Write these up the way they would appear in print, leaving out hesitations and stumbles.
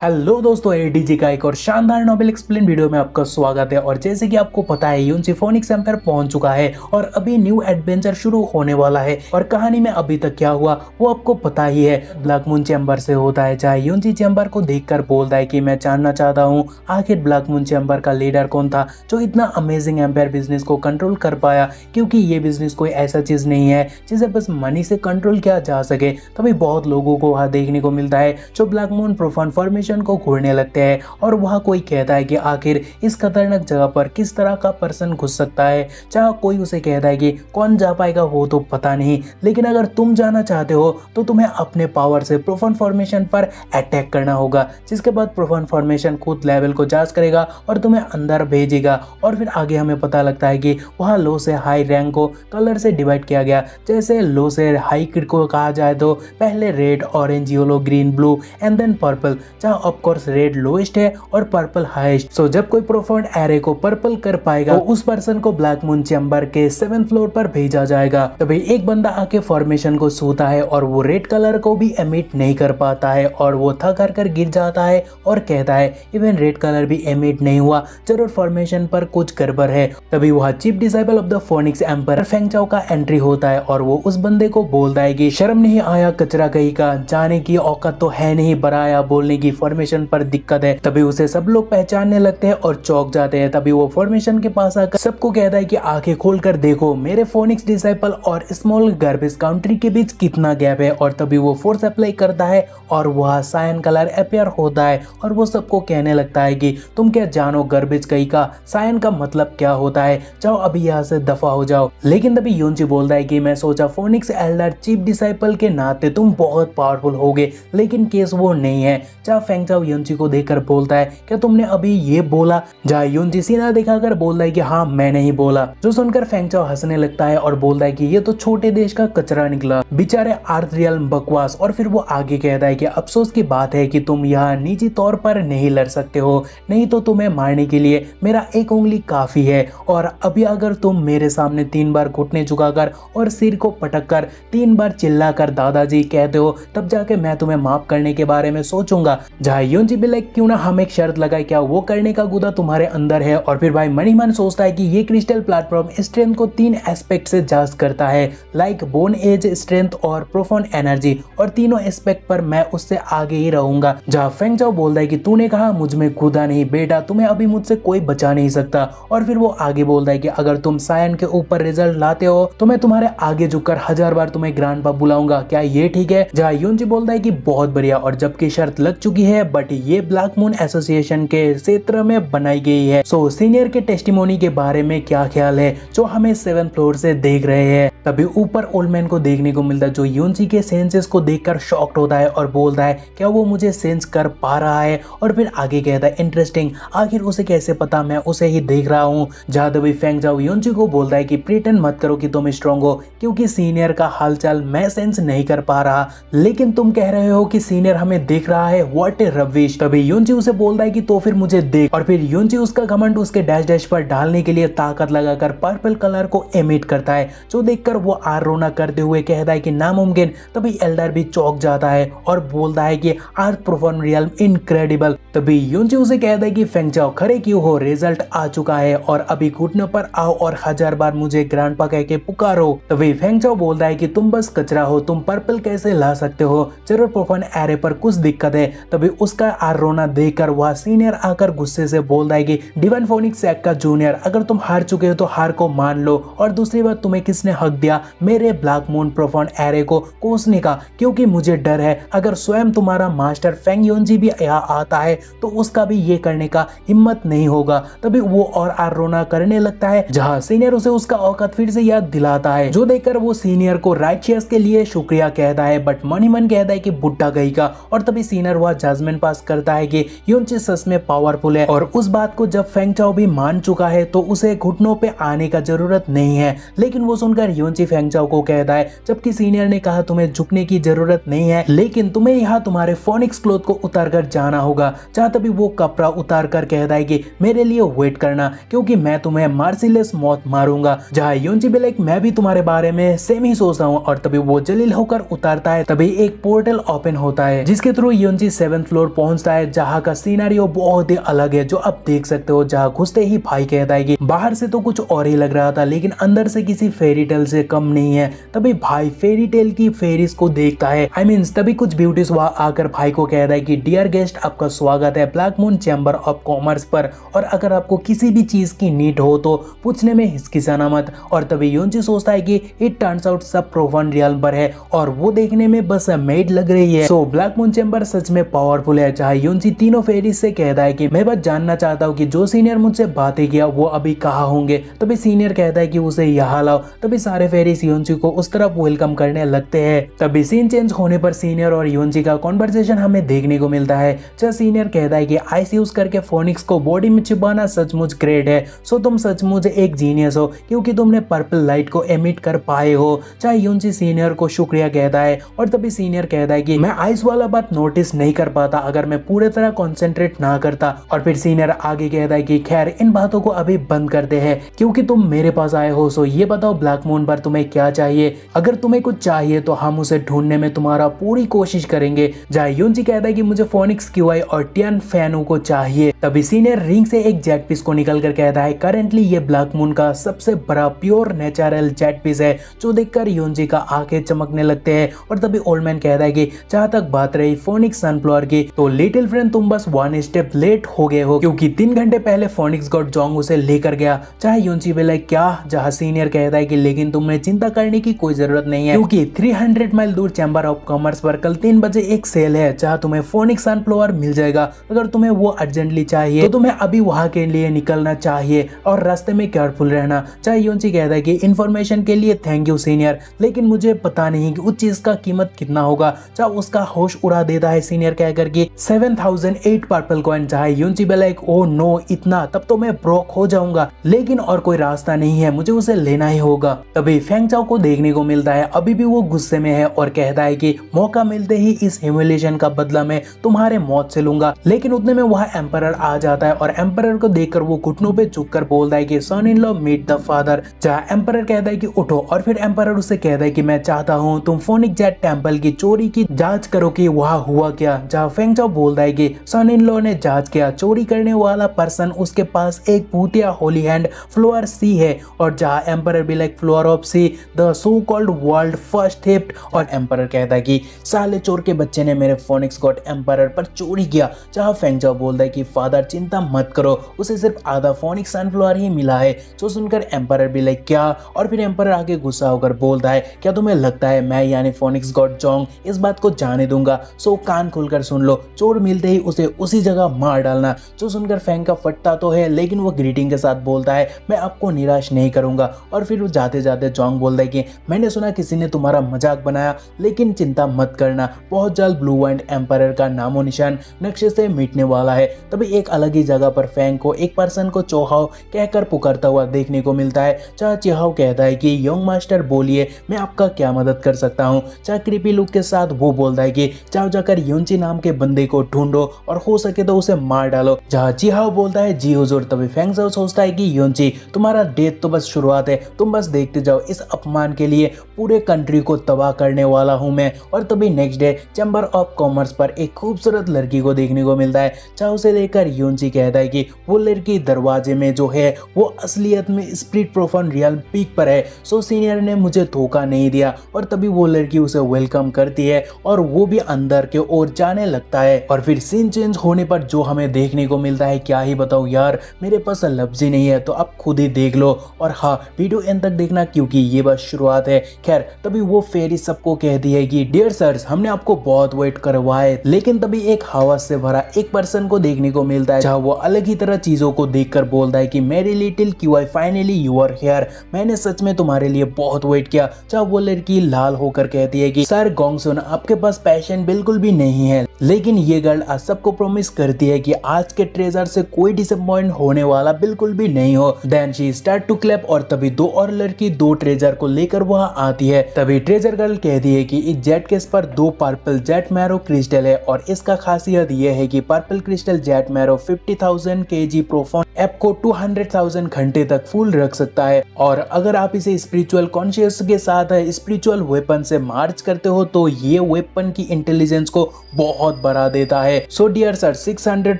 Hello दोस्तों, ADG का एक और शानदार नोबेल एक्सप्लेन वीडियो में आपका स्वागत है। और जैसे कि आपको पता है, यूजी फोनिक्स एम्पायर पहुंच चुका है और अभी न्यू एडवेंचर शुरू होने वाला है। और कहानी में अभी तक क्या हुआ वो आपको पता ही है। ब्लैक मून चैम्बर से होता है, चाहे यूजी चैम्बर को देखकर बोलता है कि मैं जानना चाहता हूँ आखिर ब्लैक मून चैम्बर का लीडर कौन था जो इतना अमेजिंग एम्पायर बिजनेस को कंट्रोल कर पाया। क्योंकि ये बिजनेस कोई ऐसा चीज नहीं है जिसे बस मनी से कंट्रोल किया जा सके। तभी बहुत लोगों को वहाँ देखने को मिलता है जो ब्लैक मून प्रोफान फॉर्मेशन को घूरने लगते हैं। और वह कोई कहता है कि आखिर इस खतरनाक जगह पर किस तरह का पर्सन घुस सकता है। चाहे कोई उसे कहता है कि कौन जा पाएगा वो तो पता नहीं, लेकिन अगर तुम जाना चाहते हो तो तुम्हें अपने पावर से प्रोफान फॉर्मेशन पर अटैक करना होगा। जिसके बाद प्रोफान फॉर्मेशन खुद लेवल को जांच करेगा और तुम्हें अंदर भेजेगा। और फिर आगे हमें पता लगता है कि वहाँ लो से हाई रैंक को कलर से डिवाइड किया गया। जैसे लो से हाई को कहा जाए तो पहले red, orange, yellow, green, blue and then purple. जहाँ ऑफ कोर्स रेड लोएस्ट है और पर्पल हाईएस्ट। सो जब कोई प्रोफाउंड एरे को पर्पल कर पाएगा तो उस पर्सन को ब्लैक मून चैम्बर के 7th फ्लोर पर भेजा जाएगा। तभी एक बंदा आके फॉर्मेशन को छूता है और वो रेड कलर को भी एमिट नहीं कर पाता है और वो थक हार कर गिर जाता है और कहता है इवन रेड कलर भी एमिट नहीं हुआ, जरूर फॉर्मेशन पर कुछ गड़बड़ है। तभी वह chief disciple of the phoenix empire Feng Chao का एंट्री होता है और वो उस बंदे को बोलता है कि शर्म नहीं आया कचरा कहीं का, जाने की औकात तो है नहीं, बराया बोलने की, फॉर्मेशन पर दिक्कत है। तभी उसे सब लोग पहचानने लगते हैं और चौंक जाते हैं। तभी वो फॉर्मेशन के पास आकर सबको कहता है कि आंखें खोलकर देखो, मेरे फोनिक्स डिसाइपल और स्मॉल गार्बेज काउंट्री के बीच कितना गैप है। और तभी वो फोर्स अप्लाई करता है और वह सायन कलर अपेयर होता है और वो सबको कहने लगता है कि तुम क्या जानो गार्बेज कहीं का सायन का मतलब क्या होता है, जाओ अभी यहाँ से दफा हो जाओ। लेकिन तभी यूनची बोलता है कि मैं सोचा फोनिक्स एल्डर चीफ डिसाइपल के नाते तुम बहुत पावरफुल होगे, लेकिन केस वो नहीं है। जहाँ फेंग चाओ यूनची को देखकर बोलता है क्या तुमने अभी ये बोला। जहाँ यूनची सीना दिखाकर बोलता है कि हाँ मैंने ही बोला। जो सुनकर फेंग चाओ हंसने लगता है और बोलता है कि ये तो छोटे देश का कचरा निकला, बेचारे अर्थ रियल्म बकवास। और फिर वो आगे कहता है कि अफसोस की बात है कि तुम यहाँ निजी तौर पर नहीं लड़ सकते हो, नहीं तो तुम्हें मारने के लिए मेरा एक उंगली काफी है। और अभी अगर तुम मेरे सामने 3 बार घुटने झुकाकर और सिर को पटक कर 3 बार चिल्लाकर दादाजी कहते हो, तब जाके मैं तुम्हें माफ करने के बारे में सोचूंगा। जहाँ यूनची भी लाइक क्यों ना हम एक शर्त लगाए, क्या वो करने का गुदा तुम्हारे अंदर है। और फिर भाई मनी मन सोचता है कि ये क्रिस्टल प्लेटफॉर्म स्ट्रेंथ को 3 एस्पेक्ट से जांच करता है, लाइक बोन एज, स्ट्रेंथ और प्रोफाउंड एनर्जी। और तीनों एस्पेक्ट पर मैं उससे आगे ही रहूंगा। जहाँ फेंग चाओ बोलता है कि तूने कहा मुझ में खुदा नहीं बेटा, तुम्हें अभी मुझसे कोई बचा नहीं सकता। और फिर वो आगे बोलता है कि अगर तुम सायन के ऊपर रिजल्ट लाते हो तो मैं तुम्हारे आगे झुककर 1000 बार तुम्हें ग्रैंडपा बुलाऊंगा, क्या ये ठीक है। जहाँ यूनची बोलता है कि बहुत बढ़िया। और जबकि शर्त लग चुकी है बट ये ब्लैक मून एसोसिएशन के क्षेत्र में बनाई गई है। सो सीनियर के टेस्टिमोनी के बारे में क्या ख्याल है जो हमें 7th फ्लोर से देख रहे हैं। तभी ऊपर ओल्ड मैन को देखने को मिलता है जो यूनची के सेंसेस को देखकर शॉक्ड होता है और बोलता है क्या वो मुझे सेंस कर पा रहा है। और फिर आगे कहता है इंटरेस्टिंग, आखिर उसे कैसे पता, मैं उसे ही देख रहा हूँ। जहाँ तभी फेंग चाओ यूनची को बोलता है कि प्रिटेंड मत करो कि तुम स्ट्रॉन्ग हो, क्योंकि सीनियर का हालचाल मैं सेंस नहीं कर पा रहा, लेकिन तुम कह रहे हो कि सीनियर हमें देख रहा है, व्हाट ए रविश। तभी यूनची उसे बोलता है कि तो फिर मुझे देख। और फिर यूनची उसका घमंड उसके डैश डैश पर डालने के लिए ताकत लगाकर पर्पल कलर को एमिट करता है, जो देखकर वो आर रोना करते हुए कहता है कि नामुमकिन। तभी एल्डर भी चौंक जाता है और बोलता है कि अर्थ प्रोफाउंड रियल्म इनक्रेडिबल। तभी यूनची उसे कहता है कि फेंग चाओ खड़े क्यों हो, रिजल्ट आ चुका है और अभी घुटने पर आओ और 1000 बार मुझे ग्रैंडपा कह के पुकारो। तभी फेंग चाओ बोलता है कि तुम बस कचरा हो, तुम पर्पल कैसे ला सकते हो, जरूर प्रोफाउंड एरे पर कुछ दिक्कत है। तभी उसका आर रोना देखकर वह सीनियर आकर गुस्से से बोलता है कि डिवाइन फोनिक्स सैक का जूनियर, अगर तुम हार चुके हो तो हार को मान लो। और दूसरी बात, तुम्हें किसने हक दिया मेरे ब्लैक मून प्रोफाउंड एरे को कोसने का, क्योंकि मुझे डर है अगर स्वयं तुम्हारा मास्टर फेंग यूनची भी यहाँ आता है तो उसका भी ये करने का हिम्मत नहीं होगा। तभी वो और आर रोना करने लगता है, जहाँ सीनियर उसे उसका औकात फिर से याद दिलाता है, जो देखकर वो सीनियर को राइचियस के लिए शुक्रिया कहता है। बट मनी मन कहता है कि बुड्ढा गई का। और तभी सीनियर वह जजमेंट पास करता है कि यूनची सच में पावरफुल है। और उस बात को जब फेंग चाओ भी मान चुका है तो उसे घुटनों पे आने का जरूरत नहीं है। लेकिन वो सुनकर यूनची फेंगचाओ को कहता है, जबकि सीनियर ने कहा तुम्हें झुकने की जरूरत नहीं है, लेकिन तुम्हें यहाँ तुम्हारे फोनिक्स क्लोथ को उतार कर जाना होगा। जहाँ तभी वो कपड़ा उतार कर कहता है कि मेरे लिए वेट करना, क्योंकि मैं तुम्हें मार्सिलेस मौत मारूंगा। जहाँ यूनची भी लाइक मैं भी तुम्हारे बारे में सेम ही सोचता हूँ, और तभी वो जलील होकर उतारता है। तभी एक पोर्टल ओपन होता है जिसके थ्रू यूनची 7th फ्लोर पहुंचता है, जहाँ का सीनारियो बहुत ही अलग है जो आप देख सकते हो। जहाँ घुसते ही भाई कहता है कि बाहर से तो कुछ और ही लग रहा था, लेकिन अंदर से किसी फेरी टेल से कम नहीं है। तभी भाई फेरी टेल की फेरीज को देखता है। आई मीन तभी कुछ ब्यूटीज वहां आकर भाई को कहता है कि डियर गेस्ट, आपका स्वागत है black moon chamber of commerce पर, और अगर आपको किसी भी चीज की नीड हो तो पूछने में हिचकिचाना मत। और तभी यूनची सोचता है कि इट टर्न्स आउट सब प्रोफान रियल पर है और वो देखने में बस मेड लग रही है। सो ब्लैक मून चैम्बर सच में पावरफुल है। जहाँ यूनची तीनों फेरीज से कहता है कि मैं बस जानना चाहता हूँ कि जो सीनियर मुझसे बातें किया वो अभी कहाँ होंगे। तभी सीनियर कहता है कि उसे यहाँ लाओ। तभी सारे फेरीज यूनची को उस तरफ वेलकम करने लगते हैं। तभी सीन चेंज होने पर सीनियर और यूनची का कॉन्वर्सेशन हमें देखने को मिलता है। जहाँ सीनियर कहता है कि आइस यूज करके फोनिक्स को बॉडी में छिपाना सचमुच ग्रेट है। सो तुम सचमुच एक जीनियस हो, क्योंकि तुमने पर्पल लाइट को एमिट कर पाए हो। चाहे यूनची सीनियर को शुक्रिया कहता है, और तभी सीनियर कहता है कि मैं आइस वाला बात नोटिस नहीं कर पाता अगर मैं पूरे तरह कॉन्सेंट्रेट ना करता। और फिर सीनियर आगे कहता है कि खैर इन बातों को अभी बंद करते हैं, क्योंकि तुम मेरे पास आए हो। सो ये बताओ ब्लैक मून पर तुम्हें क्या चाहिए? अगर तुम्हें कुछ चाहिए तो हम उसे ढूंढने में तुम्हारा पूरी कोशिश करेंगे। जहाँ यूनची कहता है कि मुझे फोनिक्स क्यूआई और टियन फैनू को चाहिए। तभी सीनियर रिंग से एक जेट पीस को निकल कर कहता है करेंटली ये ब्लैक मून का सबसे बड़ा प्योर नेचुरल जेट पीस है, जो देखकर यूनची का आंखें चमकने लगते हैं। और तभी ओल्ड मैन कहता है कि जहाँ तक बात रही फोनिक्स सनफ्लावर की, तो लिटिल फ्रेंड तुम बस 1 स्टेप लेट हो गए हो, क्योंकि 3 घंटे पहले फोनिक्स गॉड जोंग उसे लेकर गया। चाहे यूनची बोले क्या? जहाँ सीनियर कहता है कि लेकिन तुम्हें चिंता करने की कोई जरूरत नहीं है, क्योंकि 300 माइल दूर चैम्बर ऑफ कॉमर्स पर कल 3 बजे एक सेल है जहाँ तुम्हें फोनिक्स सनफ्लावर मिल जाएगा। अगर तुम्हें वो अर्जेंटली चाहिए तो तुम्हें अभी वहां के लिए निकलना चाहिए और रास्ते में केयरफुल रहना। चाहे यूनची कहता है कि इन्फॉर्मेशन के लिए थैंक यू सीनियर, लेकिन मुझे पता नहीं कि उस चीज का कीमत कितना होगा। चाहे उसका होश उड़ा देता है सीनियर कहकर कि 7008 पर्पल कॉइन। जहाँ यूनची लाइक ओ नो इतना, तब तो मैं ब्रोक हो जाऊंगा, लेकिन और कोई रास्ता नहीं है, मुझे उसे लेना ही होगा। तभी फेंगचाओ को देखने को मिलता है, अभी भी वो गुस्से में है और कहता है कि मौका मिलते ही इस ह्यूमिलिएशन का बदला मैं तुम्हारे मौत से लूंगा। लेकिन उतने में वहाँ एम्परर आ जाता है और एम्परर को देखकर वो घुटनों पे झुककर बोलता है कि son in law meet the father. जहाँ एम्परर कहता है कि उठो, और फिर एम्परर उसे कहता है कि मैं चाहता हूँ तुम फोनिक जेट टेम्पल की चोरी की जांच करो कि वहाँ हुआ क्या। जहाँ फेंगचाओ बोलता है कि सन इन लॉ ने जांच किया, चोरी करने वाला पर्सन उसके पास एक भूतिया होली हैंड फ्लोअर सी है। और जहाँ एम्परर भी like floor of sea the so called world first theft. और एम्परर कहता है कि साले चोर के बच्चे ने मेरे फोनिक्स गॉड एम्परर पर चोरी किया। जहाँ फेंगचाओ बोलता है कि फादर चिंता मत करो, उसे सिर्फ आधा फोनिक्स सनफ्लावर ही मिला है। जो सुनकर एम्परर भी लाइक क्या? और फिर एम्परर आगे गुस्सा होकर बोलता है क्या तुम्हें लगता है मैं यानी फोनिक्स गॉड जोंग इस बात को जाने दूंगा? सो कान खोलकर सुन लो, चोर मिलते ही उसे उसी जगह मार डालना। जो सुनकर फेंग का फटता तो है, लेकिन वो ग्रीटिंग के साथ बोलता है मैं आपको निराश नहीं करूंगा। और फिर वो जाते जाते जोंग बोलता है कि मैंने सुना किसी ने तुम्हारा मजाक बनाया, लेकिन चिंता मत करना, बहुत जल्द ब्लू वाइंड एम्परर का नामो निशान नक्शे से मिटने वाला है। तभी एक अलग ही जगह पर फेंग को एक पर्सन को चोहाओ कहकर पुकारता हुआ देखने को मिलता है। चाहे चिहाओ कहता है कि यंग मास्टर बोलिए मैं आपका क्या मदद कर सकता हूँ। चाहे क्रीपी लुक के साथ वो बोलता है कि जाओ जाकर यूनची नाम के बंदे को ढूंढो और हो सके तो उसे मार डालो। जहाँ चिहाओ बोलता है जी हुजूर। तभी फेंगचाओ सोचता है कि यूनची तुम्हारा डेथ तो बस शुरुआत है, तुम बस देखते जाओ, इस अपमान के लिए पूरे कंट्री को तबाह करने वाला हूँ मैं। और तभी next day chamber of commerce पर एक खूबसूरत लड़की को देखने को मिलता है। चाहे उसे देखकर यूनची कहता है कि वो लड़की दरवाजे में जो है वो असलियत में स्प्रिट प्रोफान रियल पीक पर है। सो सीनियर ने मुझे धोखा नहीं दिया। और तभी वो लड़की उसे वेलकम करती है और वो भी अंदर के ओर जाने लगता है। और फिर सीन चेंज होने पर जो हमें देखने को मिलता है क्या ही बताऊं यार, मेरे पास लफ्ज ही नहीं है, तो आप खुद ही देख लो। और हाँ, वीडियो एंड तक देखना क्योंकि ये बस शुरुआत है। खैर तभी वो फेरी सबको कहती है कि डियर सर्स हमने आपको बहुत वेट करवाए। लेकिन तभी एक हवा से भरा एक पर्सन को देखने को मिलता है, जहाँ वो अलग ही तरह चीजों को देखकर बोलता है कि मेरी little Qi finally you are here, मैंने सच में तुम्हारे लिए बहुत वेट किया। जहाँ वो लड़की लाल होकर कहती है कि सर गोंगसुन आपके पास पैशन बिल्कुल भी नहीं है, लेकिन ये गर्ल आज सबको प्रॉमिस करती है कि आज के ट्रेजर से कोई डिसअपॉइंट होने वाला बिल्कुल भी नहीं हो। Then she start to clap और तभी दो और लड़की दो ट्रेजर को लेकर वहां आती है। तभी ट्रेजर गर्ल कहती है कि इस जेट केस पर दो पर्पल जेट मैरो क्रिस्टल है और इसका खासियत यह है कि purple crystal jet marrow 50,000 kg profound app को 200,000 घंटे तक फुल रख सकता है और अगर आप इसे स्पिरिचुअल कॉन्शियस के साथ स्पिरिचुअल वेपन से मार्च करते हो तो ये वेपन की इंटेलिजेंस को बहुत बढ़ा देता है। So dear sir 600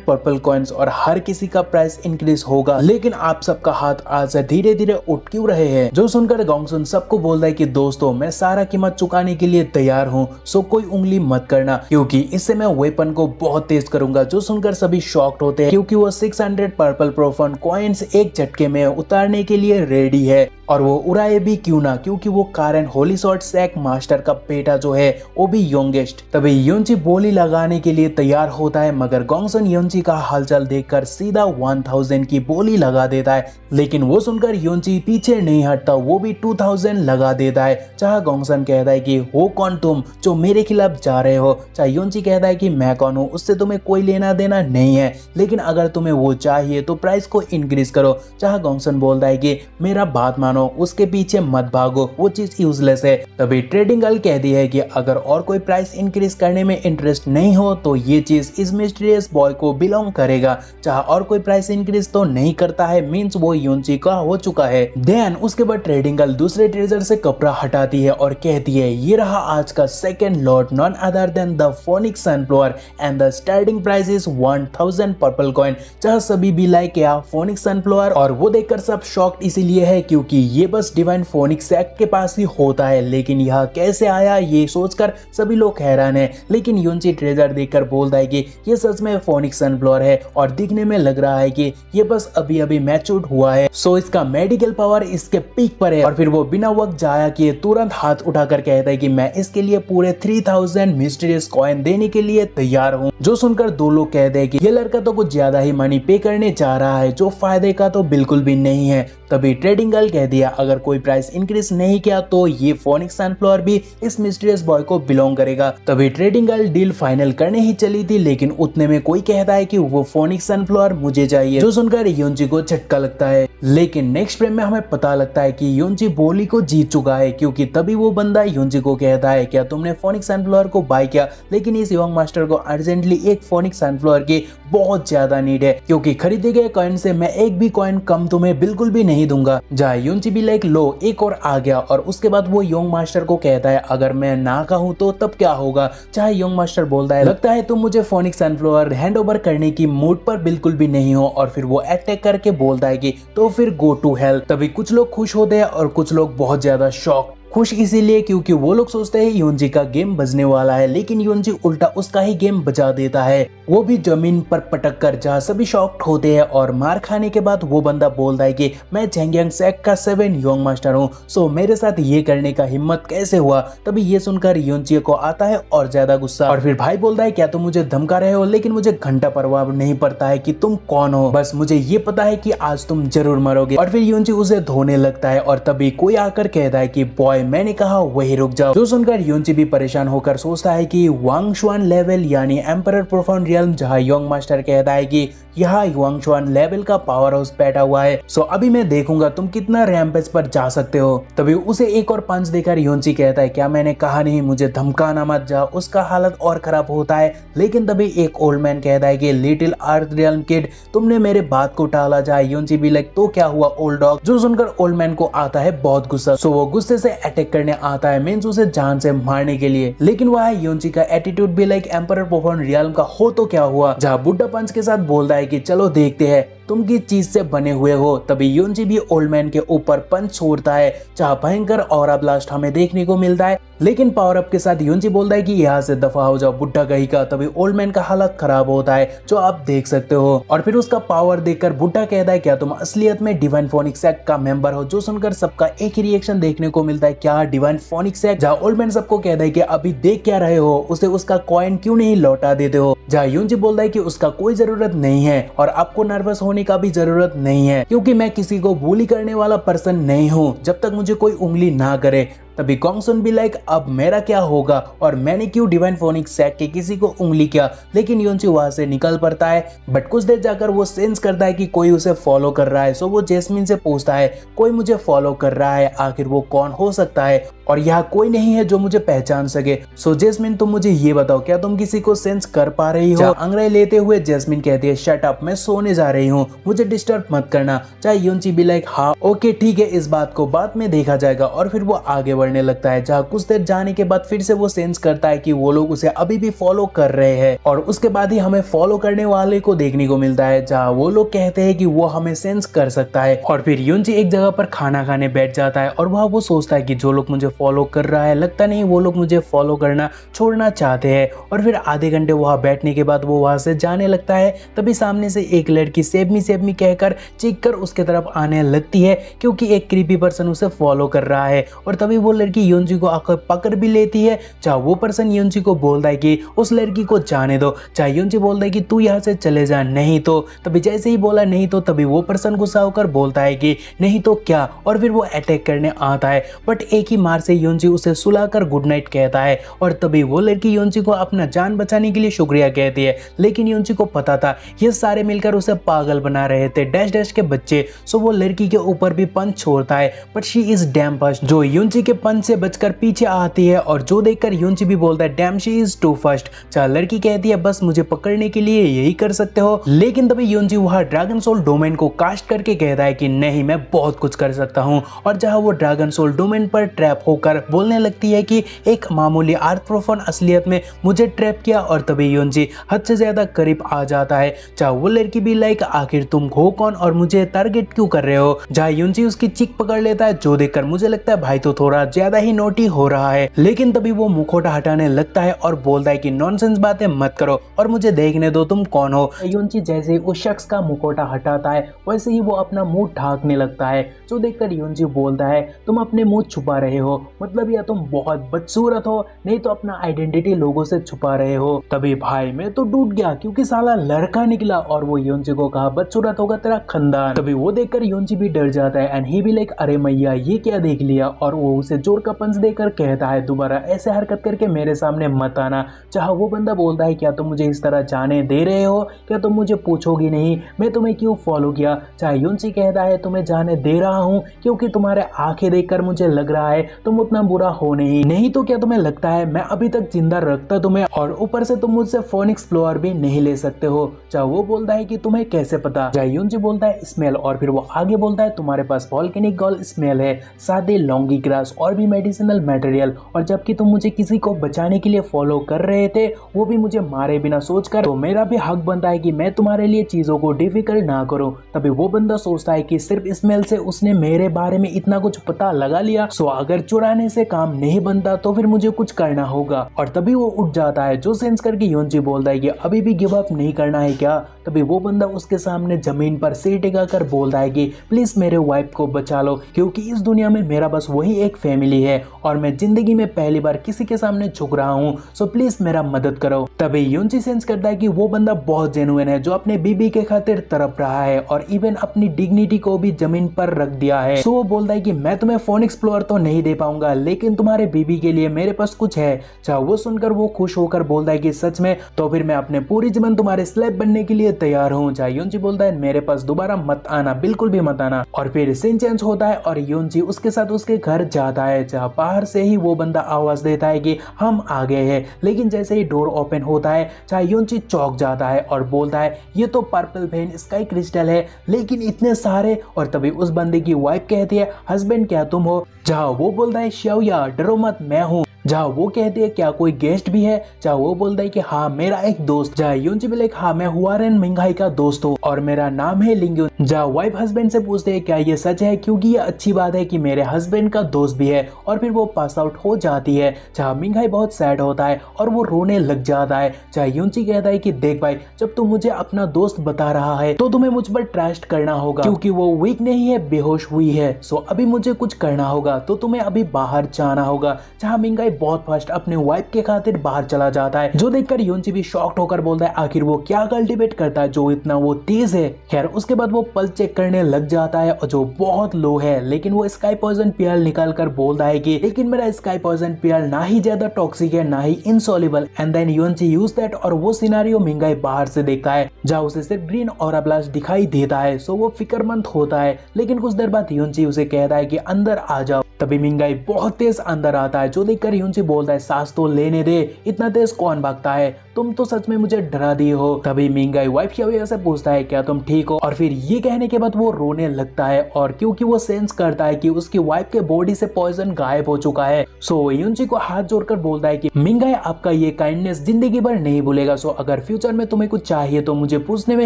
purple coins और हर किसी का प्राइस इंक्रीज होगा, लेकिन आप सबका हाथ आज धीरे धीरे उठ क्यों रहे हैं। जो सुनकर गॉन्गसुन सबको बोल रहा है कि दोस्तों मैं सारा कीमत चुकाने के लिए तैयार हूँ, सो कोई उंगली मत करना क्योंकि इससे मैं वेपन को बहुत तेज करूंगा। जो सुनकर सभी शॉक्ड होते हैं क्योंकि वो 600 पर्पल प्रोफन कॉइन्स एक झटके में उतारने के लिए रेडी है और वो उड़ाए भी क्यों ना, क्योंकि वो कारण होली सॉर्ड सैक मास्टर का बेटा जो है वो भी यंगेस्ट। तभी योंची बोली लगाने के लिए तैयार होता है मगर गॉन्गसन योंची का हालचाल देखकर सीधा 1000 की बोली लगा देता है, लेकिन वो सुनकर योंची पीछे नहीं हटता, वो भी 2000 लगा देता है। चाहे गॉन्गसन कहता है कि हो कौन तुम जो मेरे खिलाफ जा रहे हो, चाहे योंची कहता है कि मैं कौन हूँ, उससे तुम्हें कोई लेना देना नहीं है, लेकिन अगर तुम्हें वो चाहिए तो प्राइस को इंक्रीज करो। चाहे गॉन्गसन बोलता है कि मेरा बात मानो, उसके पीछे मत भागो, वो चीज यूजलेस है। तभी ट्रेडिंग गर्ल कहती है कि अगर और कोई प्राइस इंक्रीज करने में इंटरेस्ट नहीं हो तो ये चीज इस मिस्टीरियस बॉय को बिलोंग करेगा। चाहे और कोई प्राइस इंक्रीज तो नहीं करता है, मींस वो योंची का हो चुका है। देन उसके बाद ट्रेडिंग गर्ल दूसरे ट्रेजर से कपड़ा हटाती है और कहती है ये रहा आज का second lot, none other than the phoenix sunflower and the starting price is 1000 purple coin. चाहे सभी भी लाइक क्या फोनिक्स सनफ्लावर, और वो देखकर सब शॉक्ड इसीलिए है क्योंकि ये बस डिवाइन फोनिक्स सैक के पास ही होता है, लेकिन यह कैसे आया ये सोचकर सभी लोग हैरान है। लेकिन योंची ट्रेजर देखकर बोलता है कि ये सच में फोनिक्स सनफ्लावर है और दिखने में लग रहा है कि ये बस अभी अभी मैच्योर्ड हुआ है, सो इसका मेडिकल पावर इसके पीक पर है। और फिर वो बिना वक्त जाया किए तुरंत हाथ उठाकर कहता है कि मैं इसके लिए पूरे 3000 मिस्टीरियस कॉइन देने के लिए तैयार हूँ। जो सुनकर दो लोग कहते हैं कि ये लड़का तो कुछ ज्यादा ही मनी पे करने जा रहा है, जो फायदे का तो बिल्कुल भी नहीं है। तभी ट्रेडिंग गर्ल कह दिया अगर कोई प्राइस इंक्रीज नहीं किया तो ये फोनिक्स सनफ्लावर भी इस मिस्टीरियस बॉय को बिलोंग करेगा। तभी ट्रेडिंग गर्ल डील फाइनल करने ही चली थी, लेकिन उतने में कोई कहता है कि वो फोनिक्स सनफ्लावर मुझे चाहिए। जो सुनकर योंची को झटका लगता है, लेकिन नेक्स्ट फ्रेम में हमें पता लगता है कि योंची बोली को जीत चुका है क्योंकि तभी वो बंदा योंची को कहता है क्या तुमने फोनिक्स सनफ्लावर को बाय किया, लेकिन इस यंग मास्टर को अर्जेंटली एक फोनिक्स सनफ्लावर की बहुत ज्यादा नीड है क्योंकि खरीदे गए कॉइन से मैं एक भी कॉइन कम तुम्हें बिल्कुल भी नहीं दूंगा। जहाँ योंची भी लाइक लो एक और आ गया और उसके बाद वो यंग मास्टर को कहता है अगर मैं ना कहूँ तो तब क्या होगा। चाहे यंग मास्टर बोलता है लगता है तुम मुझे फोनिक्स सनफ्लावर हैंड ओवर करने की मूड पर बिल्कुल भी नहीं हो, और फिर वो अटैक करके बोलता है कि तो फिर गो टू हेल। तभी कुछ लोग खुश होते हैं और कुछ लोग बहुत ज्यादा शॉक। खुश इसीलिए क्योंकि वो लोग सोचते हैं योंची का गेम बजने वाला है, लेकिन योंची उल्टा उसका ही गेम बजा देता है, वो भी जमीन पर पटक कर। जहाँ सभी शॉक्ड होते हैं और मार खाने के बाद वो बंदा बोलता है कि मैं झेंगियांग सैक का 7 यंग मास्टर हूँ, सो मेरे साथ ये करने का हिम्मत कैसे हुआ। तभी ये सुनकर योंची को आता है और ज्यादा गुस्सा, और फिर भाई बोलता है क्या तुम मुझे धमका रहे हो, लेकिन मुझे घंटा परवाह नहीं पड़ता है कि तुम कौन हो, बस मुझे ये पता है कि आज तुम जरूर मरोगे। और फिर योंची उसे धोने लगता है और तभी कोई आकर कहता है कि बॉय मैंने कहा वही रुक जाओ। जो सुनकर योंची भी परेशान होकर सोचता है कि वांग शुआन लेवल यानी एम्परर प्रोफाउंड रियल्म, जहां यंग मास्टर कहता है कि यहाँ वांग शुआन लेवल का पावर हाउस बैठा हुआ है, सो अभी मैं देखूंगा तुम कितना रैंपेज पर जा सकते हो। तभी उसे एक और पंच देकर योंची कहता है क्या मैंने कहा नहीं मुझे धमकाना मत जा। उसका हालत और खराब होता है, लेकिन तभी एक ओल्ड मैन कहता है कि लिटिल अर्थ रियल्म किड तुमने मेरे बात को टाला। जाए योंची भी लाइक तो क्या हुआ ओल्ड डॉग। जो सुनकर ओल्ड मैन को आता है बहुत गुस्सा, सो वो गुस्से से अटैक करने आता है, मींस उसे जान से मारने के लिए। लेकिन वह योंची का एटीट्यूड भी लाइक एम्परर प्रोफाउंड रियल्म का हो तो क्या हुआ। जहाँ बुड्ढा पंच के साथ बोलता है कि चलो देखते हैं तुम किस चीज से बने हुए हो। तभी योंची भी ओल्ड मैन के ऊपर पंच छोड़ता है, जहाँ भयंकर ऑरा ब्लास्ट हमें देखने को मिलता है, लेकिन पावर अप के साथ योंची बोलता है कि यहाँ से दफा हो जाओ बुड्ढा कहीं का। तभी ओल्ड मैन का हालत खराब होता है जो आप देख सकते हो, और फिर उसका पावर देखकर बुड्ढा कहता है क्या तुम असलियत में डिवाइन फोनिक्स सैक का मेंबर हो। जो सुनकर सबका एक ही रिएक्शन देखने को मिलता है क्या डिवाइन फोनिक्स सैक। जहाँ ओल्ड मैन सबको कहता है कि अभी देख क्या रहे हो, उसे उसका कॉइन क्यों नहीं लौटा देते हो। जहाँ योंची बोलता है कि उसका कोई जरूरत नहीं है और आपको नर्वस होने का भी जरूरत नहीं है क्योंकि मैं किसी को बुली करने वाला पर्सन नहीं हूँ जब तक मुझे कोई उंगली ना करे। तभी गोंग सुन भी लाइक अब मेरा क्या होगा और मैंने क्यों डिवाइन फोनिक्स सेक के किसी को उंगली किया। लेकिन योनची वहां से निकल पड़ता है, बट कुछ देर जाकर वो सेंस करता है कि कोई उसे फॉलो कर रहा है। सो वो जैस्मिन से पूछता है कोई मुझे फॉलो कर रहा है, आखिर वो कौन हो सकता है और यहाँ कोई नहीं है जो मुझे पहचान सके। सो जैस्मिन तुम मुझे ये बताओ, क्या तुम किसी को सेंस कर पा रही हो। अंग्रेजी लेते हुए जैस्मिन कहती है शट अप, मैं सोने जा रही हूँ, मुझे डिस्टर्ब मत करना। चाहे योनची भी लाइक हाँ ओके ठीक है, इस बात को बाद में देखा जाएगा। और फिर वो आगे बढ़ने लगता है, जहाँ कुछ देर जाने के बाद फिर से वो सेंस करता है कि वो लोग उसे अभी भी फॉलो कर रहे हैं। और उसके बाद ही हमें फॉलो करने वाले को देखने को मिलता है, जहाँ वो लोग कहते हैं कि वो हमें सेंस कर सकता है। और फिर योनची एक जगह पर खाना खाने बैठ जाता है और वहाँ वो सोचता है कि जो लोग मुझे फॉलो कर रहा है, लगता नहीं वो लोग मुझे फॉलो करना छोड़ना चाहते हैं। और फिर आधे घंटे वहाँ बैठने के बाद वो वहाँ से जाने लगता है। तभी सामने से एक लड़की सेव मी कहकर चीख कर उसके तरफ आने लगती है, क्योंकि एक क्रीपी पर्सन उसे फॉलो कर रहा है। और तभी वो लड़की योनची को आकर पकड़ भी लेती है। चाहे वो पर्सन योनची को बोलता है कि उस लड़की को जाने दो। चाहे योनची बोलता है कि तू यहाँ से चले जा, नहीं तो। तभी जैसे ही बोला नहीं तो, तभी वो पर्सन गुस्सा होकर बोलता है कि नहीं तो क्या, और फिर वो अटैक करने आता है। बट एक ही मार से योनची उसे सुलाकर गुड नाइट कहता है। और तभी वो लड़की योनची को अपना जान बचाने के लिए शुक्रिया कहती है, लेकिन योनची को पता था ये सारे मिलकर उसे पागल बना रहे थे, डैश डैश के बच्चे। सो वो लड़की के ऊपर भी पंच छोड़ता है, but she is damn fast. जो योनची के पंच से बचकर पीछे आती है और जो देखकर योनची भी बोलता है damn she is too fast. चाहे लड़की कहती है बस मुझे पकड़ने के लिए यही कर सकते हो। लेकिन तभी योनची वहां ड्रैगन सोल डोमेन को कास्ट करके कहता है कि नहीं मैं बहुत कुछ कर सकता हूँ। और जहां वो ड्रैगन सोल डोमेन पर ट्रैप होकर बोलने लगती है कि एक मामूली आर्थ्रोफोन असलियत में मुझे ट्रैप किया। और तभी योनची हद से ज्यादा करीब आ जाता है। चाहे वो लड़की भी लाइक आखिर तुम हो कौन और मुझे टारगेट क्यों कर रहे हो। जहाँ योनची उसकी चिक पकड़ लेता है, जो देखकर मुझे लगता है भाई तो थोड़ा ज्यादा ही नोटी हो रहा है। लेकिन तभी वो मुखौटा हटाने लगता है और बोलता है कि नॉनसेंस बातें मत करो और मुझे देखने दो तुम कौन हो। योनची जैसे ही उस शख्स का मुखौटा हटाता है वैसे ही वो अपना मुंह ढांकने लगता है, जो देखकर योनची बोलता है तुम अपने मुंह छुपा रहे हो, मतलब या तुम बहुत बदसूरत हो, नहीं तो अपना आइडेंटिटी लोगों से छुपा रहे हो। तभी भाई मैं तो डूब गया, क्योंकि साला लड़का निकला और वो योनची को कहा बदसूरत होगा तेरा खानदान। तभी वो देखकर योनची भी डर जाता है एंड ही भी लाइक अरे मैया ये क्या देख लिया। और वो उसे जोर का पंच देकर कहता है दोबारा ऐसे हरकत करके मेरे सामने मत आना। चाहे वो बंदा बोलता है क्या तुम मुझे इस तरह जाने दे रहे हो, क्या तुम मुझे पूछोगी नहीं मैं तुम्हें क्यों फॉलो किया। चाहे योनची कहता है तुम्हें जाने दे रहा हूँ क्योंकि तुम्हारे आंखें देखकर मुझे लग रहा है तुम उतना बुरा हो नहीं तो क्या तुम्हें लगता है मैं अभी तक जिंदा रखता तुम्हें, और ऊपर से तुम मुझसे फोन एक्सप्लोर भी नहीं ले सकते हो। चाहे वो बोलता है कि तुम्हें कैसे पता। चाहे योनची बोलता है स्मेल, और फिर वो आगे बोलता है तुम्हारे पास वॉल्केनिक गॉल स्मेल है, साथ ही लॉन्गी ग्रास और भी मेडिसिनल मटेरियल, और जबकि तुम मुझे किसी को बचाने के लिए फॉलो कर रहे थे वो भी मुझे मारे बिना सोचकर, तो मेरा भी हक बनता है कि मैं तुम्हारे लिए चीजों को डिफिकल्ट ना करूं। तभी वो बंदा सोचता है कि सिर्फ स्मेल से उसने मेरे बारे में इतना कुछ पता लगा लिया, सो अगर चुराने से काम नहीं बनता तो फिर मुझे कुछ करना होगा। और तभी वो उठ जाता है, जो सेंस करके योनची बोलता है कि अभी भी गिव अप नहीं करना है क्या। तभी वो बंदा उसके सामने जमीन पर सिर टिका कर बोलता है कि प्लीज मेरे वाइफ को बचा लो, क्योंकि इस दुनिया में मेरा बस वही एक फैमिली है और मैं जिंदगी में पहली बार किसी के सामने झुक रहा हूँ, सो प्लीज मेरा मदद करो। तभी योनची सेंस करता है कि वो बंदा बहुत जेन्युइन है, जो अपने बीबी के खातिर तड़प रहा है और इवन अपनी डिग्निटी को भी जमीन पर रख दिया है। सो वो बोलता है कि मैं तुम्हें फोन एक्सप्लोर तो नहीं दे पाऊंगा, लेकिन तुम्हारे बीबी के लिए मेरे पास कुछ है। चाहे वो सुनकर वो खुश होकर बोलता है कि सच में, तो फिर मैं अपने पूरी जीवन तुम्हारे स्लेब बनने के लिए तैयार हूँ। चाहे योनची बोलता है मेरे पास दोबारा मत आना, बिल्कुल भी मत आना। और फिर सीन चेंज होता है और योनची उसके साथ उसके घर जाता है, जहाँ बाहर से ही वो बंदा आवाज देता है कि हम आ गए हैं। लेकिन जैसे ही डोर ओपन होता है चाहे योनची चौंक जाता है और बोलता है ये तो पर्पल वेन स्काई क्रिस्टल है, लेकिन इतने सारे। और तभी उस बंदे की वाइफ कहती है हस्बैंड क्या तुम हो। जहाँ वो बोलता है श्याओया डरो मत मैं हूँ। जहाँ वो कहती है क्या कोई गेस्ट भी है। जहाँ वो बोलता है कि हाँ मेरा एक दोस्त। जहाँ योनची भी लाइक हाँ मैं हुआरेन मिंघाई का दोस्त हूँ और मेरा नाम है लिंग्यून। जहाँ वाइफ हस्बैंड से पूछते हैं क्या ये सच है, क्योंकि ये अच्छी बात है कि मेरे हस्बैंड का दोस्त भी है। और फिर वो पास आउट हो जाती है। जहाँ मिंघाई बहुत सैड होता है और वो रोने लग जाता है। जहाँ योनची कहता है कि देख भाई जब तू मुझे अपना दोस्त बता रहा है तो तुम्हें मुझ पर ट्रस्ट करना होगा, क्योंकि वो वीक नहीं है बेहोश हुई है। सो अभी मुझे कुछ करना होगा, तो तुम्हें अभी बाहर जाना होगा। जहाँ मिंघाई बहुत फास्ट अपने वाइफ के खातिर बाहर चला जाता है, जो देखकर योंची भी शॉक्ड होकर बोलता है आखिर वो क्या कल्टीवेट करता है जो इतना वो तेज है। खैर उसके बाद वो पल्स चेक करने लग जाता है और जो बहुत लो है, लेकिन वो स्काई पॉइजन पियल निकाल कर बोलता है कि लेकिन मेरा स्काई पॉइजन पियल ना ही ज्यादा टॉक्सिक है ना ही इनसॉल्युबल। एंड देन योंची यूज दैट और वो सिनेरियो मिंगाई बाहर से देखता है जहाँ उसे सिर्फ ग्रीन ऑरा ब्लास्ट दिखाई देता है। सो वो फिक्रमंद होता है, लेकिन कुछ देर बाद योंची उसे कहता है कि अंदर आ जाओ। तभी मिंगाई बहुत तेज अंदर आता है, जो देखकर योंची बोलता है सांस तो लेने दे, इतना तेज कौन भागता है, तुम तो सच में मुझे डरा दिए हो। तभी मिंगाई वाइफ xiaoya से पूछता है क्या तुम ठीक हो, और फिर ये कहने के बाद वो रोने लगता है, और क्योंकि वो सेंस करता है कि उसकी वाइफ के बॉडी से पॉइजन गायब हो चुका है। सो योंची को हाथ जोड़कर बोलता है कि मिंगाई आपका ये काइंडनेस जिंदगी भर नहीं भूलेगा। सो अगर फ्यूचर में तुम्हें कुछ चाहिए तो मुझे पूछने में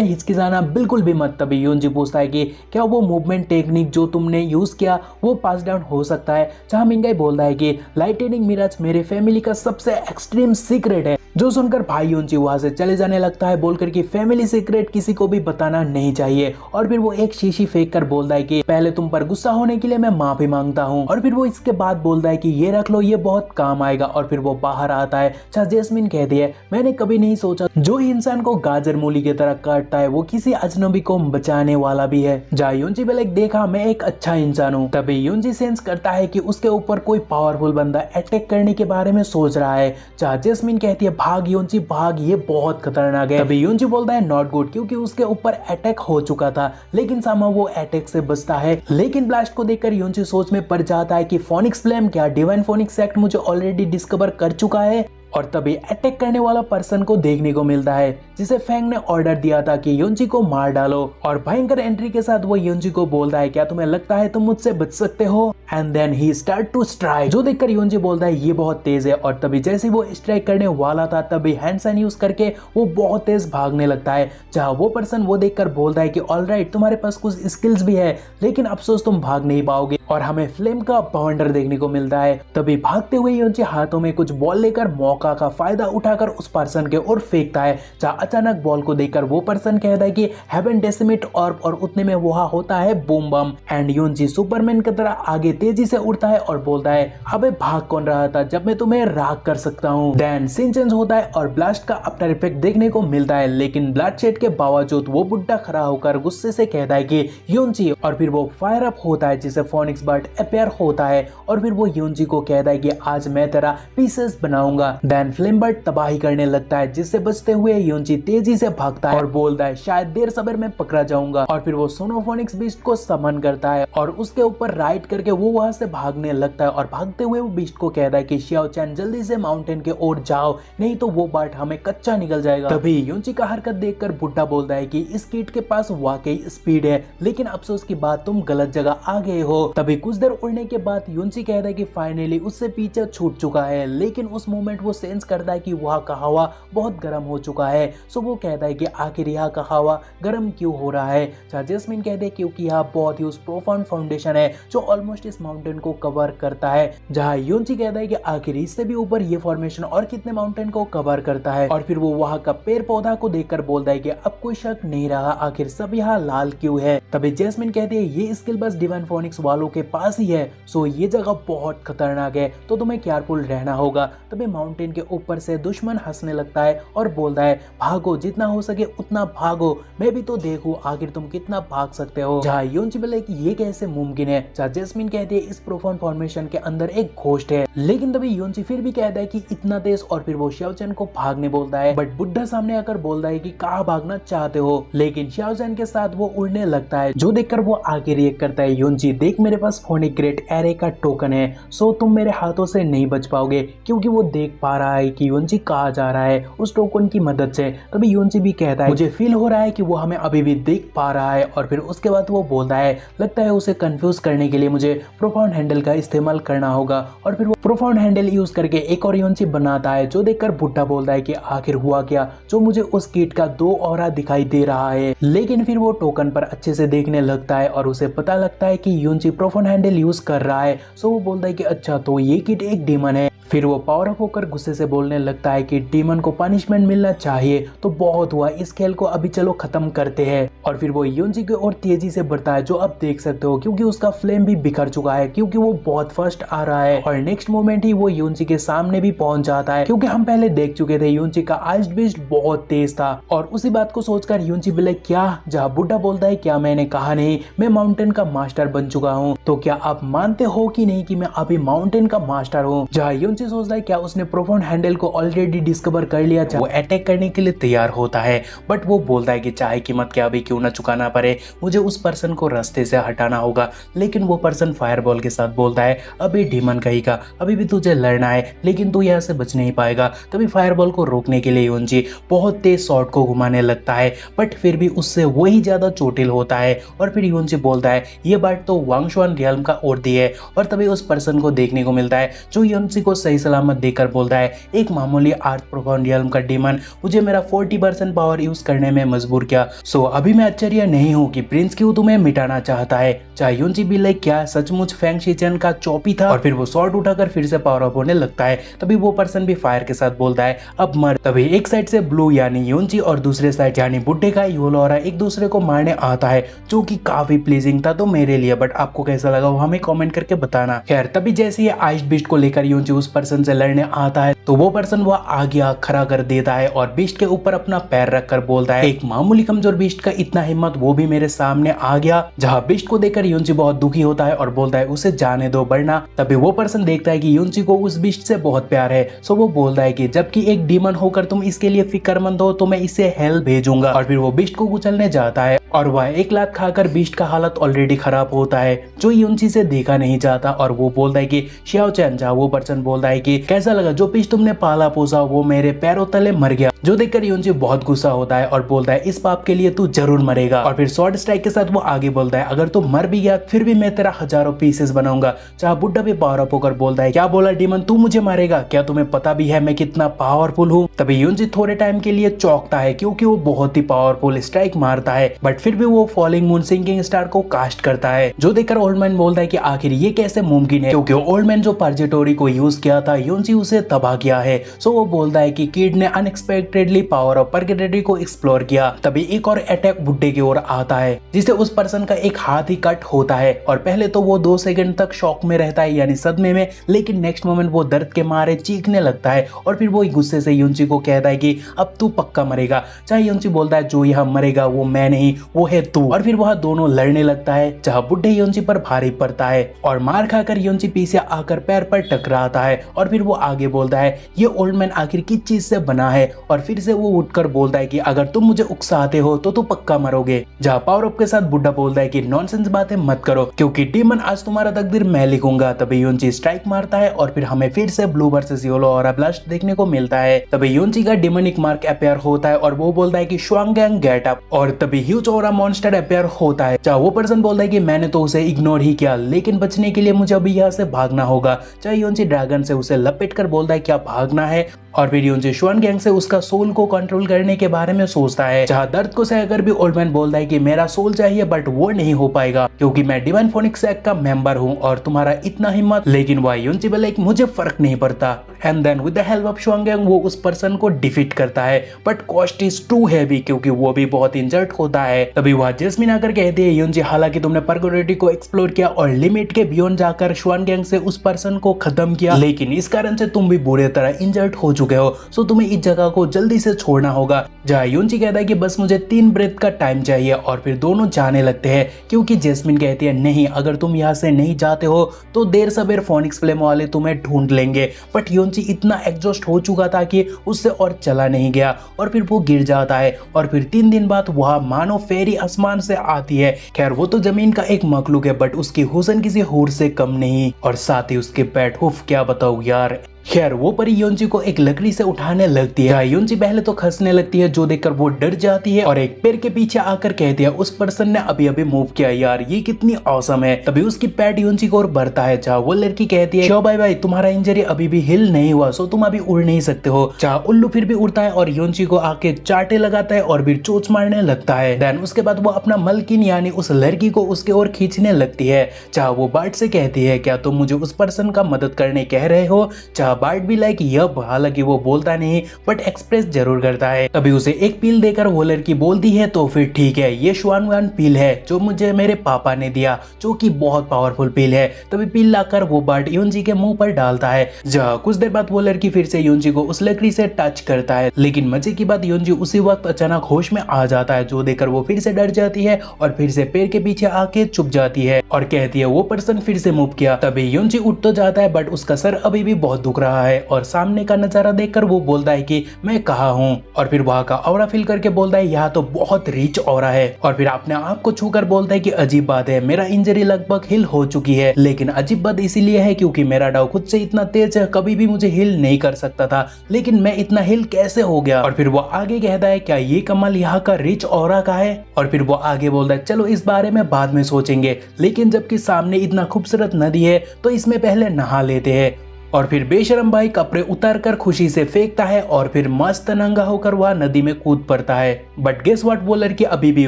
हिचकिचाना बिल्कुल भी मत। तभी योंची पूछता है कि क्या वो मूवमेंट टेक्निक जो तुमने यूज किया वो पास डाउन हो सकता है, जहाँ मिंगाई बोलता है कि लाइटनिंग मिराज मेरे फैमिली का सबसे एक्सट्रीम सीक्रेट है। जो सुनकर भाई योंची वहां से चले जाने लगता है, बोलकर कि फैमिली सीक्रेट किसी को भी बताना नहीं चाहिए। और फिर वो एक शीशी फेंक कर बोलता है कि पहले तुम पर गुस्सा होने के लिए मैं माफी मांगता हूँ। और फिर वो इसके बाद बोलता है कि ये रख लो, ये बहुत काम आएगा। और फिर वो बाहर आता है जहाँ जैस्मिन कहती है मैंने कभी नहीं सोचा जो इंसान को गाजर मूली की तरह काटता है वो किसी अजनबी को बचाने वाला भी है। जहाँ योंची बोले देखा मैं एक अच्छा इंसान हूँ। तभी योंची सेंस करता है कि उसके ऊपर कोई पावरफुल बंदा अटैक करने के बारे में सोच रहा है। जहाँ जैस्मिन कहती है भाग योंची भाग, ये बहुत खतरनाक है। तभी योंची बोलता है नॉट गुड, क्योंकि उसके ऊपर अटैक हो चुका था, लेकिन सामा वो अटैक से बचता है। लेकिन ब्लास्ट को देखकर योंची सोच में पड़ जाता है कि फोनिक्स फ्लेम क्या डिवाइन फोनिक्स एक्ट मुझे ऑलरेडी डिस्कवर कर चुका है। और तभी अटैक करने वाला पर्सन को देखने को मिलता है जिसे फैंग ने ऑर्डर दिया था कि योंची को मार डालो। और भयंकर एंट्री के साथ वो योंची को बोलता है क्या तुम्हें लगता है तुम मुझसे बच सकते हो। And then he start to strike, जो देखकर योंची बोलता है ये बहुत तेज है। और तभी जैसे वो स्ट्राइक करने वाला था तभी हैंड साइन यूज करके वो बहुत तेज भागने लगता है। जहाँ वो पर्सन वो देखकर बोलता है कि ऑलराइट तुम्हारे पास कुछ स्किल्स भी है, लेकिन अफसोस तुम भाग नहीं पाओगे। और हमें फ्लेम का बाउंडर देखने को मिलता है। तभी भागते हुए योंची हाथों में कुछ बॉल लेकर मौका का फायदा उठाकर उस पर्सन के ओर फेंकता है। जहाँ अचानक बॉल को देखकर वो पर्सन कहता है कि हेवन डेसिमेट ऑर्ब, और उतने में वहां होता है बूम बम। एंड योंची सुपरमैन की तरह आगे तेजी से उड़ता है और बोलता है अबे भाग कौन रहा था जब मैं तुम्हें राख कर सकता हूँ। देन सीन चेंज होता है और ब्लास्ट का आफ्टर इफेक्ट देखने को मिलता है, लेकिन ब्लडशेड के बावजूद वो बुड्ढा खड़ा होकर गुस्से से कहता है कि योंची, और फिर वो फायर अप होता है जिसे फोनिक्स बर्ड अपेयर होता है। और फिर वो योंची को कहता है कि आज मैं तेरा पीसेस बनाऊंगा। देन फ्लेम बर्ड तबाही करने लगता है, जिससे बचते हुए योंची तेजी से भागता है और बोलता है शायद देर सबर में पकड़ा जाऊंगा। और फिर वो सोनोफोनिक्स बीस्ट को समन करता है और उसके ऊपर राइड करके वो वहां से भागने लगता है। और भागते हुए वो बीस्ट को कहता है कि शियाओ चैन जल्दी से माउंटेन के ओर जाओ, नहीं तो वो बार्ट हमें कच्चा निकल जाएगा। तभी योंची का हरकत देखकर बुड्ढा बोलता है कि इस किट के पास वाकई स्पीड है, लेकिन अफसोस की बात तुम गलत जगह आ गए हो। तभी कुछ देर उड़ने के बाद योंची कहता है कि फाइनली उससे पीछे छूट चुका है, लेकिन उस मोमेंट वो सेंस करता है कि वहाँ का हवा बहुत गर्म हो चुका है। सो वो कहता है कि आखिर यहाँ का हवा गर्म क्यों हो रहा है। जैस्मिन कहते हैं क्योंकि यहाँ बहुत ही प्रोफाउंड फाउंडेशन है जो ऑलमोस्ट इस माउंटेन को कवर करता है। जहाँ योंची कहता है कि आखिर इससे भी ऊपर ये फॉर्मेशन और कितने माउंटेन को कवर करता है। और फिर वो वहाँ का पेड़ पौधा को देखकर बोलता है कि अब कोई शक नहीं रहा, आखिर सब यहाँ लाल क्यों है। तभी जैस्मिन कहती है ये स्किल बस डिवाइन फोनिक्स वालों के पास ही है, सो ये जगह बहुत खतरनाक है, तो तुम्हें केयरफुल रहना होगा। तभी माउंटेन के ऊपर से दुश्मन हंसने लगता है और बोलता है भागो, जितना हो सके उतना भागो, मैं भी तो देखूं आखिर तुम कितना भाग सकते हो। जहाँ योंची बोले कि ये कैसे मुमकिन है। जहाँ जैस्मिन कहती है इस प्रोफाउंड फॉर्मेशन के अंदर एक घोस्ट है, लेकिन तभी योंची फिर भी कहता है कि इतना तेज। और फिर वो शियाओचैन को भागने बोलता है, बट बुड्ढा सामने आकर बोलता है कि कहाँ भागना चाहते हो, लेकिन शियाओचैन के साथ वो उड़ने लगता है, जो देखकर वो आगे रिएक्ट करता है योंची देख मेरे पास फोनिक ग्रेट एरे का टोकन है, सो तुम मेरे हाथों से नहीं बच पाओगे। क्योंकि वो देख पा रहा है कि योंची कहाँ जा रहा है उस टोकन की मदद से। तभी योंची भी कहता है मुझे फील हो रहा है कि वो हमें अभी भी देख पा रहा है। और फिर उसके बाद वो बोलता है लगता है उसे कंफ्यूज करने के लिए मुझे प्रोफाउंड हैंडल का इस्तेमाल करना होगा। और फिर वो प्रोफाउंड हैंडल यूज करके एक और योंची बनाता है, जो देखकर बुड्ढा बोलता है कि आखिर हुआ क्या, जो मुझे उस किट का 2 ऑरा दिखाई दे रहा है। लेकिन फिर वो टोकन पर अच्छे से देखने लगता है और उसे पता लगता है कि योंची प्रोफाउंड हैंडल यूज कर रहा है। सो वो बोलता है कि अच्छा तो ये किट एक डीमन है। फिर वो पावर अप होकर गुस्से से बोलने लगता है कि डीमन को पनिशमेंट मिलना चाहिए, तो बहुत हुआ, इस खेल को अभी चलो खत्म करते हैं। और फिर वो योंजी की ओर तेजी से बढ़ता है, जो अब देख सकते हो क्योंकि उसका फ्लेम भी बिखर चुका है, क्योंकि वो बहुत फर्स्ट आ रहा है। और नेक्स्ट मोमेंट ही वो योंजी के सामने भी पहुंच जाता है, क्योंकि हम पहले देख चुके थे योंजी का आइस बीस्ट बहुत तेज था। और उसी बात को सोचकर योंजी बोले क्या, जहाँ बुड्ढा बोलता है क्या मैंने कहा नहीं, मैं माउंटेन का मास्टर बन चुका हूँ, तो क्या आप मानते हो कि नहीं कि मैं अभी माउंटेन का मास्टर हूँ। जहाँ योंजी सोचता है क्या उसने प्रोफाउंड हैंडल को ऑलरेडी डिस्कवर कर लिया, वो अटैक करने के लिए तैयार होता है। बट वो बोलता है कि चाहे कीमत क्या भी क्यों ना चुकाना पड़े, मुझे उस पर्सन को रास्ते से हटाना होगा। लेकिन वो पर्सन फायरबॉल के साथ बोलता है अभी डीमन कहेगा, अभी भी तुझे लड़ना है, लेकिन तू यहाँ से बच नहीं पाएगा। तभी फायरबॉल को रोकने के लिए योंजी बहुत तेज शॉट को घुमाने लगता है, बट फिर भी उससे वही ज्यादा चोटिल होता है। और फिर योंजी बोलता है ये बात तो वांगशुआन रियल्म का और दी है। और तभी उस पर्सन को देखने को मिलता है जो योंजी को सही सलामत देकर बोलता है एक मामूली अर्थ प्रोफाउंड रियल्म का डीमन मुझे मेरा 40% पावर यूज करने में मजबूर किया। सो अभी मैं आश्चर्य नहीं हूँ कि प्रिंस क्यों तुम्हें मिटाना चाहता है। चाहे योंजी भी लाइक क्या सचमुच फेंग शिचन का चौपी था। और फिर वो शॉट उठाकर फिर से पावर अप होने लगता है। तभी वो पर्सन भी फायर के साथ बोलता है अब मर। तभी एक साइड से ब्लू यानी योंजी और दूसरे साइड यानी बुड्ढे का योलोरा एक दूसरे को मारने आता है, जो कि काफी प्लीजिंग था तो मेरे लिए। बट आपको कैसा लगा वो हमें कमेंट करके बताना। खैर तभी जैसे ये आइस बीस्ट को लेकर योंजी उस पर्सन से लड़ने आता है, तो वो पर्सन वो आगे खड़ा कर देता है और बीस्ट के ऊपर अपना पैर रखकर बोलता है एक मामूली कमजोर बीस्ट का इतना हिम्मत, वो भी मेरे सामने आ गया। जहाँ बीस्ट को देखकर योंजी बहुत दुखी होता है और बोलता है उसे जाने दो वरना। तभी वो पर्सन देखता है कि योंजी को उस बीस्ट से बहुत प्यार है, सो वो बोलता है कि जबकि एक डीमन होकर तुम इसके लिए फिक्रमंद हो तो मैं इसे हेल भेजूंगा। और फिर वो बीस्ट को कुचलने जाता है और वह एक लात खाकर बीस्ट का हालत ऑलरेडी खराब होता है, जो योंजी से देखा नहीं जाता। और वो बोलता है कि शियाओ चैन, जहाँ वो पर्सन बोलता है कि कैसा लगा, जो बीस्ट तुमने पाला पोसा वो मेरे पैरों तले मर गया। जो देखकर योंजी बहुत गुस्सा होता है और बोलता है इस पाप के लिए तू जरूर मरेगा। और फिर शॉर्ट स्ट्राइक के साथ वो आगे बोलता है अगर तू मर भी गया फिर भी मैं तेरा हजारों पीसेस बनाऊंगा। चाहे बुड्ढा भी पावर अप होकर बोलता है क्या बोला डीमन, तू मुझे मारेगा, क्या तुम्हें पता भी है मैं कितना पावरफुल हूँ। तभी योंजी थोड़े टाइम के लिए चौंकता है क्योंकि वो बहुत ही पावरफुल स्ट्राइक मारता है, बट फिर भी वो फॉलिंग मून सिंकिंग स्टार को कास्ट करता है। जो देखकर ओल्ड मैन बोलता है कि आखिर ये कैसे मुमकिन है, क्योंकि ओल्ड मैन जो पर्जेटोरी को यूज किया था योंजी उसे तबाह किया है। सो वो बोलता है कि किड ने अनएक्सपेक्टेडली पावर ऑफ पर्जेटोरी को एक्सप्लोर किया। तभी एक और अटैक बुड्ढे की ओर आता है जिससे उस पर्सन का एक हाथ ही कट होता है। और पहले तो वो 2 सेकंड तक शॉक में रहता है यानी सदमे में, लेकिन नेक्स्ट मोमेंट वो दर्द के मारे चीखने लगता है। और फिर वो गुस्से से योंजी को कहता है कि अब तू पक्का मरेगा। चाहे योंजी बोलता है जो यहाँ मरेगा वो मैं नहीं, वो है तू। और फिर वह दोनों लड़ने लगता है, जहाँ बुड्ढे योंजी पर भारी पड़ता है और मार खाकर योंजी पीछे आकर पैर पर टकराता है। और फिर वो आगे बोलता है ये ओल्ड मैन आखिर किस चीज से बना है। और फिर से वो उठकर बोलता है कि अगर तुम मुझे उकसाते हो तो तू पक्का मरोगे। जहाँ पावर अप के साथ बुड्ढा बोलता है कि नॉनसेंस बातें मत करो क्योंकि डीमन आज तुम्हारा तकदीर मैं लिखूंगा। तभी योंजी स्ट्राइक मारता है और फिर हमें फिर से ब्लू वर्सेस येलो और ब्लास्ट देखने को मिलता है। तभी योंजी का डिमोनिक मार्क अपेयर होता है और वो बोलता है कि श्वांगैंग गेट अप। और तभी ह्यूज ऑरा मॉन्स्टर अपेयर होता है, जहाँ वो पर्सन बोलता है कि मैंने तो उसे इग्नोर ही किया, लेकिन बचने के लिए मुझे अभी यहाँ से भागना होगा। चाहे योंजी ड्रैगन से उसे लपेट कर बोलता है क्या भागना है। और फिर योंजी श्वांगैंग से उसका सोल को कंट्रोल करने के बारे में सोचता है, जहाँ दर्द को सहकर भी ओल्ड मैन बोलता है कि मेरा सोल चाहिए बट वो नहीं हो पाएगा क्योंकि मैं डिवाइन फोनिक्स एक्ट का मेंबर हूँ और तुम्हारा इतना हिम्मत। लेकिन वह योंजी बोले कि मुझे फर्क नहीं पड़ता। And then with the help of श्वांगैंग वो उस पर्सन को डिफीट करता है, but cost is too heavy क्योंकि वो भी बहुत इंजर्ड होता है। तभी वह जैस्मिन आकर कहती है योंजी हालांकि तुमने पर्गोरिटी को एक्सप्लोर किया और लिमिट के बियॉन्ड जाकर श्वांगैंग से उस पर्सन को खत्म किया, लेकिन इस कारण से तुम भी बुरी तरह इंजर्ड हो चुके हो, सो तुम्हें इस जगह को जल्दी से छोड़ना होगा। जहाँ योंजी कहता है कि बस मुझे 3 ब्रेथ का टाइम चाहिए। और फिर दोनों जाने लगते हैं क्योंकि जैस्मिन कहती है नहीं, अगर तुम यहाँ से नहीं जाते हो तो देर सबेर फोनिक्स फ्लेम वाले तुम्हें ढूंढ लेंगे। बट योंजी इतना एग्जॉस्ट हो चुका था कि उससे और चला नहीं गया और फिर वो गिर जाता है। और फिर 3 दिन बाद वह मानो फेरी आसमान से आती है। खैर वो तो जमीन का एक मखलूक है बट उसकी हुस्न किसी हूर से कम नहीं, और साथ ही उसके पेट, उफ क्या बताऊं यार। खैर वो परी योंजी को एक लकड़ी से उठाने लगती है। योंजी पहले तो खसने लगती है, जो देखकर वो डर जाती है और एक पेड़ के पीछे आकर कहती है उस पर्सन ने अभी अभी मूव किया, यार ये कितनी औसम है। तभी उसकी पैट योंजी को और बढ़ता है, जहाँ वो लड़की कहती है भाई भाई तुम्हारा इंजरी अभी भी हिल नहीं हुआ, सो तुम अभी उड़ नहीं सकते हो। जहाँ उल्लू फिर भी उड़ता है और योंजी को आके चाटे लगाता है और फिर चोच मारने लगता है। देन उसके बाद वो अपना मलकिन यानी उस लड़की को उसके ओर खींचने लगती है, जहाँ वो बर्ड से कहती है क्या तुम मुझे उस पर्सन का मदद करने कह रहे हो। जहाँ जहाँ बार्ट भी लाइक यप, हालांकि वो बोलता नहीं बट एक्सप्रेस जरूर करता है। तभी उसे एक पील देकर वो लड़की बोलती है तो फिर ठीक है, ये श्वानवान पील है जो मुझे मेरे पापा ने दिया, जो कि बहुत पावरफुल पील है। तभी पील लाकर वो बार्ट योंजी के मुंह पर डालता है। जहाँ कुछ देर बाद वो लड़की फिर से योंजी को उस लकड़ी से टच करता है, लेकिन मजे की बात योंजी उसी वक्त अचानक होश में आ जाता है, जो देखकर वो फिर से डर जाती है और फिर से पेड़ के पीछे आके छुप जाती है और कहती है वो पर्सन फिर से मूव किया। तभी योंजी उठ तो जाता है बट उसका सर अभी भी बहुत दुख रहा है और सामने का नजारा देखकर वो बोलता है कि मैं कहाँ हूँ, और फिर वहाँ का ऑरा फील करके बोलता है यहाँ तो बहुत रिच ऑरा है, और फिर अपने आप को छूकर बोलता है कि अजीब बात है, मेरा इंजरी लगभग हिल हो चुकी है, लेकिन अजीब बात इसीलिए है क्योंकि मेरा डाव खुद से इतना तेज है, कभी भी मुझे हिल नहीं कर सकता था, लेकिन मैं इतना हिल कैसे हो गया। और फिर वो आगे कहता है क्या ये कमाल यहाँ का रिच ऑरा का है, और फिर वो आगे बोलता है चलो इस बारे में बाद में सोचेंगे, लेकिन जबकि सामने इतना खूबसूरत नदी है तो इसमें पहले नहा लेते हैं। और फिर बेशरम भाई कपड़े उतार कर खुशी से फेंकता है और फिर मस्त नंगा होकर वह नदी में कूद पड़ता है। बट गेस व्हाट, वो लड़की अभी भी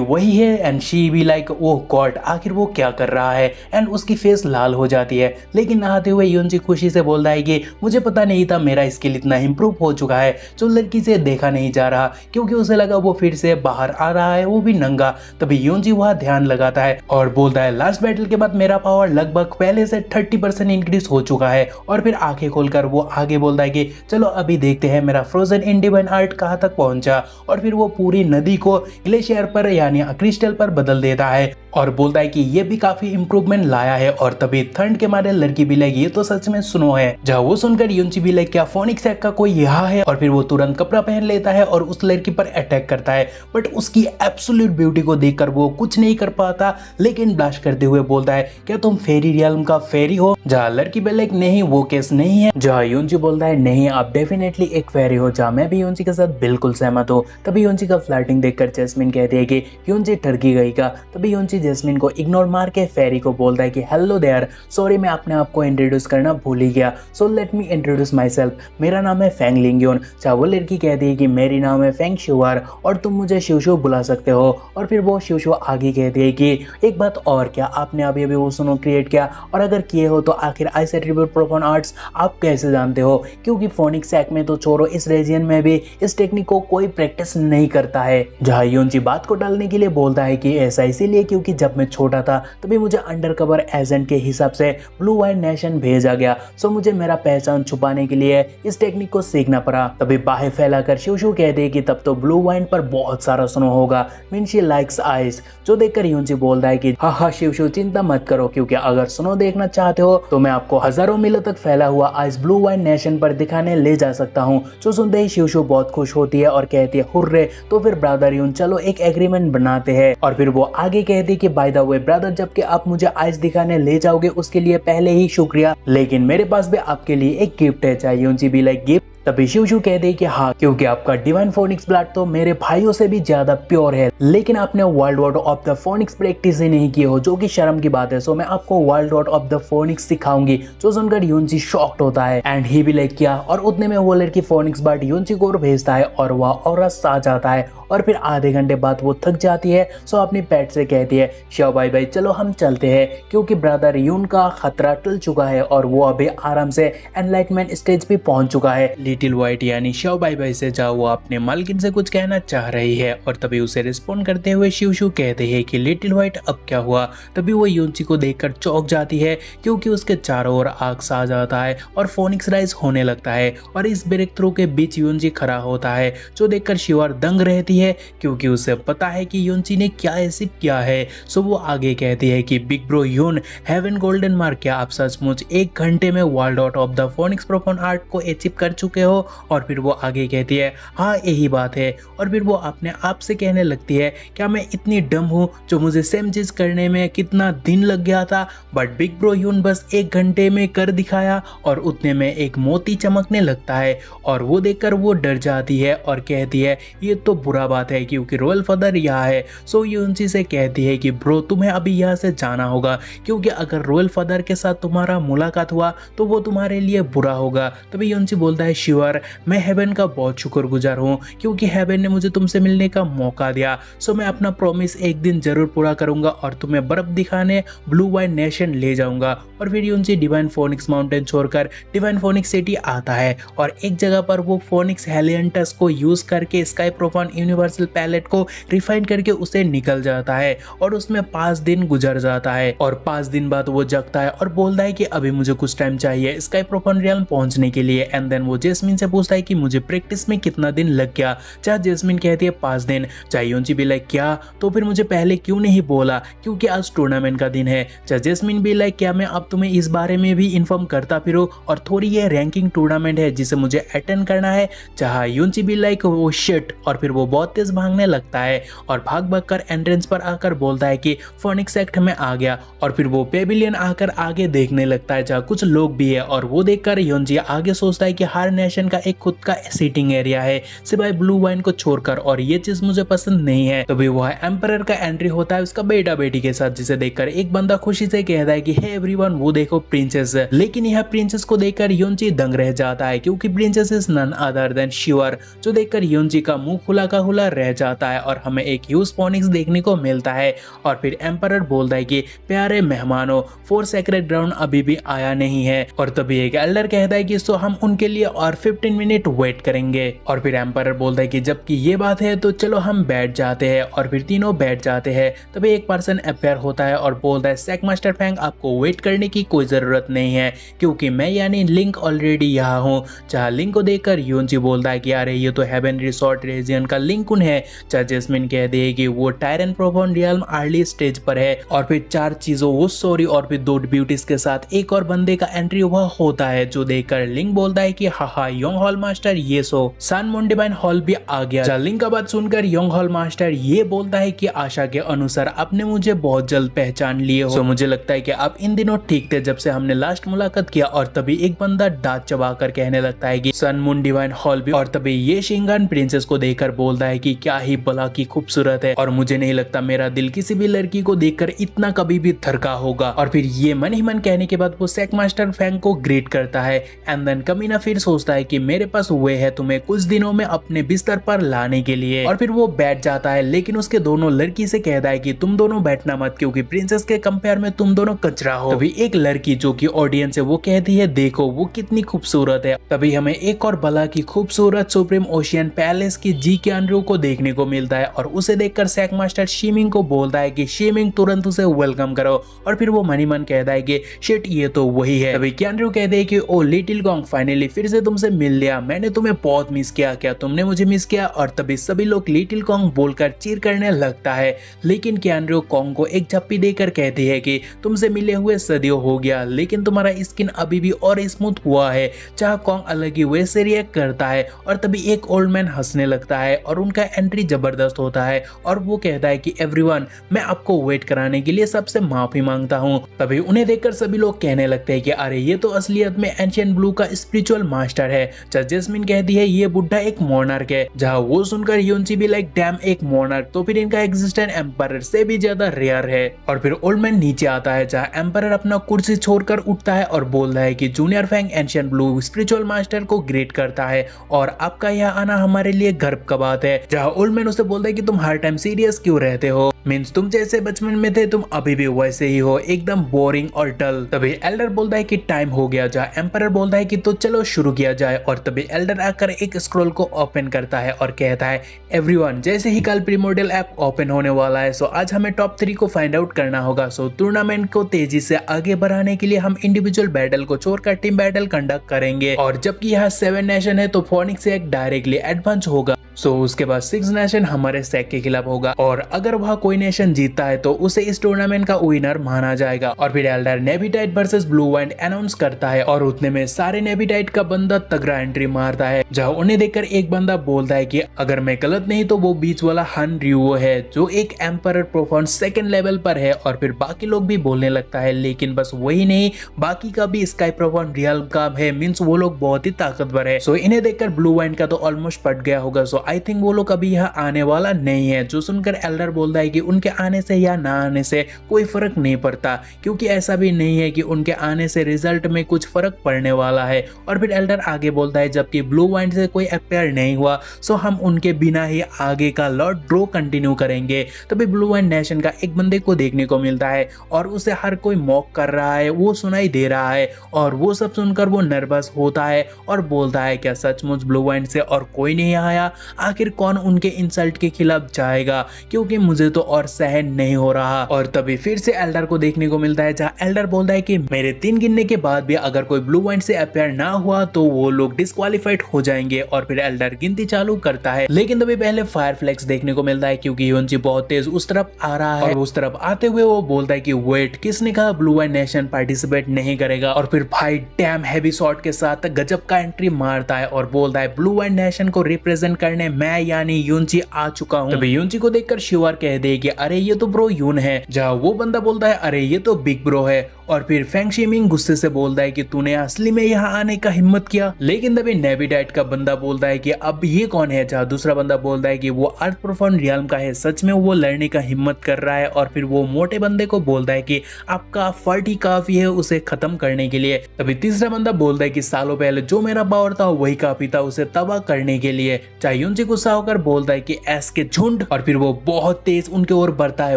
वही है and she be like oh God, आखिर वो क्या कर रहा है, एंड उसकी फेस लाल हो जाती है। लेकिन नहाते हुए योंजी खुशी से बोलता है कि मुझे पता नहीं था मेरा स्किल इतना इम्प्रूव हो चुका है, जो लड़की से देखा नहीं जा रहा क्योंकि उसे लगा वो फिर से बाहर आ रहा है, वो भी नंगा। तभी योंजी वहाँ ध्यान लगाता है और बोलता है लास्ट बैटल के बाद मेरा पावर लगभग पहले से 30% इंक्रीज हो चुका है, और फिर आंखें खोलकर वो आगे बोलता है कि चलो अभी देखते हैं मेरा फ्रोजन इन डिवाइन आर्ट कहां तक पहुंचा, और फिर वो पूरी नदी को ग्लेशियर पर यानी क्रिस्टल पर बदल देता है और बोलता है कि ये भी काफी इंप्रूवमेंट लाया है। और तभी ठंड के मारे लड़की भी लाइक ये तो सच में स्नो है। जहाँ वो सुनकर योंजी भी लाइक क्या फोनिक्स का कोई यहाँ है, और फिर वो तुरंत कपड़ा पहन लेता है और उस लड़की पर अटैक करता है, बट उसकी एब्सोल्यूट ब्यूटी को देखकर वो कुछ नहीं कर पाता, लेकिन ब्लास्ट करते हुए बोलता है क्या तुम फेरी रियल्म का फेरी हो। जहाँ लड़की भी लाइक नहीं वो केस नहीं है। जहाँ योंजी बोलता है नहीं आप डेफिनेटली एक फेरी हो, जहाँ मैं भी योंजी के साथ बिल्कुल सहमत हूँ। तभी योंजी का फ्लर्टिंग देखकर जैस्मिन कहती है कि योंजी ठगी गई का। तभी योंजी जैस्मिन को इग्नोर मार के फेरी को बोलता है कि हेलो देयर, सॉरी मैं अपने आप को इंट्रोड्यूस करना भूल ही गया, so let me introduce my self, मेरा नाम है फेंग लिंगयोन। चाहे वो लड़की कहती है कि मेरी नाम है फेंग शिवार और तुम मुझे शिवशु बुला सकते हो। और फिर वो शिवशु आगे कहती है कि एक बात और, क्या आपने अभी अभी वो सुनो क्रिएट किया, और अगर किए हो तो आखिर आइस एट्रीब्यूट प्रोफान आर्ट्स आप कैसे जानते हो, क्योंकि फोनिक्स सैक में तो छोड़ो इस रीजन में भी इस टेक्निक को कोई प्रैक्टिस नहीं करता है। जहाँ योंजी बात को टालने के लिए बोलता है कि ऐसा इसीलिए क्योंकि जब मैं छोटा था तभी मुझे अंडरकवर एजेंट के हिसाब से ब्लू वाइन नेशन भेजा गया, सो मुझे मेरा पहचान छुपाने के लिए इस टेक्निक को सीखना पड़ा। तभी बाहें फैलाकर शिवशु कहते हैं कि तब तो ब्लू वाइन पर बहुत सारा स्नो होगा, मीन शी लाइक्स आइस। जो देखकर योंजी बोलता है कि हाँ शिवशु चिंता मत करो, क्योंकि अगर स्नो देखना चाहते हो तो मैं आपको हजारों मीलों तक फैला हुआ आइस ब्लू वाइन नेशन पर दिखाने ले जा सकता हूँ। जो सुनते ही शिवशु बहुत खुश होती है और कहती है हुर्रे, तो फिर ब्रदर यून चलो एक एग्रीमेंट बनाते हैं। और फिर वो आगे कहती है कि बाय द वे ब्रदर, जबकि आप मुझे आइस दिखाने ले जाओगे उसके लिए पहले ही शुक्रिया, लेकिन मेरे पास भी आपके लिए एक गिफ्ट है। चाहिए योंजी भी लाइक गिफ्ट। तभी शिवशु कह दे कि हाँ, क्योंकि आपका डिवाइन फोनिक्स ब्लड तो मेरे भाइयों से भी ज्यादा प्योर है, लेकिन आपने world war of the phoenix practice ही नहीं की हो, जो कि शर्म की बात है। सो मैं आपको world war of the phoenix सिखाऊंगी। जो सुनकर योंजी शॉक्ड होता है एंड ही भी लाइक किया, और उतने में वो लड़की फोनिक्स ब्लड योंजी को भेजता है और वह ऑरा आ जाता है। और फिर आधे घंटे बाद वो थक जाती है, सो अपनी पेट से कहती है श्यो बाय बाय, चलो हम चलते हैं, क्योंकि ब्रदर यून का खतरा टल चुका है और वो अभी आराम से एनलाइटमेंट स्टेज पे पहुंच चुका है। लिटिल व्हाइट यानी श्यो बाय बाय से जहाँ वो अपने मालकिन से कुछ कहना चाह रही है, और तभी उसे रिस्पॉन्ड करते हुए शिवशु कहते हैं कि लिटिल व्हाइट अब क्या हुआ। तभी वो योंजी को देखकर चौंक जाती है, क्योंकि उसके चारों ओर आग सा जाता है और फोनिक्स राइज होने लगता है, और इस ब्रेक थ्रू के बीच योंजी खड़ा होता है, जो देखकर शिवार दंग रहती है, क्योंकि उसे पता है कि योंजी ने क्या ऐसी किया है। सो वो आगे कहती है कि big bro Yun heaven golden mark, क्या आप सचमुच एक घंटे में world out of the phoenix profane art को अचीव कर चुके हो। और फिर वो आगे कहती है हाँ यही बात है। और फिर वो अपने आप से कहने लगती है क्या मैं इतनी डम हूँ जो मुझे सेम चीज करने में कितना दिन लग गया था, बट बिग ब्रो यून बस एक घंटे में कर दिखाया। और उतने में एक मोती चमकने लगता है और वो देखकर वो डर जाती है और कहती है ये तो बुरा बुरा बात है क्योंकि रॉयल फादर यहाँ है। सो यूनची से कहती है कि ब्रो तुम्हें अभी यहाँ से जाना होगा, क्योंकि अगर रॉयल फादर के साथ तुम्हारा मुलाकात हुआ तो वो तुम्हारे लिए बुरा होगा। तभी यूनची बोलता है श्योर, मैं हेवन का बहुत शुक्रगुजार हूँ क्योंकि हेवन ने मुझे तुमसे मिलने का मौका दिया। सो मैं अपना प्रॉमिस एक दिन जरूर पूरा करूंगा और तुम्हें बर्फ दिखाने ब्लू वाइन नेशन ले जाऊंगा। और फिर यूनची डिवाइन फोनिक्स माउंटेन छोड़कर डिवाइन फोनिक्स सिटी आता है और एक जगह पर वो फोनिक्स हेलियंटस को यूज करके स्काई प्रोफॉन यूनिवर्सल पैलेट को रिफाइन करके उसे निकल जाता है और उसमें 5 दिन गुजर जाता है। और 5 दिन बाद वो जगता है और बोलता है कि अभी मुझे कुछ टाइम चाहिए स्काई प्रोफॉन रियल्म पहुंचने के लिए। एंड देन वो जेस्मिन से पूछता है कि मुझे प्रैक्टिस में कितना दिन लग गया। चाहे जेस्मिन कहती है 5 दिन, चाहे यूनची भी लाइक क्या, तो फिर मुझे पहले क्यों नहीं बोला क्योंकि आज टूर्नामेंट का दिन है। चाहे जेस्मिन भी लाइक क्या मैं अब तुम्हें इस बारे में भी इन्फॉर्म करता फिरूं और थोड़ी ये रैंकिंग टूर्नामेंट है जिसे मुझे अटेंड करना है। चाहे यूनची भी लाइक वो शिट, और फिर वो बहुत तेज भागने लगता है और भाग भाग कर एंट्रेंस पर आकर बोलता है कि फोनिक्स सेक्ट में आ गया। और फिर वो पेविलियन आकर आगे देखने लगता है जहाँ कुछ लोग भी है और वो देखकर यूनची आगे सोचता है कि हर नेशन का एक खुद का सीटिंग एरिया है सिवाय ब्लू वाइन को छोड़कर, और ये चीज मुझे पसंद नहीं है। तभी वह एम्परर का एंट्री होता है उसका बेटा बेटी के साथ, जिसे देखकर एक बंदा खुशी से कहता है कि हे एवरीवन वो देखो प्रिंसेस। लेकिन यह प्रिंसेस को देखकर यूनची दंग रह जाता है क्योंकि princess is none other than Shiver, जो देखकर यूनची का मुंह खुला का खुला रह जाता है और हमें एक ह्यूज फोनिक्स देखने को मिलता है। और फिर एम्परर बोलता है कि प्यारे मेहमानों, 4 सेक्रेट ग्राउंड अभी भी आया नहीं है। और तभी एक एल्डर कहता है कि सो हम उनके लिए और 15 मिनट वेट करेंगे। और फिर एम्परर बोलता है कि जबकि ये बात है तो चलो हम बैठ जाते हैं। और फिर तीनों बैठ जाते हैं। तभी एक पर्सन अपेयर होता है और बोलता है सेक मास्टर फैंग, आपको वेट करने की कोई जरूरत नहीं है क्योंकि मैं यानी लिंक ऑलरेडी यहाँ हूँ। जहाँ लिंक को देखकर यूनची बोलता है कि अरे ये तो हेवन रिसोर्ट रीजन का लिंक उन है। चाहे जेस्मिन कहती है कि वो टायरन प्रोफॉन रियल्म अर्ली स्टेज पर है। और फिर 4 चीजों वो सॉरी और फिर 2 ब्यूटीज के साथ एक और बंदे का एंट्री हुआ होता है, जो देखकर लिंक बोलता है कि हाहा योंग हॉल मास्टर ये सो सन मून डिवाइन हॉल भी आ गया। जहाँ लिंक का बात सुनकर योंग हॉल मास्टर ये बोलता है कि आशा के अनुसार आपने मुझे बहुत जल्द पहचान लिए हो। मुझे लगता है कि आप इन दिनों ठीक थे जब से हमने लास्ट मुलाकात किया। और तभी एक बंदा दांत चबाकर कहने लगता है कि सन मून डिवाइन हॉल भी। और तभी ये शिंगान प्रिंसेस को देखकर बोलता है कि क्या ही भला की खूबसूरत है और मुझे नहीं लगता मेरा दिल किसी भी लड़की को देखकर इतना कभी भी थरका होगा। और फिर ये मन ही मन कहने के बाद वो सेक मास्टर फैंग को ग्रीट करता है। एंड देन कमीना फिर सोचता है कि मेरे पास वे है तुम्हें कुछ दिनों में अपने बिस्तर पर लाने के लिए। और फिर वो बैठ जाता है, लेकिन उसके दोनों लड़की से कहता है कि तुम दोनों बैठना मत क्योंकि प्रिंसेस के कंपेयर में तुम दोनों कचरा हो। तभी एक लड़की जो कि ऑडियंस है वो कहती है देखो वो कितनी खूबसूरत है। तभी हमें एक और भला की खूबसूरत सुप्रीम ओशियन पैलेस की जी कैनरू को देखने को मिलता है और उसे देखकर सेक मास्टर शीमिंग को बोलता है कि शीमिंग तुरंत उसे वेलकम करो। और फिर वो मनी मन कहता है कि शिट ये तो वही है। तभी कैनरू कहते हैं कि ओ लिटिल कॉन्ग फाइनली फिर से तुमसे मिल लिया, मैंने तुम्हें बहुत मिस किया, क्या तुमने मुझे मिस किया। और तभी सभी लोग लिटिल कॉन्ग बोलकर चीर करने लगता है, लेकिन कैनरू कॉन्ग को एक झप्पी देकर कहती है कि तुमसे मिले हुए सदियों हो गया लेकिन तुम्हारा स्किन अभी भी और स्मूथ हुआ है। चाह कॉन्ग अलग ही वैसे रिएक्ट करता है। और तभी एक ओल्ड मैन हंसने लगता है और उनका एंट्री जबरदस्त होता है और वो कहता है कि एवरीवन मैं आपको वेट कराने के लिए सबसे माफी मांगता हूँ। तभी उन्हें देखकर सभी लोग कहने लगते हैं कि अरे ये तो असलियत में एंशिएंट ब्लू का स्पिरिचुअल मास्टर है। जेस्मिन कहती है ये बुढ़ा एक मोनार्क है। जहाँ वो सुनकर यूनची भी लाइक डैम एक मोनार्क, तो फिर इनका एग्जिस्टेंस एम्पायर से भी ज्यादा रेयर है। और फिर ओल्ड मैन नीचे आता है जहाँ एम्पायर अपना कुर्सी छोड़कर उठता है और बोलता है कि junior Fang ancient blue spiritual master को ग्रेट करता है और आपका यहाँ आना हमारे लिए गर्व का बात है। जहाँ ओल्ड मैन उसे बोलता है कि तुम हर टाइम सीरियस क्यों रहते हो, मीन्स तुम जैसे बचपन में थे तुम अभी भी वैसे ही हो, एकदम बोरिंग और डल। तभी एल्डर बोलता है कि टाइम हो गया। जहाँ एम्पायर बोलता है कि तो चलो शुरू किया जाए। और तभी एल्डर आकर एक स्क्रॉल को ओपन करता है और कहता है एवरीवन जैसे ही कल प्रीमोडियल ऐप ओपन होने वाला है सो आज हमें टॉप 3 को फाइंड आउट करना होगा। सो टूर्नामेंट को तेजी से आगे बढ़ाने के लिए हम इंडिविजुअल बैटल को छोड़कर टीम बैटल कंडक्ट करेंगे। और जबकि यहाँ 7 नेशन है तो फोनिक्स एक डायरेक्टली एडवांस होगा। सो उसके बाद 6 नेशन हमारे सेक के खिलाफ होगा और अगर वह कोई नेशन जीतता है तो उसे इस टूर्नामेंट का विनर माना जाएगा। और फिर एल्डर नेविटाइट वर्सेस ब्लू वाइंड अनाउंस करता है और उतने में सारे नेविटाइट का बंदा तगड़ा एंट्री मारता है। जहाँ उन्हें देखकर एक बंदा बोलता है कि अगर मैं गलत नहीं तो वो बीच वाला हन रियो है जो एक एम्पायर प्रोफॉन 2nd लेवल पर है। और फिर बाकी लोग भी बोलने लगता है, लेकिन बस वही नहीं बाकी का भी स्काई प्रोफॉन रियल का है, मीन्स वो लोग बहुत ही ताकतवर है। सो इन्हें देखकर ब्लू वाइंड का तो ऑलमोस्ट पट गया होगा। सो आई थिंक वो लोग अभी यहाँ आने वाला नहीं है। जो सुनकर एल्डर बोलता है कि उनके आने से या ना आने से कोई फर्क नहीं पड़ता, क्योंकि ऐसा भी नहीं है कि उनके आने से रिजल्ट में कुछ फर्क पड़ने वाला है। और फिर एल्डर आगे बोलता है जबकि ब्लू वाइन से कोई अपेयर नहीं हुआ सो हम उनके बिना ही आगे का लॉर्ड ड्रो कंटिन्यू करेंगे। तभी ब्लू वाइन नेशन का एक बंदे को देखने को मिलता है और उसे हर कोई मॉक कर रहा है, वो सुनाई दे रहा है और वो सब सुनकर वो नर्वस होता है और बोलता है क्या सचमुच ब्लू वाइन से और कोई नहीं आया? आखिर कौन उनके इंसल्ट के खिलाफ जाएगा, क्योंकि मुझे तो और सहन नहीं हो रहा। और तभी फिर से एल्डर को देखने को मिलता है जहाँ एल्डर बोलता है कि मेरे 3 गिनने के बाद भी अगर कोई ब्लू वाइन से अपेयर ना हुआ तो वो लोग डिस्क्वालीफाइड हो जाएंगे। और फिर एल्डर गिनती चालू करता है, लेकिन तभी पहले फायर फ्लैक्स देखने को मिलता है क्योंकि योंजी बहुत तेज उस तरफ आ रहा है और उस तरफ आते हुए वो बोलता है कि वेट, किसने कहा ब्लू वाइन नेशन पार्टिसिपेट नहीं करेगा? और फिर भाई डैम हैवी शॉट के साथ गजब का एंट्री मारता है और बोलता है ब्लू वाइन नेशन को रिप्रेजेंट करने मैं यानी यूनजी आ चुका हूँ। तभी यूनजी को देखकर शिवार कह दे कि अरे ये तो ब्रो यून है, जहाँ वो बंदा बोलता है अरे ये तो बिग ब्रो है। और फिर फेंग शिमिंग गुस्से से बोलता है कि तूने असली में यहाँ आने का हिम्मत किया। लेकिन तभी नेवी डाइट का बंदा बोलता है कि अब ये कौन है? जहाँ दूसरा बंदा बोलता है कि वो अर्थ प्रोफाउंड रियल्म का है, सच में वो लड़ने का हिम्मत कर रहा है। और फिर वो मोटे बंदे को बोलता है कि आपका फर्ट ही काफी है उसे खत्म करने के लिए। तभी तीसरा बंदा बोलता है कि सालों पहले जो मेरा पावर था वही काफी था उसे तबाह करने के लिए। चाहे यूनजी गुस्सा होकर बोलता है कि एस के झुंड, और फिर वो बहुत तेज उनके ओर बढ़ता है,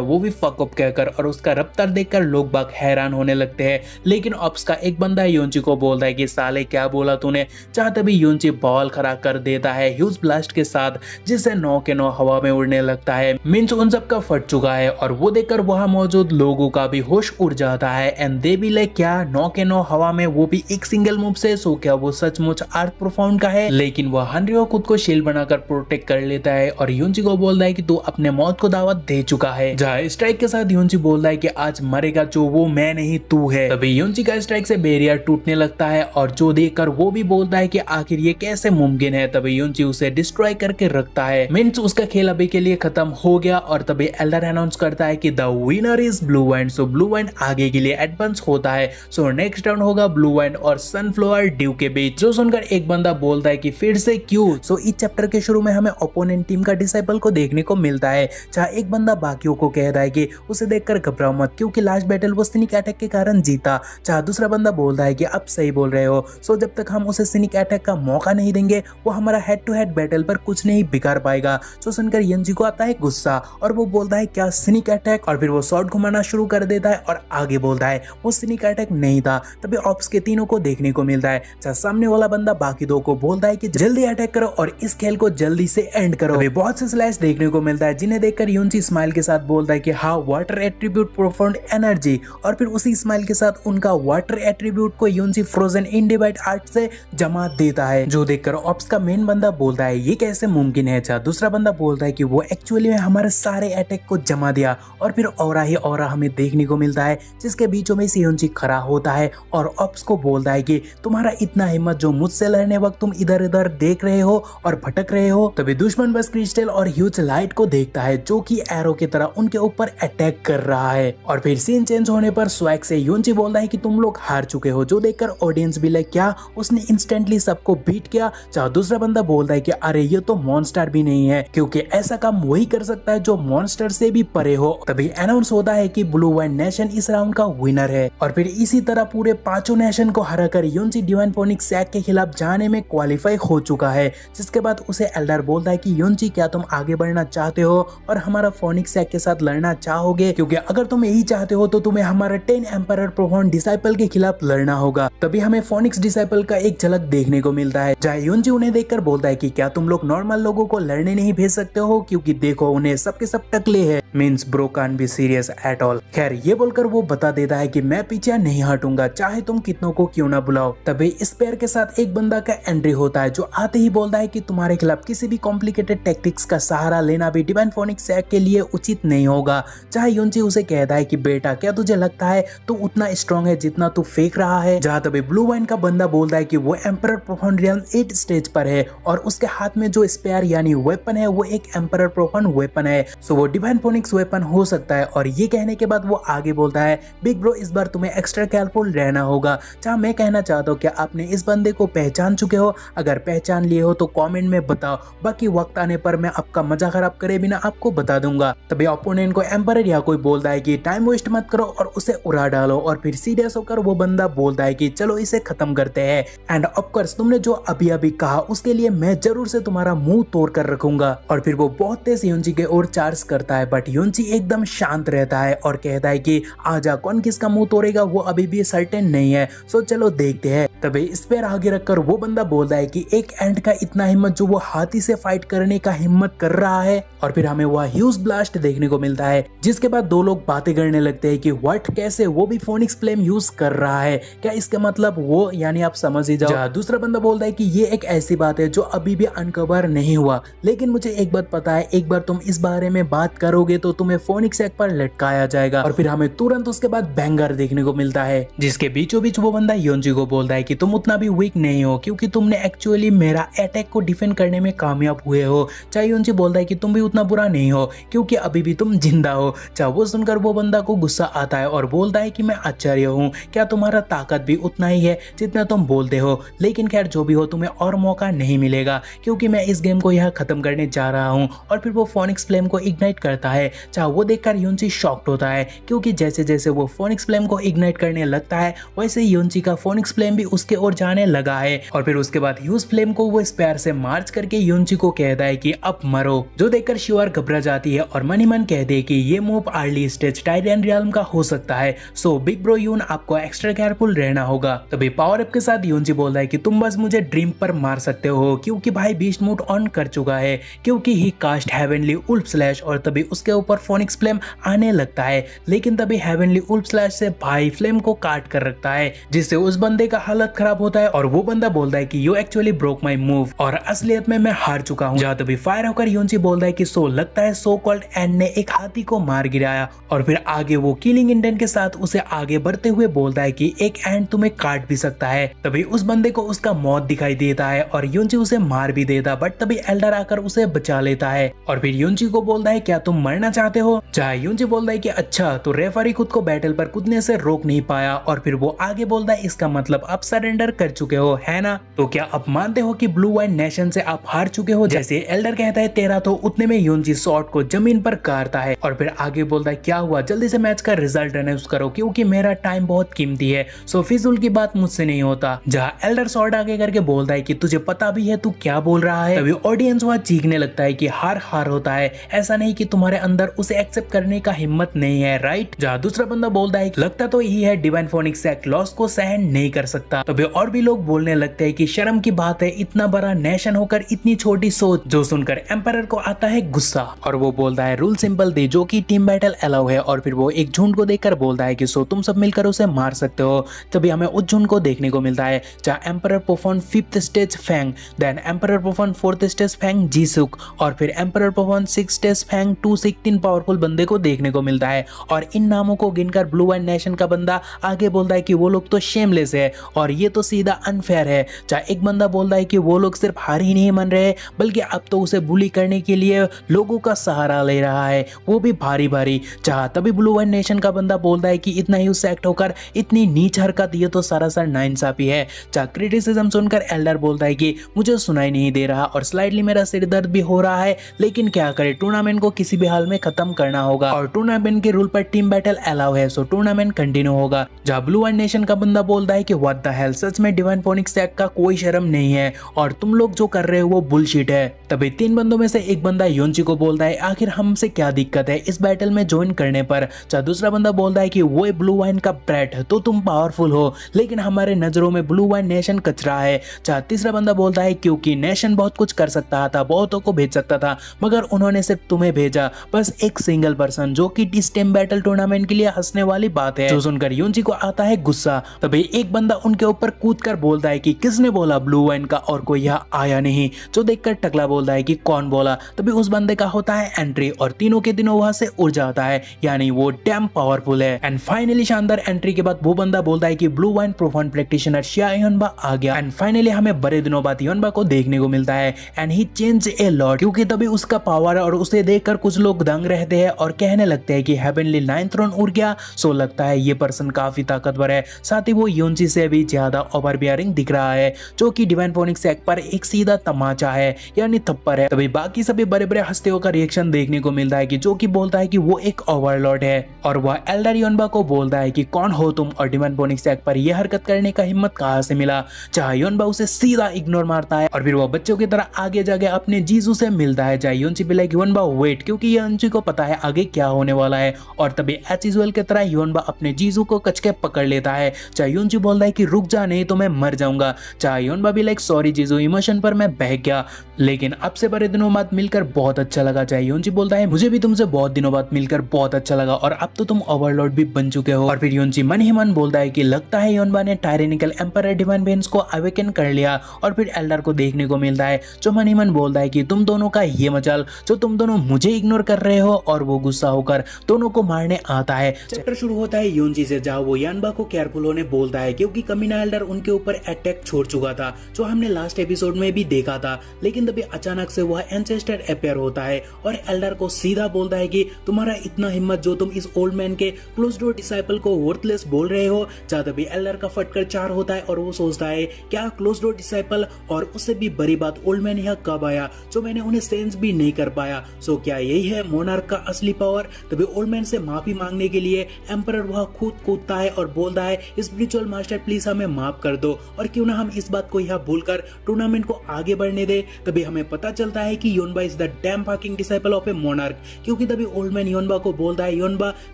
वो भी फक अप कहकर, और उसका रफ्तार देखकर लोग बाग हैरान होने लगते हैं। लेकिन ऑप्स का एक बंदा योंची को बोलता है कि साले क्या बोला तूने? चाहते भी योंची बॉल खड़ा कर देता है ह्यूज ब्लास्ट के साथ, जिससे 9 के 9 हवा में उड़ने लगता है। मिंच उन सब का फट चुका है और वो देखकर वहां मौजूद लोगों का भी होश उड़ जाता है। एंड दे भी लाइक क्या 9 के 9 हवा में, वो भी एक सिंगल मूव से? सो क्या वो सचमुच अर्थ प्रोफाउंड का है? लेकिन वह हनरियो खुद को शील्ड बनाकर प्रोटेक्ट कर लेता है और योंची को बोलता है कि तू अपने मौत को दावत दे चुका है। जहाँ स्ट्राइक के साथ योंची बोलता है कि आज मरेगा जो वो मैं नहीं तू है। तभी योंची का स्ट्राइक से बैरियर टूटने लगता है और जो देखकर वो भी बोलता है कि आखिर ये कैसे मुमकिन है। तभी योंची उसे डिस्ट्रॉय करके रखता है। मींस उसका खेल अभी के लिए खत्म हो गया। और तभी एल्डर अनाउंस करता है कि the winner is blue wine. So blue wine आगे के लिए एडवांस होता है। सो नेक्स्ट राउंड होगा ब्लू वाइन और सनफ्लावर ड्यू के बीच। जो सुनकर एक बंदा बोलता है कि फिर से क्यों? सो इस चैप्टर के शुरू में हमें ओपोनेंट टीम का डिसाइपल को देखने को मिलता है, जहाँ एक बंदा बाकियों को कहता है कि उसे देखकर घबराओ मत, क्योंकि लास्ट बैटल वो स्निक अटैक के कारण जीता। जहाँ दूसरा बंदा बोलता है कि अब सही बोल रहे हो, सो जब तक हम उसे स्निक अटैक का मौका नहीं देंगे वो हमारा हेड टू हेड बैटल पर कुछ नहीं बिगाड़ पाएगा। सो सुनकर योंजी को आता है गुस्सा और वो बोलता है क्या स्निक अटैक? और फिर वो शॉट घुमाना शुरू कर देता है और आगे बोलता है वो स्निक अटैक नहीं था। तभी ऑप्स के तीनों को देखने को मिलता है, जहाँ सामने वाला बंदा बाकी दो को बोलता है कि जल्दी अटैक करो और इस खेल को जल्दी से एंड करो। अभी बहुत से स्लैश देखने को मिलता है, जिन्हें देखकर योंजी स्माइल के साथ बोलता है कि हाँ वाटर एट्रीब्यूट प्रोफाउंड एनर्जी। और फिर उसी स्माइल के साथ उनका वाटर एट्रीब्यूट को योंजी फ्रोजन इंडिवाइड आर्ट से जमा देता है, जो देखकर ऑप्स का मेन बंदा बोलता है ये कैसे मुमकिन है? जहाँ दूसरा बंदा बोलता है कि वो एक्चुअली में हमारे सारे अटैक को जमा दिया। और फिर औरा ही औरा हमें देखने को मिलता है, जिसके बीचों में से योंजी खड़ा होता है और ऑप्स को बोलता है कि तुम्हारा इतना हिम्मत जो मुझसे लड़ने वक्त तुम इधर इधर देख रहे हो और भटक रहे हो। तभी दुश्मन बस क्रिस्टल और ह्यूज लाइट को देखता है, जो कि एरो की तरह उनके ऊपर अटैक कर रहा है। और फिर सीन चेंज होने पर स्वैग से योंजी बोलता है कि तुम लोग हार चुके हो, जो देखकर ऑडियंस भी लाइक क्या उसने इंस्टेंटली सबको बीट किया। जहाँ दूसरा बंदा बोलता है कि अरे ये तो मॉन्स्टर भी नहीं है, क्योंकि ऐसा काम वही कर सकता है जो मॉन्स्टर से भी परे हो। तभी अनाउंस होता है कि ब्लू वाइन नेशन इस राउंड का विनर है। और फिर इसी तरह पूरे 5 नेशन को हराकर योंजी डिवाइन फोनिक्स सैक के खिलाफ जाने में क्वालिफाई हो चुका है। जिसके बाद उसे एल्डर बोलता है कि योंजी क्या तुम आगे बढ़ना चाहते हो और हमारा फोनिक्स सैक के साथ लड़ना चाहोगे? क्योंकि अगर तुम यही चाहते हो तो तुम्हें हमारा 10 एम्परर प्रोफाउंड डिसाइपल के खिलाफ लड़ना होगा। तभी हमें फोनिक्स डिसाइपल का एक झलक देखने को मिलता है, जहाँ योंजी उन्हें देखकर बोलता है कि क्या तुम लोग नॉर्मल लोगों को लड़ने नहीं भेज सकते हो, क्योंकि देखो उन्हें सबके सब टकले हैं। Means bro can't be serious at all. खैर ये बोलकर वो बता देता है कि मैं पीछे नहीं हटूंगा, चाहे तुम कितनों को क्यों ना बुलाओ। तभी इस पेयर के साथ एक बंदा का एंट्री होता है, जो आते ही बोलता है कि तुम्हारे खिलाफ किसी भी कॉम्प्लिकेटेड टेक्टिक्स का सहारा लेना भी डिवाइन फोनिक्स सैक के लिए उचित नहीं होगा। चाहे योंजी उसे कहता है कि बेटा क्या तुझे लगता है तू उतना स्ट्रॉन्ग है जितना तू फेंक रहा है? जहाँ तभी ब्लू वाइन का बंदा बोलता है कि वो एम्परर प्रोफाउंड रियल्म 8 स्टेज पर है और उसके हाथ में जो स्पेयर यानी वेपन है वो एक एम्परर प्रोफाउंड वेपन है। सो वो डिवाइन फोनिक्स वेपन हो सकता है। और ये कहने के बाद वो आगे बोलता है बिग ब्रो इस बार तुम्हें एक्स्ट्रा केयरफुल रहना होगा। जहाँ मैं कहना चाहता हूँ क्या आपने इस बंदे को पहचान चुके हो? अगर पहचान लिए हो तो कमेंट में बताओ, जाओ, बाकी वक्त आने पर मैं आपका मजा खराब करे बिना आपको बता दूंगा। तभी ओपोनेंट को एम्पायर या कोई बोलता है कि टाइम वेस्ट मत करो और उसे उड़ा डालो, और फिर सीरियस होकर वो बंदा बोलता है कि चलो इसे खत्म करते हैं। एंड ऑफकोर्स तुमने जो अभी अभी कहा उसके लिए मैं जरूर से तुम्हारा मुंह तोड़ कर रखूंगा। और फिर वो बहुत तेज युनजी के ओर चार्ज करता है, बट युनजी एकदम शांत रहता है और कहता है कि आजा, कौन किसका मुंह तोड़ेगा वो अभी भी सर्टेन नहीं है, सो चलो देखते हैं। तभी स्पेयर आगे रखकर वो बंदा बोलता है कि एक एंट का इतना हिम्मत जो वो हाथी से फाइट करने का हिम्मत कर रहा है। और फिर हमें वह ह्यूज ब्लास्ट देखने को मिलता है, जिसके बाद दो लोग बातें करने लगते हैं कि व्हाट, कैसे, वो भी फोनिक्स फ्लेम यूज कर रहा है क्या, इसका मतलब वो, यानी आप समझ ही जाओ। दूसरा बंदा बोलता है कि ये एक ऐसी बात है जो अभी भी अनकवर नहीं हुआ, लेकिन मुझे एक बात पता है, एक बार तुम इस बारे में बात करोगे तो तुम्हें फोनिक्स एग पर लटकाया जाएगा। और फिर हमें तुरंत उसके बाद बैंगर देखने को मिलता है, जिसके बीचों बीच वो बंदा योंजी को बोलता है कि तुम उतना भी वीक नहीं हो, क्योंकि तुमने एक्चुअली मेरा अटैक को डिफेंड करने में कामयाब हुए हो। चाहे योंजी बोलता है कि तुम भी उतना बुरा नहीं हो, क्योंकि अभी भी तुम जिंदा हो। चाहे वो सुनकर वो बंदा को गुस्सा आता है और बोलता है कि मैं आश्चर्य हूँ, क्या तुम्हारा ताकत भी उतना ही है जितना तुम बोलते हो, लेकिन खैर जो भी हो, तुम्हें और मौका नहीं मिलेगा, क्योंकि मैं इस गेम को यहाँ खत्म करने जा रहा हूँ। और फिर वो फोनिक्स फ्लेम को इग्नाइट करता है। चाहे वो देखकर योंजी शॉक्ड होता है, क्योंकि जैसे जैसे वो फोनिक्स फ्लेम को इग्नाइट करने लगता है वैसे योंजी का फोनिक्स फ्लेम भी उसके ओर जाने लगा है। और फिर उसके बाद ह्यूज फ्लेम को वो स्पेयर से मार्च करके योंजी को कहता है कि अब मरो, जो देखकर शिवार घबरा जाती है और मन ही मन कहते हैं कि ये move early stage Titan realm का हो सकता है, सो बिग ब्रो यून आपको एक्स्ट्रा केयरफुल रहना होगा। तभी पावर अप के साथ योंजी बोलता है कि तुम बस मुझे ड्रीम पर मार सकते हो, क्योंकि भाई बीस्ट मोड ऑन कर चुका है, क्योंकि ही कास्ट हेवनली उल्फ स्लैश, और तभी उसके ऊपर फोनिक्स फ्लेम आने लगता है। लेकिन तभी हेवनली उल्फ स्लैश से भाई फ्लेम को काट कर रखता है, जिससे उस बंदे का हालत खराब होता है और वो बंदा बोलता है कि you actually broke my move, और असलियत में मैं हार चुका हूँ। जहाँ तभी फायर होकर योंजी बोलता है कि सो लगता है सो कॉल्ड एंड ने एक हाथी को मार गिराया। और फिर आगे वो किलिंग इंटेंट के साथ उसे आगे बढ़ते हुए बोलता है कि एक एंड तुम्हें काट भी सकता है। तभी उस बंदे को उसका मौत दिखाई देता है और योंजी उसे मार भी देता, बट तभी एल्डर आकर उसे बचा लेता है। और फिर योंजी को बोलता है क्या तुम मरना चाहते हो। जहाँ योंजी बोलता है कि अच्छा, तो रेफरी खुद को बैटल पर कूदने से रोक नहीं पाया। और फिर वो आगे बोलता है इसका मतलब आप सरेंडर कर चुके हो, है ना, तो क्या आप मानते हो कि ब्लू वाइन नेशन से आप हार चुके हो। जैसे एल्डर कहता है तेरा, तो उतने में योंजी शॉट को जमीन पर गाड़ता है और फिर आगे बोलता है क्या हुआ, जल्दी से मैच का रिजल्ट अनाउंस करो, क्योंकि मेरा टाइम बहुत कीमती है, सो फिजूल की बात मुझसे नहीं होता। जहाँ एल्डर शॉट आगे करके बोलता है कि तुझे पता भी है तू क्या बोल रहा है। तभी ऑडियंस वहां चीखने लगता है कि हार हार होता है, ऐसा नहीं कि तुम्हारे अंदर उसे एक्सेप्ट करने का हिम्मत नहीं है, राइट। जहाँ दूसरा बंदा बोलता है लगता तो यही है डिवाइन फोनिक्स एक्ट लॉस को सहन नहीं कर सकता। तभी और भी लोग बोलने लगते हैं कि शर्म की बात है, इतना बड़ा नेशन होकर इतनी छोटी सोच। जो सुनकर एम्पायर को आता है गुस्सा और वो बोलता है रूल सिंपल दे, जो कि टीम बैटल अलाउ है। और फिर वो एक झुंड को देखकर बोलता है कि सो तुम सब मिलकर उसे मार सकते हो। तभी हमें उस झुंड को देखने को मिलता है जहाँ empire perform 5th stage fang, then empire perform 4th stage fang जीसुक, और फिर empire perform 6th stage fang 2-6 3 powerful बंदे को देखने को मिलता है। और इन नामों को गिनकर ब्लू वाइन नेशन का बंदा आगे बोलता है कि वो लोग तो शेमलेस है और ये तो सीधा अनफेयर है। चाहे एक बंदा बोलता है कि वो लोग सिर्फ हार ही नहीं मान रहे, बल्कि अब तो उसे बुली करने के लिए लोगों का सहारा ले रहा है, वो भी भारी भारी। चाह तभी ब्लू वाइन नेशन का बंदा बोलता है कि इतना ही सेक्ट होकर इतनी नीच हरकत, ये तो सरासर नाइंसाफी है। चाह क्रिटिसिज्म सुनकर एल्डर बोलता है कि मुझे सुनाई नहीं दे रहा और स्लाइटली मेरा सिर दर्द भी हो रहा है, लेकिन क्या करे, टूर्नामेंट को किसी भी हाल में खत्म करना होगा और टूर्नामेंट के रूल पर टीम बैटल अलाउ है, सो टूर्नामेंट कंटिन्यू होगा। जहाँ ब्लू वाइन नेशन का बंदा बोलता है कि व्हाट द हेल, सच में डिवाइन फोनिक्स एक्ट का कोई शर्म नहीं है और तुम लोग जो कर रहे हो वो बुलशिट है। तभी 3 बंदों में से एक बंदा योंजी को बोलता है आखिर हमसे क्या दिक्कत है इस बैटल में ज्वाइन करने पर। चाहे दूसरा बंदा बोलता है कि वो ब्लू वाइन का ब्रेट है तो तुम पावरफुल हो, लेकिन हमारे नजरों में ब्लू वाइन नेशन कचरा है। चाहे तीसरा बंदा बोलता है क्योंकि नेशन बहुत कुछ कर सकता था, बहुतों को भेज सकता था, मगर उन्होंने सिर्फ तुम्हें भेजा, बस एक सिंगल पर्सन, जो कि इस टीम बैटल टूर्नामेंट के लिए हंसने वाली बात है। जो सुनकर योंजी को आता है गुस्सा। तभी एक बंदा उनके ऊपर कूदकर बोलता है कि किसने बोला ब्लू वाइन का, और कोई यहाँ आया नहीं। जो देखकर टकला बोलता है कि कौन बोला। तभी उस बंदे का होता है एंट्री और तीनों के दिनों वहां से उड़ जाता है, यानी वो डैम पावरफुल है। एंड फाइनली शानदार एंट्री के बाद वो बंदा बोलता है कि ब्लू वाइन प्रोफाउंड प्रैक्टिशनर शिया योनबा आ गया। एंड फाइनली हमें बड़े दिनों बाद योनबा को देखने को मिलता है and he change a lot, क्योंकि तभी उसका पावर और उसे देखकर कुछ लोग दंग रहते हैं और कहने लगते हैं कि हेवनली 9th थ्रोन उड़ गया, सो लगता है ये पर्सन काफी ताकतवर है। साथ ही वो योंजी से भी ज्यादा ओवरबियरिंग दिख रहा है, जो कि डिवाइन फोनिक्स एक्ट पर एक सीधा तमाचा है यानी थप्पड़ है। तभी बाकी सभी बड़े बड़े हस्तियों का रिएक्शन देखने को मिलता है कि जो कि बोलता है कि वो एक ओवरलॉर्ड है और वह एल्डर योनबा को बोलता है कि कौन हो तुम और डिवाइन फोनिक्स एक्ट पर यह हरकत करने का हिम्मत कहां से मिला। जहां योनबा उसे सीधा इग्नोर मारता है और फिर वह बच्चों की तरह आगे जाके अपने जीजू से मिलता है। जहां योनची भी लाइक योनबा वेट, क्योंकि योनची को पता है आगे क्या होने वाला है। और तभी एज यूजुअल की तरह योनबा अपने जीजू को कच के पकड़ लेता है। चाहे योनची बोलता है कि रुक जा नहीं तो मैं मर जाऊंगा। चाहे योनबा भी लाइक सॉरी जीजू, इमोशन पर मैं बह गया, लेकिन अब से बड़े दिनों बाद मिलकर बहुत अच्छा लगा। चाहे योनची बोलता है मुझे भी तुमसे बहुत दिनों बाद मिलकर बहुत अच्छा लगा और अब तो तुम ओवरलॉर्ड भी बन चुके हो। और फिर योनची मन ही मन बोलता है कि लगता है योनबा ने टायरेनिकल एम्परर डिवाइन बेन्स को अवेकन कर लिया। और फिर एल्डर को देखने को मिलता है जो मन ही मन बोलता है कि तुम दोनों का ये मजाल जो तुम दोनों मुझे इग्नोर कर रहे हो, और वो गुस्सा होकर दोनों को मारने आता है। चैप्टर शुरू होता है योनची से, जहां वो यानबा को केयरफुल होने बोलता है क्योंकि कमीना एल्डर उनके ऊपर अटैक छोड़ चुका था, जो हमने लास्ट एपिसोड में भी देखा था। लेकिन तभी अचानक से वह एंसेस्टर अपीयर होता है और एल्डर को सीधा बोलता है कि तुम्हारा इतना हिम्मत जो तुम इस ओल्ड मैन के क्लोज डोर डिसाइपल को वर्थलेस बोल रहे हो। जहां तभी एल्डर का फटकर 4 होता है और वो सोचता है क्या क्लोज डोर डिसाइपल, और उससे भी बड़ी बात ओल्ड मैन यहाँ कब आया जो मैंने उन्हें सेंस भी नहीं कर पाया। सो क्या यही है मोनार्क का असली पावर। तभी ओल्ड मैन से माफी मांगने के लिए एम्परर वह खुद कूदता है और बोलता है स्पिरिचुअल मास्टर प्लीज हमें माफ कर दो, और क्यों ना हम इस बात को यहाँ भूलकर टूर्नामेंट को आगे बढ़ने दे। तभी हमें पता चलता है कि योनबा is the damn fucking disciple of a monarch, क्योंकि तभी ओल्ड मैन योनबा को बोलता है योनबा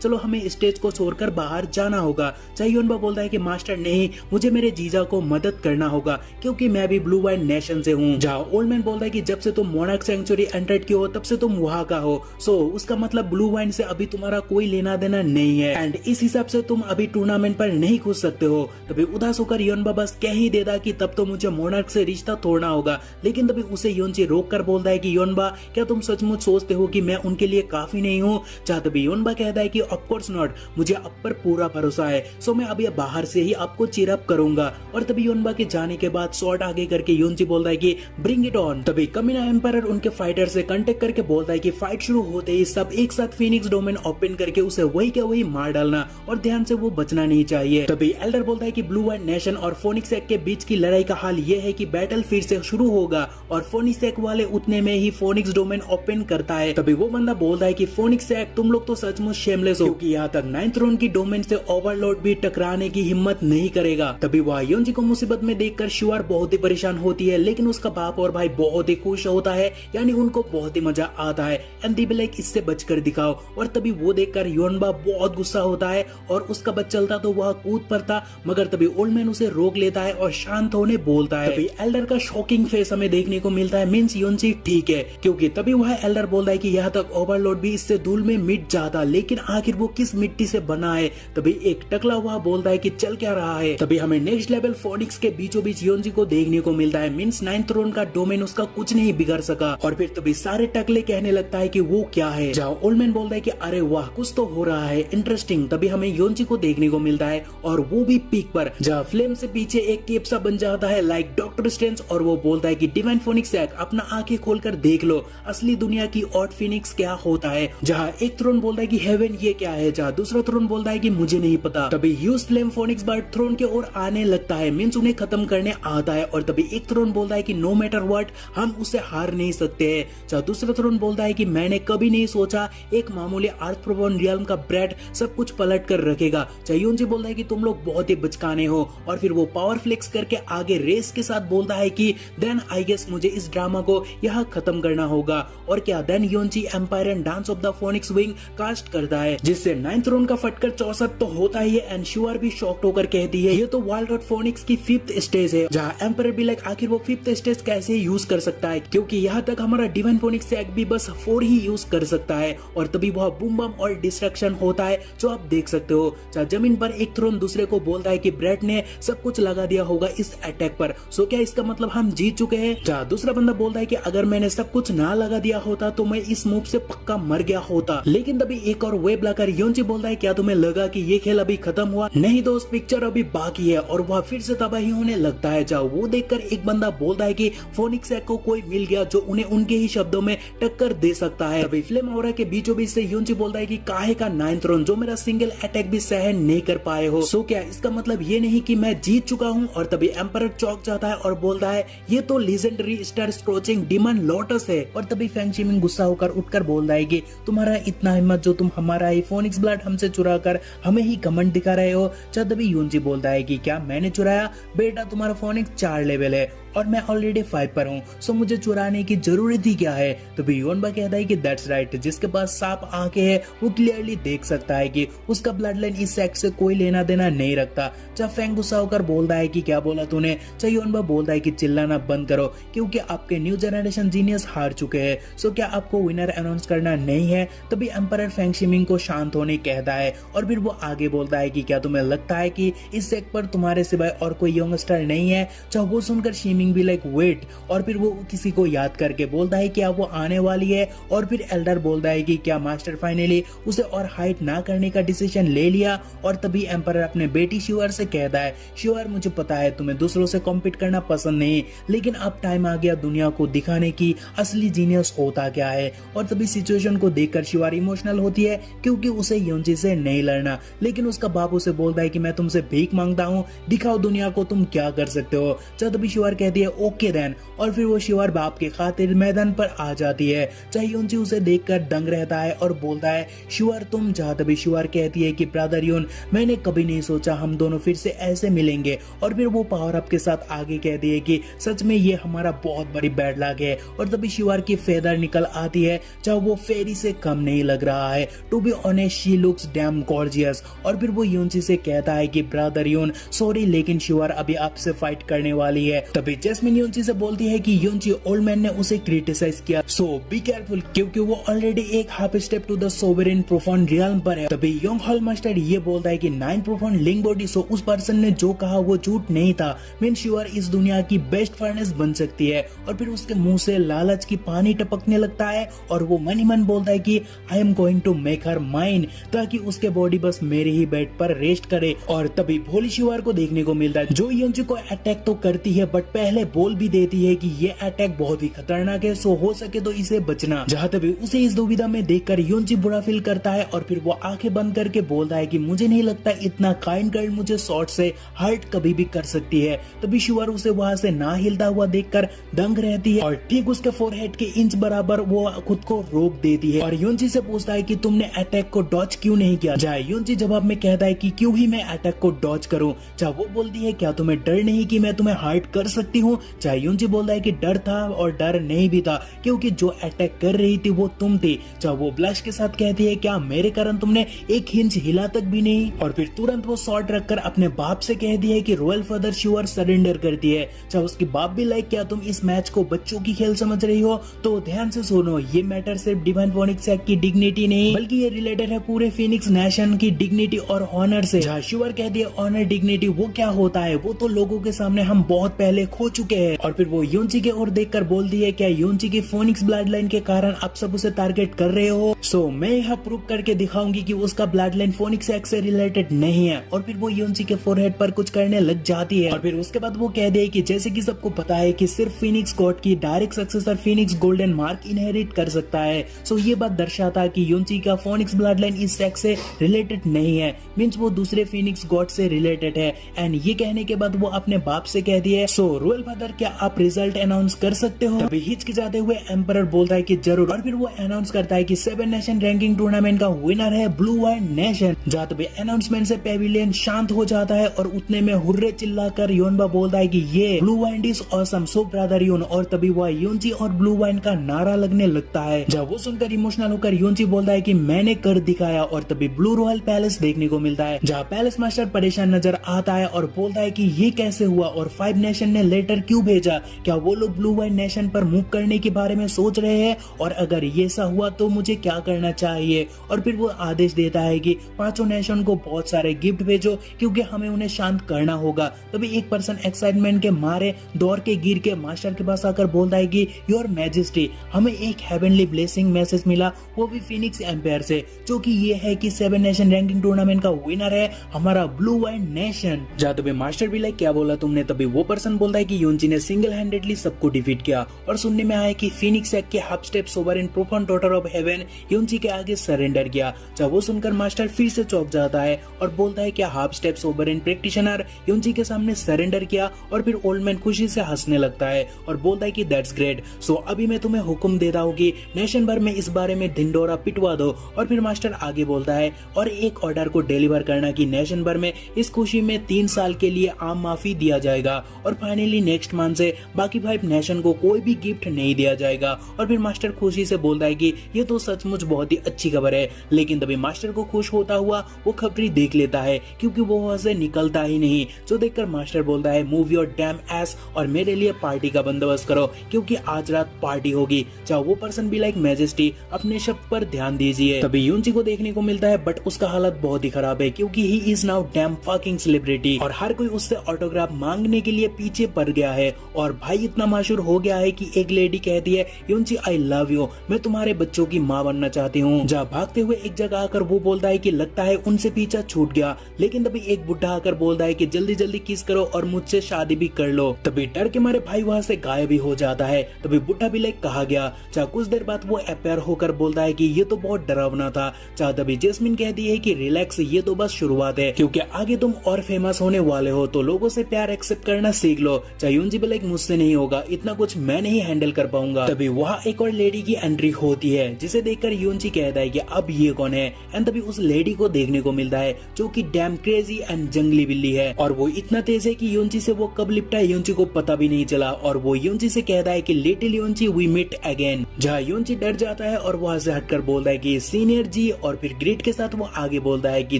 चलो हमें स्टेज को छोड़कर बाहर जाना होगा। चाहे योनबा बोलता है कि मास्टर नहीं, मुझे मेरे जीजा को मदद करना होगा क्योंकि मैं भी ब्लू वाइन नेशन से हूँ। जहाँ ओल्ड मैन बोलता है कि जब से तुम मोनार्क सेंचुरी एंटर्ड किए हो तब से तुम वहां का हो, सो उसका मतलब ब्लू वाइन से अभी तुम्हारा कोई लेना देना नहीं है एंड इस हिसाब से तुम अभी टूर्नामेंट पर नहीं घुस सकते हो। तभी उदास होकर योनबा बस कह ही देता कि तब तो मुझे मोनार्क से रिश्ता तोड़ना होगा, लेकिन तभी उसे योनची रोक कर बोलता है कि योनबा क्या तुम सचमुच सोचते हो कि मैं उनके लिए काफी नहीं हूँ। जहाँ तभी योनबा कहता है कि ऑफ कोर्स नॉट, मुझे आप पर पूरा भरोसा है, सो मैं अभी बाहर से ही आपको चीरअप करूंगा। और तभी योनबा के जाने के बाद शॉट आगे करके योनची बोलता है कि ब्रिंग इट ऑन। तभी कमीना एम्पायर उनके फाइटर से कांटेक्ट करके बोलता है कि फाइट शुरू होते ही सब एक साथ फिनिक्स डोमेन ओपन करके उसे वही क्या वही मार डालना और ध्यान से वो बचना नहीं चाहिए। तभी एल्डर बोलता है कि ब्लू वाइन नेशन और फोनिक्स एक्ट के बीच की लड़ाई का हाल ये है कि बैटल फिर से शुरू होगा और फोनिक्स एक्ट वाले उतने में ही फोनिक्स डोमेन ओपन करता है। तभी वो बंदा बोलता है कि फोनिक्स एक्ट तुम लोग तो सचमुच शेमलेस हो, क्योंकि यहाँ तक 9th थ्रोन की डोमेन से ओवरलॉर्ड भी टकराने की हिम्मत नहीं करेगा। तभी वह योनची को मुसीबत में देखकर शिवार बहुत ही परेशान होती है, लेकिन उसका बाप और भाई बहुत ही खुश होता है, यानी उनको बहुत ही मजा आता है एंड दी लाइक इससे बचकर दिखाओ। और तभी वो देखकर योनबा बहुत गुस्सा होता है और उसका बच चलता तो वह कूद पड़ता, मगर तभी ओल्ड मैन उसे रोक लेता है और शांत होने बोलता है। तभी एल्डर का शॉकिंग फेस हमें देखने को मिलता है, मींस योनची ठीक है, क्योंकि तभी वह एल्डर बोलता है कि यहाँ तक ओवरलॉर्ड भी इससे धूल में मिट जाता, लेकिन आखिर वो किस मिट्टी से बना है। तभी एक टकला हुआ बोलता है कि चल क्या रहा है। तभी हमें नेक्स्ट लेवल फोनिक्स के बीचों बीच योनची को देखने को मिलता है, मींस 9th थ्रोन का डोमेन उसका कुछ नहीं बिगड़ सका। और फिर तभी सारे टकले कहने लगता है कि वो क्या है। जहाँ ओल्ड मैन बोलता है कि अरे वाह कुछ तो हो रहा है इंटरेस्टिंग। तभी हमें योनची को देखने को मिलता है और वो भी पीक पर, जहाँ फ्लेम से पीछे एक केप सा बन जाता है लाइक डॉक्टर स्ट्रेंज, और वो बोलता है कि डिवाइन फोनिक्स एक्ट अपना आंखें खोलकर देख लो असली दुनिया की ऑड फिनिक्स क्या होता है। जहाँ एक थ्रोन बोलता है कि हेवन ये क्या है, जहाँ दूसरा थ्रोन बोलता है कि मुझे नहीं पता। तभी huge flame phoenix bird throne के ओर आने लगता है, मींस उन्हें खत्म करने आता है। और तभी एक थ्रोन बोलता है कि नो मैटर व्हाट हम उसे हार नहीं सकते हैं। जहाँ दूसरा थ्रोन बोलता है कि मैंने कभी नहीं सोचा एक मामूली अर्थ प्रोबॉर्न रियल्म का ब्रेड सब कुछ पलट कर रखेगा। चाहे योनची बोलता है कि तुम लोग बहुत ही बचकाने हो, और फिर वो पावर फ्लेक्स करके आगे रेस के साथ बोलता है कि देन आई गेस मुझे इस ड्रामा को यहाँ खत्म करना होगा। और क्या देन योनची empire and dance of the phoenix wing cast करता है, जिससे 9th थ्रोन का फटकर 64 तो होता ही है एंड शिवार भी शॉक्ड होकर कहती है ये तो वाइल्ड डॉट फोनिक्स की 5th स्टेज है। जहाँ एम्पायर भी लाइक आखिर वो 5th स्टेज कैसे यूज कर सकता है, क्योंकि यहाँ तक हमारा डिवाइन फोनिक्स एक्ट भी बस 4 ही यूज कर सकता है। और तभी वह बूम बम और डिस्ट्रक्शन होता है जो आप देख सकते हो। जहाँ जमीन पर एक थ्रोन दूसरे को बोलता है कि ब्रेड ने सब कुछ लगा दिया होगा इस अटैक पर, सो क्या इसका मतलब हम जीत चुके हैं। जहाँ दूसरा बंदा बोलता है कि अगर मैंने सब कुछ ना लगा दिया होता तो मैं इस मूव से पक्का मर गया होता। लेकिन तभी एक और वेब लाकर योनची बोलता है क्या तुम्हें लगा कि ये खेल अभी खत्म हुआ? नहीं दोस्त, पिक्चर अभी बाकी है। और वह फिर से तबाही होने लगता है। जहाँ वो देखकर एक बंदा बोलता है कि फोनिक्स एक्ट को कोई मिल गया जो उन्हें उनके ही शब्दों में टक्कर दे सकता है। तभी फ्लेम ऑरा के बीचों बीच से योनची बोलता है कि काहे का 9th थ्रोन जो मेरा सिंगल अटैक भी सहन नहीं कर पाए हो। सो क्या इसका मतलब ये नहीं कि कि मैं जीत चुका हूँ। और तभी एम्परर चौंक जाता है और बोलता है ये तो लीजेंडरी स्टार स्क्रोचिंग डीमन लोटस है। और तभी फेंग शिमिंग गुस्सा होकर उठकर बोलता है कि तुम्हारा इतना हिम्मत जो तुम हमारा ही फोनिक्स ब्लड हमसे चुरा कर हमें ही घमंड दिखा रहे हो। तभी यूनजी बोलता है कि क्या मैंने चुराया? बेटा तुम्हारा फोनिक्स 4 लेवल है और मैं ऑलरेडी 5 पर हूँ, सो मुझे चुराने की जरूरत ही क्या है। तो योनबा कहता है कि दैट्स राइट, जिसके पास सांप आंखें है वो क्लियरली देख सकता है कि उसका ब्लड लाइन इस सेक्स से कोई लेना देना नहीं रखता। जब फेंग गुस्सा होकर बोलता है कि क्या बोला तूने। योनबा बोलता है कि चिल्लाना बंद करो क्योंकि आपके न्यू जनरेशन जीनियस हार चुके हैं, सो क्या आपको विनर अनाउंस करना नहीं है। तभी एम्परर फेंग शिमिंग को शांत होने कहता है और फिर वो आगे बोलता है कि क्या तुम्हें लगता है कि इस सेक पर तुम्हारे सिवाय और कोई यंगस्टर नहीं है। चाहे वो सुनकर शिमिंग भी लाइक वेट, और फिर वो किसी को याद करके बोलता है क्या वो आने वाली है। और फिर एल्डर बोलता है कि क्या मास्टर फाइनली उसे और हाइट ना करने का डिसीजन ले लिया। और तभी एम्परर अपने बेटी शिवर से कहता है शिवर मुझे पता है तुम्हें दूसरों से कॉम्पीट करना पसंद नहीं, लेकिन अब टाइम आ गया दुनिया को दिखाने की असली जीनियस होता क्या है। और तभी सिचुएशन को देखकर शिवर इमोशनल होती है क्योंकि उसे योंजी से नहीं लड़ना, लेकिन उसका बाप उसे बोलता है कि मैं तुमसे भीख मांगता हूँ, दिखाओ दुनिया को तुम क्या कर सकते हो। तभी शिवर कहती है ओके देन, और फिर वो शिवर बाप के खातिर मैदान पर आ जाती है। चाहे योंजी उसे देखकर दंग रहता है और बोलता है शिवर तुम जा। तभी शिवर कहती है कि ब्रदर यून मैंने कभी नहीं सोचा हम दोनों फिर से ऐसे मिलेंगे। और फिर वो पावर अप के साथ आगे कहती है कि सच में ये हमारा बहुत बड़ी बैड लक है। और तभी शिवर की फेदर निकल आती है, चाहे वो फेरी से कम नहीं लग रहा है। To be honest she looks damn gorgeous. और फिर वो योंजी से कहता है कि ब्रदर यून सॉरी लेकिन शिवर अभी आपसे फाइट करने वाली है। तभी जैस्मिन योंजी से बोलती है कि योंजी ओल्ड मैन ने उसे क्रिटिसाइज किया, सो बी केयरफुल क्योंकि वो ऑलरेडी एक half step to the sovereign profound realm पर है। तभी योंग हॉल मास्टर ये बोलता है कि 9 प्रोफाउंड लिंग बॉडी, सो उस पर्सन ने जो कहा वो झूठ नहीं था। मीन शिवर इस दुनिया की बेस्ट फर्नेस बन सकती है। और फिर उसके मुंह से लालच की पानी टपकने लगता है और वो मन ही मन बोलता है कि I am going to make her mine, ताकि उसके बॉडी बस मेरे ही बेड पर रेस्ट करे। और तभी भोली शिवर को देखने को मिलता है जो योंजी को अटैक तो करती है बट पहले बोल भी देती है कि ये अटैक बहुत ही खतरनाक है, सो हो सके तो इसे बचना। जहाँ तभी उसे इस दुविधा में देखकर योंजी बुरा फील करता है और फिर वो आंखें बंद करके बोलता है कि मुझे नहीं लगता इतना काइंड गर्ल मुझे शॉर्ट से हर्ट कभी भी कर सकती है। तभी शिवर उसे वहां से ना हिलता हुआ देखकर दंग रहती है और ठीक उसके फोरहेड के इंच बराबर वो खुद को रोक देती है। और योंजी से पूछता है कि तुमने अटैक को डॉज क्यों नहीं किया। जहाँ योंजी जवाब में कहता है कि क्यों ही मैं अटैक को डॉज करूं। जहाँ वो बोलती है क्या तुम्हें डर नहीं कि मैं तुम्हें हर्ट कर सकती हूँ। जहाँ योंजी बोलता है कि डर था और डर नहीं भी था क्योंकि जो अटैक कर रही थी वो तुम थी। जहाँ वो ब्लश के साथ कहती है क्या मेरे कारण तुमने एक इंच हिला तक भी नहीं। और फिर तुरंत वो शॉट रखकर अपने बाप से कहती है कि रॉयल फादर शिवर सरेंडर करती है। चाहे उसकी बाप भी लाइक क्या तुम इस मैच को बच्चों की खेल समझ रही हो, तो ध्यान से सुनो ये मैटर सिर्फ डिवाइन फोनिक्स सेक्ट की डिग्निटी नहीं बल्कि ये रिलेटेड है पूरे फिनिक्स नेशन की डिग्निटी और ऑनर से। जहाँ शिवर कहती है ऑनर डिग्निटी वो क्या होता है, वो तो लोगों के सामने हम बहुत पहले खो चुके हैं। और फिर वो योंजी के ओर देखकर बोलती है क्या योंजी की फोनिक्स ब्लड लाइन के कारण आप सब उसे टारगेट कर रहे हो। सो मैं यहाँ प्रूव करके दिखाऊंगी कि उसका ब्लड लाइन फोनिक्स सेक्ट से रिलेटेड नहीं है। और फिर वो योंजी के फोरहेड पर कुछ करने लग जाती है। और फिर उसके बाद वो कह दे कि जैसे कि सबको पता है कि सिर्फ फिनिक्स गॉड की direct successor Phoenix golden mark inherit कर सकता है। सो ये बात दर्शाता कि योंजी का फोनिक्स ब्लड लाइन इस सेक्ट से रिलेटेड नहीं है, मींस वो दूसरे फिनिक्स गॉड से रिलेटेड है। एंड ये कहने के बाद वो अपने बाप से कहती है सो रॉयल फादर क्या आप रिजल्ट अनाउंस कर सकते हो। तभी हिचकिचाते हुए एम्परर बोलता है कि जरूर। और फिर वो अनाउंस करता है कि 7 नेशन रैंकिंग टूर्नामेंट का विनर है ब्लू वाइट नेशन। जहाँ तभी अनाउंसमेंट से पेविलियन शांत हो जाता है और उतने में हुर्रे चिल्लाकर योनबा बोलता है कि ये blue white is awesome, so brother Yun. और तभी वह योंजी और ब्लू वाइन का नारा लगने लगता है। जब वो सुनकर इमोशनल होकर योंजी बोलता है कि मैंने कर दिखाया। और तभी ब्लू रॉयल पैलेस देखने को मिलता है जहाँ पैलेस मास्टर परेशान नजर आता है और बोलता है कि ये कैसे हुआ और 5 नेशन ने लेटर क्यों भेजा, क्या वो लोग ब्लू वाइन नेशन पर मूव करने के बारे में सोच रहे हैं, और अगर ये ऐसा हुआ तो मुझे क्या करना चाहिए। और फिर वो आदेश देता है कि 5 नेशन को बहुत सारे गिफ्ट भेजो क्योंकि हमें उन्हें शांत करना होगा। तभी एक पर्सन एक्साइटमेंट के मारे दौड़ के गिर के मास्टर के पास आकर बोलता है कि योर मैजेस्टी हमें एक हेवनली ब्लेसिंग मैसेज मिला, वो भी फिनिक्स एम्पायर से, जो कि ये है कि 7 नेशन रैंकिंग टूर्नामेंट का विनर है हमारा ब्लू वाइन नेशन। जहाँ तभी मास्टर भी लाइक क्या बोला तुमने। तभी वो पर्सन बोलता है कि यूनची ने सिंगल हैंडेडली सबको डिफीट किया और सुनने में आया कि फीनिक्स एक्ट के half step sovereign profane daughter of heaven यूनची के आगे सरेंडर किया। जब वो सुनकर मास्टर फिर से चौंक जाता है और बोलता है कि हाफ स्टेप सोवरेन प्रैक्टिशनर यूनची के सामने सरेंडर किया और फिर ओल्ड मैन खुशी से हंसने लगता है और बोलता है कि दैट्स ग्रेट। सो अभी मैं तुम्हें हुक्म देता हूँ कि नेशन भर में इस बारे में ढिंडोरा पिटवा दो। और फिर मास्टर आगे बोलता है और एक ऑर्डर को डिलीवर करना कि नेशन भर में इस खुशी में 3 साल के लिए आम माफी दिया जाएगा और फाइनली नेक्स्ट मंथ से बाकी 5 नेशन को कोई भी गिफ्ट नहीं दिया जाएगा। और फिर मास्टर खुशी से बोलता है कि ये तो सचमुच बहुत ही अच्छी खबर है। लेकिन तभी मास्टर को खुश होता हुआ वो खबरी देख लेता है क्योंकि वो वहां से निकलता ही नहीं, जो देखकर मास्टर बोलता है मूव योर डैम एस और मेरे लिए पार्टी का बंदोबस्त करो क्योंकि आज रात पार्टी होगी। चाहे वो पर्सन भी लाइक मैजेस्टी अपने शब्द पर ध्यान दीजिए। तभी यूनची को देखने को मिलता है बट उसका हालत बहुत ही खराब है क्योंकि he is now dam fucking celebrity और हर कोई उससे ऑटोग्राफ मांगने के लिए पीछे पड़ गया है। और भाई इतना मशहूर हो गया है कि एक लेडी कहती है यूनची आई लव यू, मैं तुम्हारे बच्चों की माँ बनना चाहती हूँ। जहाँ भागते हुए एक जगह आकर वो बोलता है कि लगता है उनसे पीछा छूट गया। लेकिन तभी एक बुढ़ा आकर बोलता है कि जल्दी जल्दी किस करो और मुझसे शादी भी कर लो। तभी डर के मारे भाई वहाँ से गायब भी हो जाता है। तभी बुढ़ा भी लाइक कहा गया। चाहे कुछ देर बाद वो अपेयर होकर बोलता है कि ये तो बहुत डरावना था। चाहे तभी जैस्मिन कहती है कि रिलैक्स, ये तो बस शुरुआत है क्योंकि आगे तुम और फेमस होने वाले हो, तो लोगों से प्यार एक्सेप्ट करना सीख लो। चाहे यूनची भी लाइक मुझसे नहीं होगा, इतना कुछ मैं नहीं हैंडल कर पाऊंगा। तभी वहाँ एक और लेडी की एंट्री होती है जिसे देखकर यूनची कहता है कि अब ये कौन है। एंड तभी उस लेडी को देखने को मिलता है जो कि डैम क्रेजी एंड जंगली बिल्ली है और वो इतना तेज है कि यूनची से वो कब लिपटा है यूनची को पता भी नहीं चला। और वो यूनची से कहता है कि लिटिल यूनची वी मीट अगेन। जहाँ यूनची डर जाता है और वहाँ से हटकर बोलता है कि सीनियर जी, और फिर ग्रीट के साथ वो आगे बोलता है कि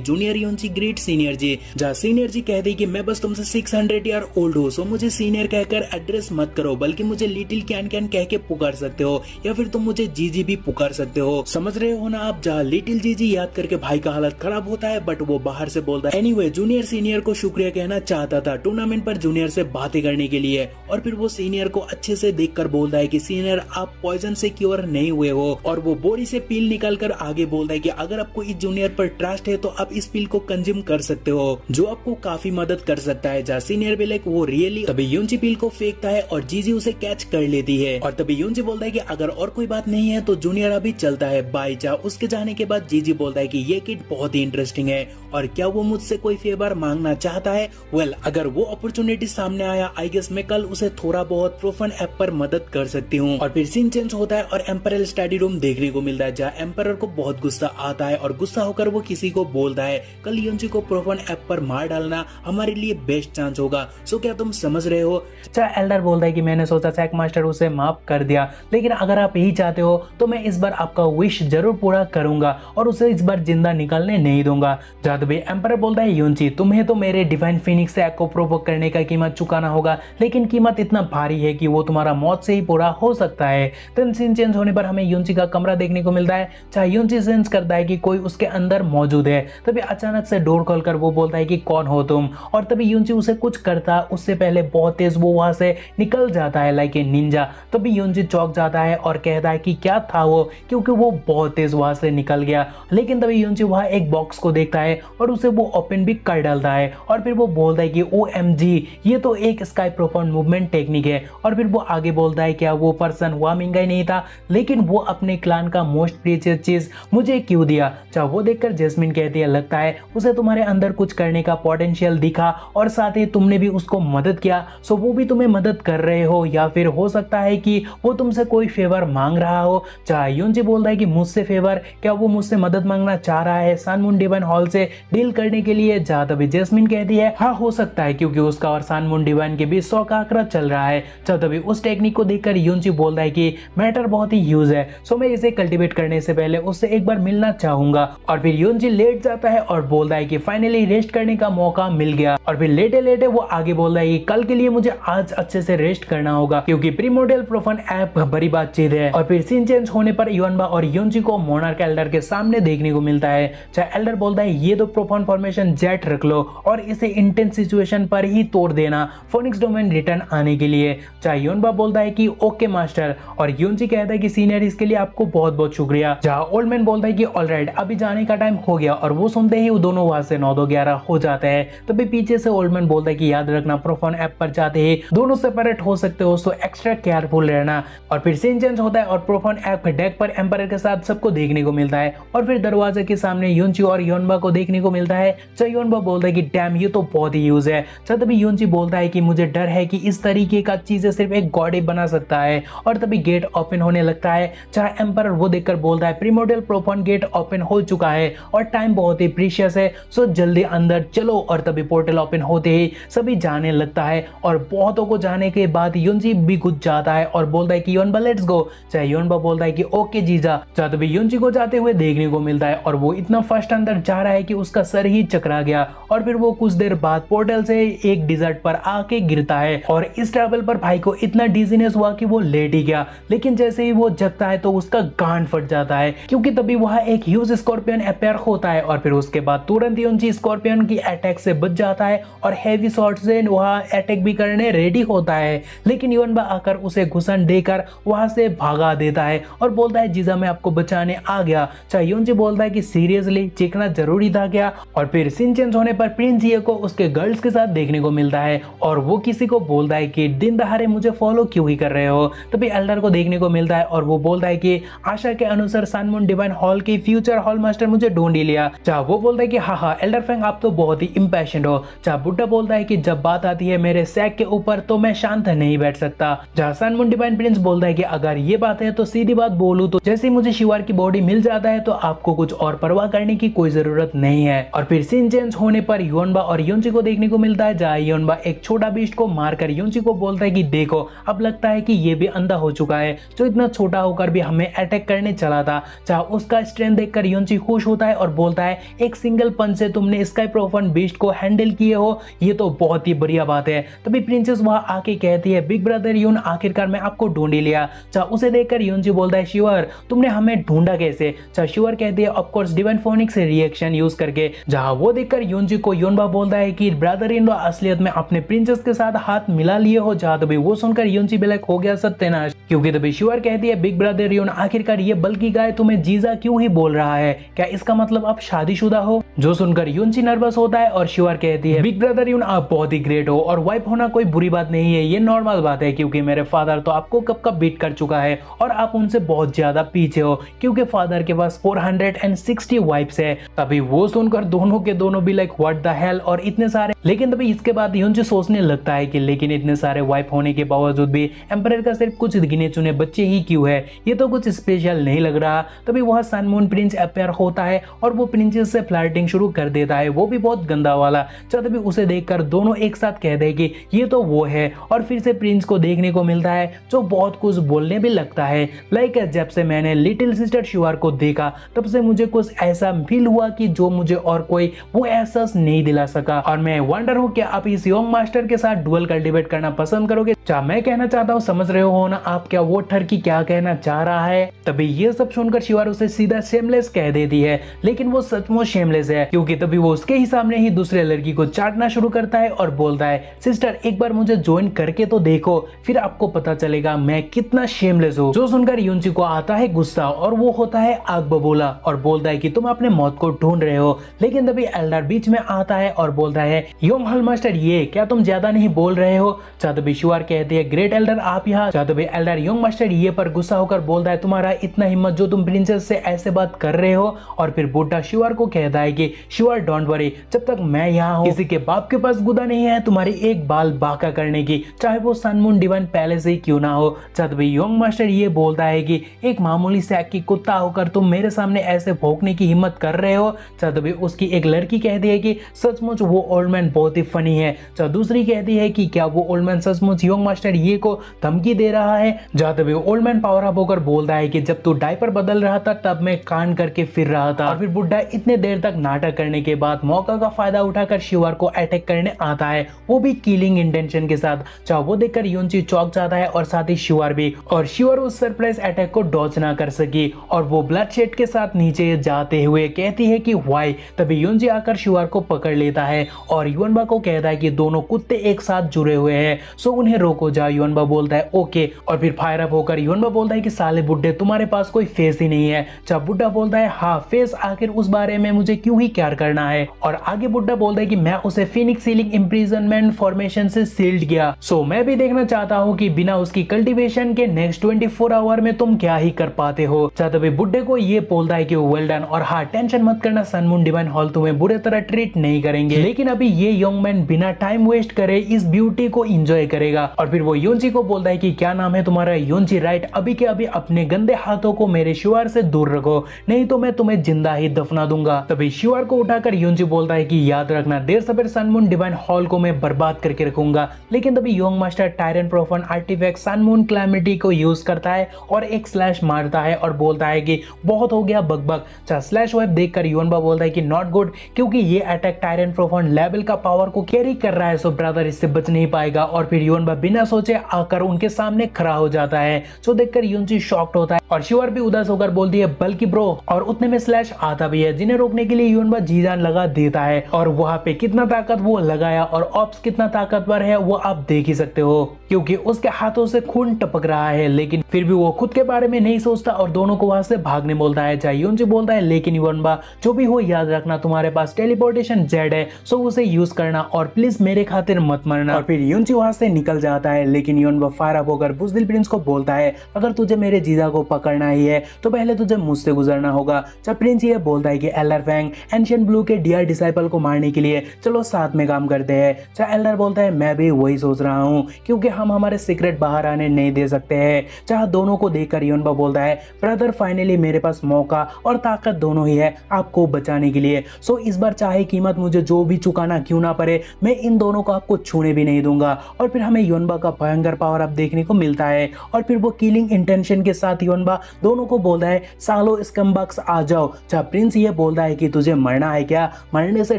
जूनियर यूनची ग्रीट सीनियर जी। जहाँ सीनियर जी कहते हैं कि मैं बस तुमसे 600 ईयर ओल्ड हूँ, सो मुझे सीनियर कहकर एड्रेस मत करो बल्कि मुझे लिटिल कैन कैन कह के पुकार सकते हो या फिर तुम मुझे जीजी भी पुकार सकते हो, समझ रहे हो ना आप। जहाँ लिटिल जीजी याद करके भाई का हालत खराब होता है बट वो बाहर से बोलता है एनीवे जूनियर सीनियर को शुक्रिया कहना चाहता था टूर्नामेंट पर जूनियर से बातें करने के लिए। और फिर वो सीनियर को अच्छे से देखकर बोलता है कि सीनियर आप पॉइजन से क्योर नहीं हुए हो। और वो बोरी से पील निकालकर आगे बोलता है कि अगर आपको इस जूनियर पर ट्रस्ट है तो आप इस पील को कंज्यूम कर सकते हो जो आपको काफी मदद कर सकता है। जहाँ सीनियर भी लाइक वो रियली। तभी यूनची पील को फेंकता है और जीजी उसे कैच कर लेती है। और तभी यूनची बोलता है कि अगर और कोई बात नहीं है तो जूनियर अभी चलता है, बाय। जा उसके जाने के बाद जीजी बोलता है कि ये किड बहुत ही इंटरेस्टिंग है और क्या वो मुझसे कोई फेवर मांगना चाहता है। वेल अगर वो अपॉर्चुनिटी सामने आया आई गेस मैं कल उसे थोड़ा बहुत प्रोफन ऐप पर मदद कर सकती हूँ। और फिर सीन चेंज होता है और एम्परर स्टडी रूम देखने को मिलता है जहाँ एम्परर को बहुत गुस्सा आता है और गुस्सा होकर वो किसी को बोलता है कल यूनची को प्रोफन ऐप पर मार डालना हमारे लिए बेस्ट चांस होगा, सो क्या तुम समझ रहे हो। चाहे एल्डर बोलता है कि मैंने सोचा सैक मास्टर उसे माफ कर दिया, लेकिन अगर आप यही चाहते हो तो मैं इस बार आपका विश जरूर पूरा करूंगा और उसे इस बार जिंदा निकलने नहीं दूंगा। जब भी एम्परर बोलता है यूनची तुम्हें तो मेरे डिवाइन फिनिक्स एक्ट को प्रोवोक करने का कीमत चुकाना होगा, लेकिन कीमत इतना भारी है कि वो तुम्हारा मौत से ही पूरा हो सकता है। तो सीन चेंज होने पर हमें यूनची का कमरा देखने को मिलता है। चाहे यूनची सेंस करता है कि कोई उसके अंदर मौजूद है, तभी अचानक से डोर खोलकर वो बोलता है कि कौन हो तुम। और तभी यूनची उसे कुछ करता उससे पहले बहुत तेज वो वहां से निकल जाता है लाइक ए निंजा। तभी यूनची चौंक जाता है और कहता है कि क्या था वो, क्योंकि वो बहुत तेज वहां से निकल गया। लेकिन तभी यूनची वहां एक बॉक्स को देखता है और उसे वो ओपन भी कर डालता है और फिर वो बोलता है कि OMG ये तो एक स्काई प्रोफाउंड मूवमेंट टेक्निक है। और फिर वो आगे बोलता है क्या वो पर्सन हुआ मिंगा ही नहीं था, लेकिन वो अपने क्लान का मोस्ट प्रीशियस चीज मुझे क्यों दिया। चाहे वो देखकर जैस्मिन कहती है लगता है उसे तुम्हारे अंदर कुछ करने का पोटेंशियल दिखा और साथ ही तुमने भी उसको मदद किया, सो वो भी तुम्हें मदद कर रहे हो या फिर हो सकता है कि वो तुमसे कोई फेवर मांग रहा हो। चाहे यूनची बोलता है कि मुझसे फेवर, क्या वो मुझसे मदद मांगना चाह रहा है सन मून डिवाइन हॉल से डील करने के लिए। जहाँ तभी जैस्मिन कहती है हाँ हो सकता है क्योंकि उसका और सन मून डिवाइन के बीच 100 का आंकड़ा चल रहा है। जहाँ तभी उस टेक्निक को देखकर यूनची बोलता है कि मैटर बहुत ही ह्यूज है, सो मैं इसे कल्टीवेट करने से पहले उससे एक बार मिलना चाहूंगा। और फिर यूनची लेट जाता है और बोलता है कि फाइनली रेस्ट करने का मौका मिल गया। और फिर लेटे लेटे वो आगे बोलता है कि कल के लिए मुझे आज अच्छे से रेस्ट करना होगा क्योंकि प्रीमोडियल प्रोफान ऐप बड़ी बातचीत है। और फिर सीन चेंज होने पर युवानबा और यूनची को मोनार्क एल्डर के सामने देखने को मिलता है। चाहे एल्डर बोलता है ये तो प्रोफान फॉर्मेशन जेट रख लो और इसे इंटेंस सिचुएशन पर ही तोड़ देना फोनिक्स डोमेन रिटर्न आने के लिए। चाहे युवानबा बोलता है कि ओके मास्टर और यूनची कहता है कि सीनियर इसके लिए आपको बहुत बहुत शुक्रिया। जहाँ ओल्ड मैन बोलता है कि ऑलराइट अभी जाने का टाइम हो गया और वो सुनते ही दोनों वहां से 9-11 हो जाते हैं। तभी पीछे से ओल्ड मैन बोलता है कि याद रखना प्रोफान ऐप पर चाहते हैं दोनों सेपरेट हो सकते हो, सो एक्स्ट्रा केयरफुल रहना। और फिर सीन चेंज होता है और प्रोफान डेक पर एम्पायर के साथ सबको देखने को मिलता है और फिर दरवाजे के सामने युनची और योनबा को देखने को मिलता है। योनबा बोलता है कि डैम ये तो बहुत ही यूज है। तभी युनची बोलता है कि मुझे डर है कि इस तरीके का चीजें सिर्फ एक गॉड ही बना सकता है। और तभी गेट ओपन होने लगता है। एम्पायर वो देखकर बोलता है प्रीमोर्डियल प्रोफान गेट ओपन हो चुका है और टाइम बहुत ही प्रीशियस है, सो जल्दी अंदर चलो। और तभी पोर्टल ओपन होते ही सभी जाने लगता है और बहुतों को जाने के बाद युनची भी घुस जाता है और बोलता है कि योनबा लेट्स गो। योनबा बोलता है कि ओके जीजा। तभी युनची को जाते हुए देखने को मिलता है और वो इतना फास्ट अंदर जा रहा है कि उसका सर ही चकरा गया और फिर वो कुछ देर बाद पोर्टल से एक डिजर्ट पर आके गिरता है। और इस ट्रैवल पर भाई को इतना डिजीनेस हुआ कि वो लेट ही गया, लेकिन जैसे ही वो जगता है तो उसका गांड फट जाता है क्योंकि तभी वहां एक ह्यूज स्कॉर्पियन अपीयर होता है। और फिर उसके बाद तुरंत युनची स्कॉर्पियन की अटैक से बच जाता है और हैवी शॉट से वहां अटैक भी करने रेडी होता है, लेकिन योनबा आकर उसे घुसन देकर वहां से भागा देता है और बोलता है जीजा मैं आपको बचाने आ गया। युनची बोलता है कि सीरियसली चीखना जरूरी था क्या। और फिर सीन चेंज होने पर प्रिंस ये को उसके गर्ल्स के साथ देखने को मिलता है और वो किसी को बोलता है कि दिन दहाड़े मुझे फॉलो क्यों ही कर रहे हो। तभी एल्डर को देखने को मिलता है और वो बोलता है कि आशा के अनुसार सनमून डिवाइन हॉल की फ्यूचर हॉल मास्टर मुझे ढूंढ ही लिया। वो बोलता है कि हाँ एल्डर फैंग आप तो बहुत ही इम्पैशेंट हो। बुड्ढा बोलता है कि जब बात आती है मेरे सैक के ऊपर तो मैं शांत नहीं बैठ सकता। सनमून डिवाइन प्रिंस बोलता है कि अगर ये बात है तो सीधी बात बोलूं तो जैसे मुझे शिवार की बॉडी मिल जाता है तो आपको कुछ और परवाह करने की कोई जरूरत नहीं है। और फिर सीन चेंज होने पर योनबा और युनची को देखने को मिलता है जहाँ योनबा एक छोटा बीस्ट को मारकर युनची को बोलता है कि देखो अब लगता है कि ये भी अंधा हो चुका है जो इतना छोटा होकर भी हमें अटैक करने चला था। उसका स्ट्रेंथ देखकर युनची खुश होता है और बोलता है एक सिंगल पंच से तुमने स्काई प्रोफान बीस्ट को हैंडल किए हो, ये तो बहुत ही बढ़िया बात है। तभी प्रिंसेस वहां आके कहती है बिग ब्रदर यून आखिरकार मैं आपको ढूंढ ही लिया। उसे देखकर युनची बोलता है शिवर तुमने हमें ढूंढा कैसे। शिवर कहती है of course divine phoenix reaction use करके। जहां वो देखकर युनची को योनबा बोलता है कि ब्रदर इन लॉ असलियत में अपने प्रिंसेस के साथ हाथ मिला लिए हो। तभी वो सुनकर युनची ब्लैक हो गया सत्यानाश, क्योंकि तभी शिवर कहती है बिग ब्रदर यून आखिरकार ये बल्कि गाय तुम्हें जीजा क्यों ही बोल रहा है, क्या इसका मतलब आप शादीशुदा हो। जो सुनकर युनची नर्वस होता है और शिवर कहती है बिग ब्रदर यून आप बहुत ही ग्रेट हो और वाइफ होना कोई बुरी बात नहीं है, ये नॉर्मल बात है क्योंकि मेरे फादर तो आपको कब कब बीट कर चुका है और आप उनसे बहुत ज्यादा पीछे हो क्योंकि फादर के पास 460 वाइफ्स है। तभी वो सुनकर दोनों के दोनों भी लाइक व्हाट द हेल और इतने सारे। लेकिन तभी इसके बाद युनची सोचने लगता है कि लेकिन इतने सारे वाइफ होने के बावजूद भी एम्परर का सिर्फ कुछ गिने चुने बच्चे ही क्यों है, ये तो कुछ स्पेशल नहीं लग रहा। तभी वह सनमून प्रिंस अपीयर होता है और वो प्रिंसेस से फ्लर्टिंग शुरू कर देता है, वो भी बहुत गंदा वाला। तभी उसे देखकर दोनों एक साथ कहते हैं कि ये तो वो है। और फिर से प्रिंस को देखने को मिलता है जो बहुत कुछ बोलने भी लगता है लाइक जब से मैंने लिटिल सिस्टर शिवार को देखा तब से मुझे कुछ ऐसा फील हुआ कि जो मुझे और कोई वो एहसास नहीं दिला सका। और मैं वंडर हूँ कि आप इस यंग मास्टर के साथ डुअल कल्टिवेट करना पसंद करोगे। मैं कहना चाहता हूँ समझ रहे हो ना आप क्या वो ठरकी क्या कहना चाह रहा है। तभी ये सब सुनकर शिवार उसे सीधा शेमलेस कह देती है, लेकिन वो सचमुच शेमलेस है क्योंकि तभी वो उसके ही सामने ही दूसरे लड़की को चाटना शुरू करता है और बोलता है सिस्टर एक बार मुझे ज्वाइन करके तो देखो, फिर आपको पता चलेगा मैं कितना शेमलेस हूँ। जो सुनकर युनची को आता है गुस्सा और वो होता है आग बबूला और बोलता है कि तुम अपने मौत को ढूंढ रहे हो। लेकिन तभी एल्डर बीच में आता है और बोलता है योंग हॉल मास्टर ये क्या तुम ज्यादा नहीं बोल रहे हो। तभी शिवार कहती है ग्रेट एल्डर आप यहाँ। तभी एल्डर योंग मास्टर ये पर गुस्सा होकर बोलता है तुम्हारा इतना हिम्मत जो तुम प्रिंसेस से ऐसे बात कर रहे हो। और फिर बुड्ढा शिवार को कहता है कि शिवार डोंट वरी, जब तक मैं यहाँ हूँ किसी के बाप के पास गुदा नहीं है तुम्हारी एक बाल बाका करने की, चाहे वो सनमून डिवाइन पैलेस ही क्यों ना हो। तभी योंग मास्टर ये बोलता है कि एक मामूली सैक की कुत्ता होकर तुम मेरे सामने ऐसे भौंकने की हिम्मत कर रहे हो। तभी उसकी एक लड़की कहती है कि सचमुच वो ओल्ड मैन बहुत ही फनी है। दूसरी कहती है कि क्या वो ओल्ड मैन सचमुच योंग मास्टर ये को धमकी दे रहा है। तभी ओल्ड मैन पावर अप होकर बोलता है कि जब तू डायपर बदल रहा था तब मैं कान करके फिर रहा था। और फिर बुड्ढा इतने देर तक नाटक करने के बाद मौका का फायदा उठाकर शिवार को अटैक करने आता है, वो भी किलिंग इंटेंशन के साथ। वो देखकर युनची चौंक जाता है और साथ ही शिवार भी। और शिवार उस सरप्राइज अटैक को डॉज ना कर सकी और वो ब्लड शेड के साथ नीचे जाते हुए कहती है कि व्हाई। तभी युनची आकर शिवार को पकड़ लेता है और युनबा को कहता है कि दोनों कुत्ते एक साथ जुड़े हुए हैं, सो उन्हें रोक रोको जा। युनबा बोलता है ओके, और फिर फायर अप होकर युनबा बोलता है कि साले बुड्ढे तुम्हारे पास कोई फेस ही नहीं है। जब बुड्ढा बोलता है हाँ फेस, आखिर उस बारे में मुझे क्यों ही केयर करना है। और आगे बुड्ढा बोलता है कि मैं उसे फिनिक्स सीलिंग इंप्रिजनमेंट फॉर्मेशन से सील्ड किया, सो मैं भी देखना चाहता हूँ कि बिना उसकी कल्टीवेशन के नेक्स्ट 24 आवर में तुम क्या ही कर पाते हो। तभी बुड्ढे को ये बोलता है कि वेल डन, और हाँ टेंशन मत करना, सन मून डिवाइन हॉल तुम्हें बुरे तरह ट्रीट नहीं करेंगे। लेकिन अभी ये यंग मैन बिना टाइम वेस्ट करे इस ब्यूटी को एंजॉय करेगा। और फिर वो योंची को बोलता है कि क्या नाम है तुम्हारा, योंची राइट, अभी के अभी अपने गंदे हाथों को मेरे शिवार से दूर रखो, नहीं तो मैं तुम्हें जिंदा ही दफना दूंगा। तभी शिवार को उठाकर योंची बोलता है कि याद रखना देर सवेर सन मून डिवाइन हॉल को मैं बर्बाद करके रखूंगा। लेकिन तभी young master tyrant profane artifact sun moon calamity को यूज करता है और एक स्लैश मारता है और बोलता है कि बहुत हो गया बकबक। स्लैश वेब देखकर युनबा बोलता है कि नॉट गुड, क्योंकि ये अटैक टायरन प्रोफन लेवल का पावर को कैरी कर रहा है, सो ब्रदर इससे बच नहीं पाएगा। और फिर युनबा बिना सोचे आकर उनके सामने खड़ा हो जाता है, जो देखकर युनची शॉक्ड होता है और शिवर भी उदास होकर बोलती है बल्कि ब्रो, और उतने में स्लैश आता भी है, जिन्हें रोकने के लिए युनबा जी जान लगा देता है। और वहां पे कितना ताकत वो लगाया और ऑप्स कितना ताकतवर है वो आप देख ही सकते हो, क्योंकि उसके हाथों से खून टपक रहा है। लेकिन फिर भी वो खुद के बारे में नहीं सोचता और दोनों को वहां से भागने बोलता है। चाहे युनची बोलता है लेकिन युनबा जो भी हो याद रखना तुम्हारे पास टेलीपोर्टेशन जेड है, सो उसे यूज करना और प्लीज मेरे खातिर मत मरना। और फिर युनची वहां से निकल जाता है। लेकिन युनबा फायर अप होकर बुज़दिल प्रिंस को बोलता है अगर तुझे मेरे जीजा को पकड़ना ही है तो पहले तुझे मुझसे गुजरना होगा। जब प्रिंस ये बोलता है कि एल्डर फैंग एंशिएंट ब्लू के डियर डिसाइपल को मारने के लिए चलो साथ में काम करते हैं। चाहे एल्डर बोलता है मैं भी वही सोच रहा हूँ, क्योंकि हम हमारे सीक्रेट बाहर आने नहीं दे सकते हैं। चाहे दोनों को देखकर युनबा बोलता है ब्रदर फाइनली मेरे पास मौका और ताकत दोनों ही है आपको बचाने के लिए, सो इस बार चाहे कीमत मुझे जो भी चुकाना क्यों ना पड़े, मैं इन दोनों को आपको छूने भी नहीं दूंगा। और फिर हमें युनबा का भयंकर पावर अप देखने को मिलता है और फिर वो किलिंग इंटेंशन के साथ युनबा दोनों को बोलता है सालो स्कम्बक्स आ जाओ। जब प्रिंस ये बोलता है कि तुझे मरना है क्या, मरने से